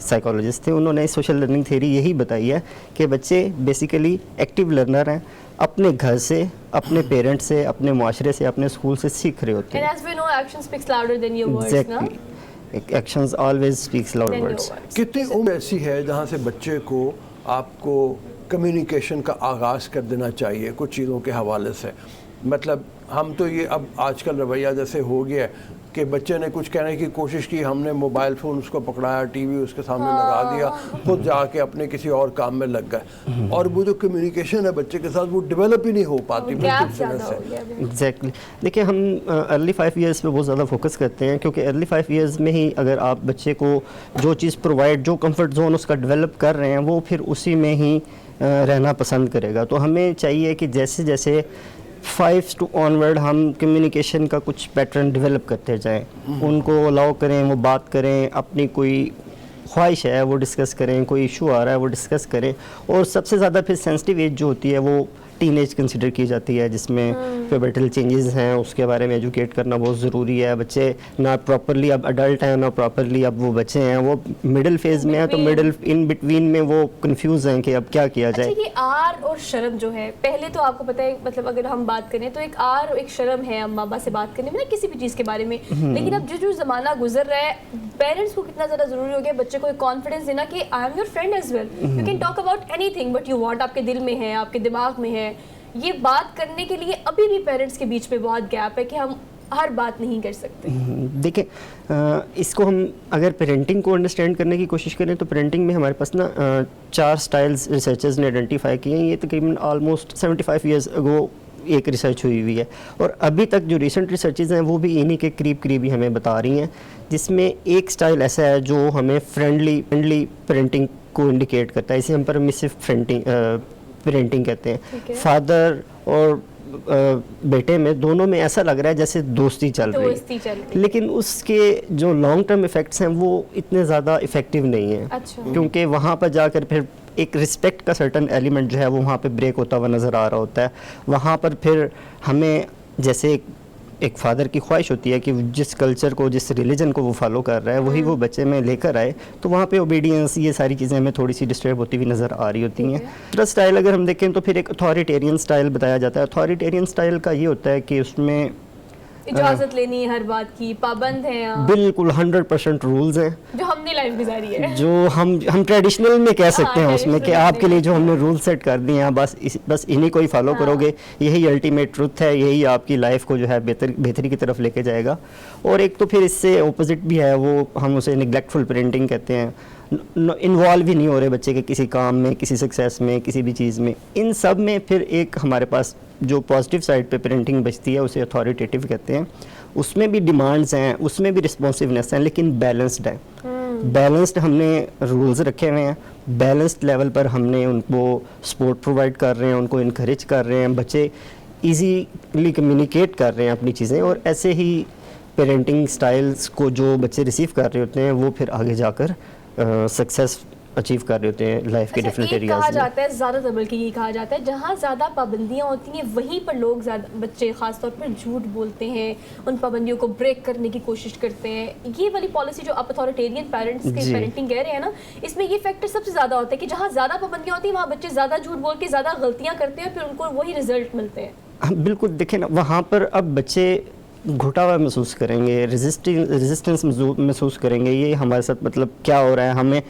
साइकोलॉजिस्ट थे, उन्होंने सोशल लर्निंग थ्योरी यही बताई है कि बच्चे बेसिकली एक्टिव लर्नर हैं, अपने घर से, अपने पेरेंट्स से, अपने माशरे से, अपने स्कूल से सीख रहे होते हैं। Actions always speaks louder words. कितनी उम्र ऐसी है जहाँ से बच्चे को आपको कम्युनिकेशन का आगाज़ कर देना चाहिए कुछ चीज़ों के हवाले से? मतलब हम तो ये अब आजकल रवैया जैसे हो गया है कि बच्चे ने कुछ कहने की कोशिश की, हमने मोबाइल फ़ोन उसको पकड़ाया, टीवी उसके सामने लगा दिया, खुद जाके अपने किसी और काम में लग गए, और वो जो कम्युनिकेशन है बच्चे के साथ वो डेवलप ही नहीं हो पाती। एग्जैक्टली। देखिए, हम अर्ली 5 ईयर्स पे बहुत ज़्यादा फोकस करते हैं, क्योंकि अर्ली 5 ईयर्स में ही अगर आप बच्चे को जो चीज़ प्रोवाइड, जो कंफर्ट जोन उसका डेवलप कर रहे हैं, वो फिर उसी में ही रहना पसंद करेगा। तो हमें चाहिए कि जैसे जैसे 5 to ऑनवर्ड हम कम्युनिकेशन का कुछ पैटर्न डेवलप करते जाएं, उनको अलाउ करें, वो बात करें, अपनी कोई ख्वाहिश है वो डिस्कस करें, कोई इशू आ रहा है वो डिस्कस करें। और सबसे ज़्यादा फिर सेंसिटिव एज जो होती है वो टीनेज कंसिडर की जाती है, जिसमें प्यूबर्टल चेंजेस हैं, उसके बारे में एजुकेट करना बहुत ज़रूरी है। बच्चे ना प्रॉपरली अब अडल्ट हैं, ना प्रॉपरली अब वो बच्चे हैं, वो मिडिल फेज में है, तो मिडिल इन बिटवीन में वो कंफ्यूज हैं कि अब क्या किया जाए। अच्छा, ये आर और शर्म जो है, पहले तो आपको पता है, मतलब अगर हम बात करें तो एक आर और एक शर्म है अम्मा अब्बा से बात करने में ना, किसी भी चीज़ के बारे में। लेकिन अब जो ज़माना गुजर रहा है, पेरेंट्स को कितना ज़्यादा ज़रूरी हो गया बच्चे को एक कॉन्फिडेंस देना कि I am your friend as well, you can talk about anything but you want, आपके दिल में है, आपके दिमाग में है। ये बात करने के लिए अभी भी पेरेंट्स के बीच में बहुत गैप है कि हम हर बात नहीं कर सकते। देखिए, इसको हम अगर पेरेंटिंग को अंडरस्टैंड करने की कोशिश करें तो पेरेंटिंग में हमारे पास ना 4 स्टाइल्स रिसर्चर्स ने आइडेंटिफाई किए हैं। ये तकरीबन ऑलमोस्ट 75 ईयर्स अगो एक रिसर्च हुई हुई है, और अभी तक जो रिसेंट रिसर्चेज हैं वो भी इन्हीं के करीब ही हमें बता रही हैं, जिसमें एक स्टाइल ऐसा है जो हमें फ्रेंडली पेरेंटिंग को इंडिकेट करता है। इसे हम परमिसिव पेरेंटिंग कहते हैं। फादर और बेटे में, दोनों में ऐसा लग रहा है जैसे दोस्ती चल रही है, लेकिन उसके जो लॉन्ग टर्म इफ़ेक्ट्स हैं वो इतने ज़्यादा इफ़ेक्टिव नहीं हैं। अच्छा। क्योंकि वहाँ पर जाकर फिर एक रिस्पेक्ट का सर्टन एलिमेंट जो है वो वहाँ पे ब्रेक होता हुआ नज़र आ रहा होता है। वहाँ पर फिर हमें जैसे एक फादर की ख्वाहिश होती है कि जिस कल्चर को, जिस रिलीजन को वो फॉलो कर रहा है वही वो बच्चे में लेकर आए, तो वहाँ पे ओबीडियंस, ये सारी चीज़ें हमें थोड़ी सी डिस्टर्ब होती हुई नज़र आ रही होती हैं। दूसरा स्टाइल अगर हम देखें तो फिर एक अथॉरिटेरियन स्टाइल बताया जाता है। अथॉरिटेरियन स्टाइल का ये होता है कि उसमें इजाजत लेनी है हर बात की, पाबंद हैं, बिल्कुल 100% रूल्स हैं जो हमने लाइफ गुजारी है, जो हम ट्रेडिशनल में कह सकते हैं उसमें कि आपके लिए जो हमने रूल सेट कर दिए हैं बस इन्हीं को ही फॉलो करोगे, यही अल्टीमेट ट्रुथ है, यही आपकी लाइफ को जो है बेहतरी की तरफ लेके जाएगा। और एक तो फिर इससे ऑपोजिट भी है, वो हम उसे निगलेक्टफुल पेरेंटिंग कहते हैं। इन्वॉल्व ही नहीं हो रहे बच्चे के किसी काम में, किसी सक्सेस में, किसी भी चीज़ में। इन सब में फिर एक हमारे पास जो पॉजिटिव साइड पे पेरेंटिंग बचती है उसे अथॉरिटेटिव कहते हैं। उसमें भी डिमांड्स हैं, उसमें भी रिस्पॉन्सिवनेस है, लेकिन बैलेंस्ड है। बैलेंस्ड हमने रूल्स रखे हुए हैं, बैलेंस्ड लेवल पर हमने उनको सपोर्ट प्रोवाइड कर रहे हैं, उनको इनकरेज कर रहे हैं, बच्चे इजीली कम्युनिकेट कर रहे हैं अपनी चीज़ें, और ऐसे ही पेरेंटिंग स्टाइल्स को जो बच्चे रिसीव कर रहे होते हैं वो फिर आगे जाकर सक्सेस अचीव कर रहे होते हैं लाइफ के डिफरेंट कहा एरियाज में। जाता है ज़्यादातर, बल्कि ये कहा जाता है जहाँ ज़्यादा पाबंदियाँ होती हैं वहीं पर लोग ज़्यादा, बच्चे ख़ासतौर पर झूठ बोलते हैं, उन पाबंदियों को ब्रेक करने की कोशिश करते हैं। ये वाली पॉलिसी जो आप अथॉरिटेरियन पेरेंट्स के पेरेंटिंग कह रहे हैं ना, इसमें ये फैक्टर सबसे ज़्यादा होता है कि जहाँ ज़्यादा पाबंदियाँ होती हैं वहाँ बच्चे ज़्यादा झूठ बोल के ज़्यादा गलतियाँ करते हैं, फिर उनको वही रिजल्ट मिलते हैं। हाँ, बिल्कुल। देखें ना, वहाँ पर अब बच्चे घुटा हुआ महसूस करेंगे, रेजिस्टेंस महसूस करेंगे, ये हमारे साथ मतलब क्या हो रहा है। हमें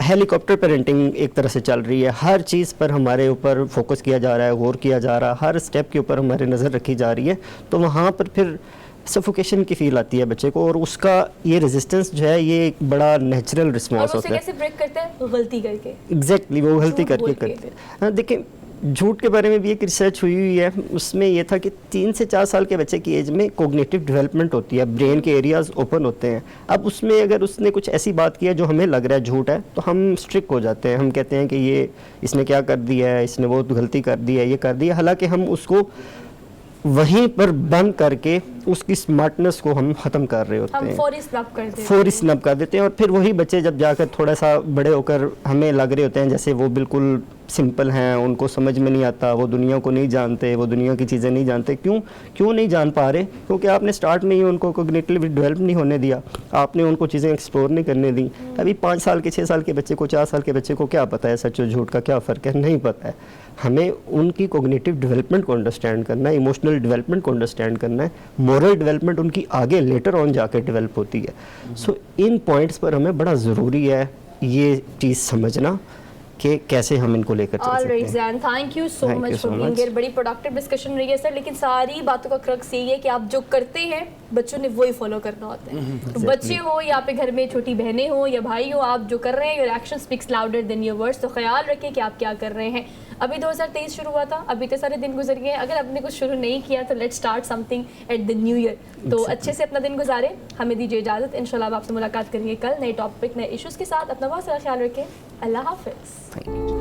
हेलीकॉप्टर पेरेंटिंग एक तरह से चल रही है, हर चीज़ पर हमारे ऊपर फोकस किया जा रहा है, गौर किया जा रहा है, हर स्टेप के ऊपर हमारी नज़र रखी जा रही है, तो वहाँ पर फिर सफोकेशन की फील आती है बच्चे को, और उसका ये रेजिस्टेंस जो है ये एक बड़ा नेचुरल रिस्पॉन्स होता है। कैसे ब्रेक करते हैं? गलती करके। एग्जैक्टली, वो गलती करके करते हैं। हाँ, देखिए झूठ के बारे में भी एक रिसर्च हुई है, उसमें ये था कि 3 से 4 साल के बच्चे की एज में कोग्निटिव डेवलपमेंट होती है, ब्रेन के एरियाज ओपन होते हैं। अब उसमें अगर उसने कुछ ऐसी बात की है जो हमें लग रहा है झूठ है, तो हम स्ट्रिक्ट हो जाते हैं, हम कहते हैं कि ये इसने क्या कर दिया है, इसने वो गलती कर दी है, ये कर दिया, हालांकि हम उसको वहीं पर बंद करके उसकी स्मार्टनेस को हम ख़त्म कर रहे होते हैं, फौरी स्नब कर देते हैं। और फिर वही बच्चे जब जाकर थोड़ा सा बड़े होकर हमें लग रहे होते हैं जैसे वो बिल्कुल सिंपल हैं, उनको समझ में नहीं आता, वो दुनिया को नहीं जानते, वो दुनिया की चीज़ें नहीं जानते। क्यों नहीं जान पा रहे? क्योंकि आपने स्टार्ट में ही उनको कोग्निटिवली डेवलप नहीं होने दिया, आपने उनको चीज़ें एक्सप्लोर नहीं करने दी। अभी 5 साल के 6 साल के बच्चे को, 4 साल के बच्चे को क्या पता है सच और झूठ का क्या फ़र्क है? नहीं पता है। हमें उनकी कोग्निटिव डेवलपमेंट को अंडरस्टैंड करना है, इमोशनल डेवलपमेंट को अंडरस्टैंड करना है, मोरल डेवलपमेंट उनकी आगे लेटर ऑन जाकर डेवलप होती है। सो इन पॉइंट्स पर हमें बड़ा ज़रूरी है ये चीज़ समझना कि कैसे हम इनको लेकर चल सकते हैं। Jain, thank you so much for being here. बड़ी प्रोडक्टिव डिस्कशन रही है सर, लेकिन सारी बातों का क्रक्स यही है कि आप जो करते हैं बच्चों ने वही फॉलो करना होता है। तो बच्चे हो या पे घर में छोटी बहनें हो या भाई हो, आप जो कर रहे हैं, your action speaks louder than your words. तो ख्याल रखें कि आप क्या कर रहे हैं। अभी 2023 शुरू हुआ था, अभी तो सारे दिन गुजर गए। अगर आपने कुछ शुरू नहीं किया तो let's start something at the new year. तो अच्छे से अपना दिन गुजारें। हमें दीजिए इजाज़त, इंशाल्लाह आपसे मुलाकात करेंगे कल नए टॉपिक, नए इश्यूज़ के साथ। अपना बहुत सारा ख्याल रखें। अल्लाह हाफिज़।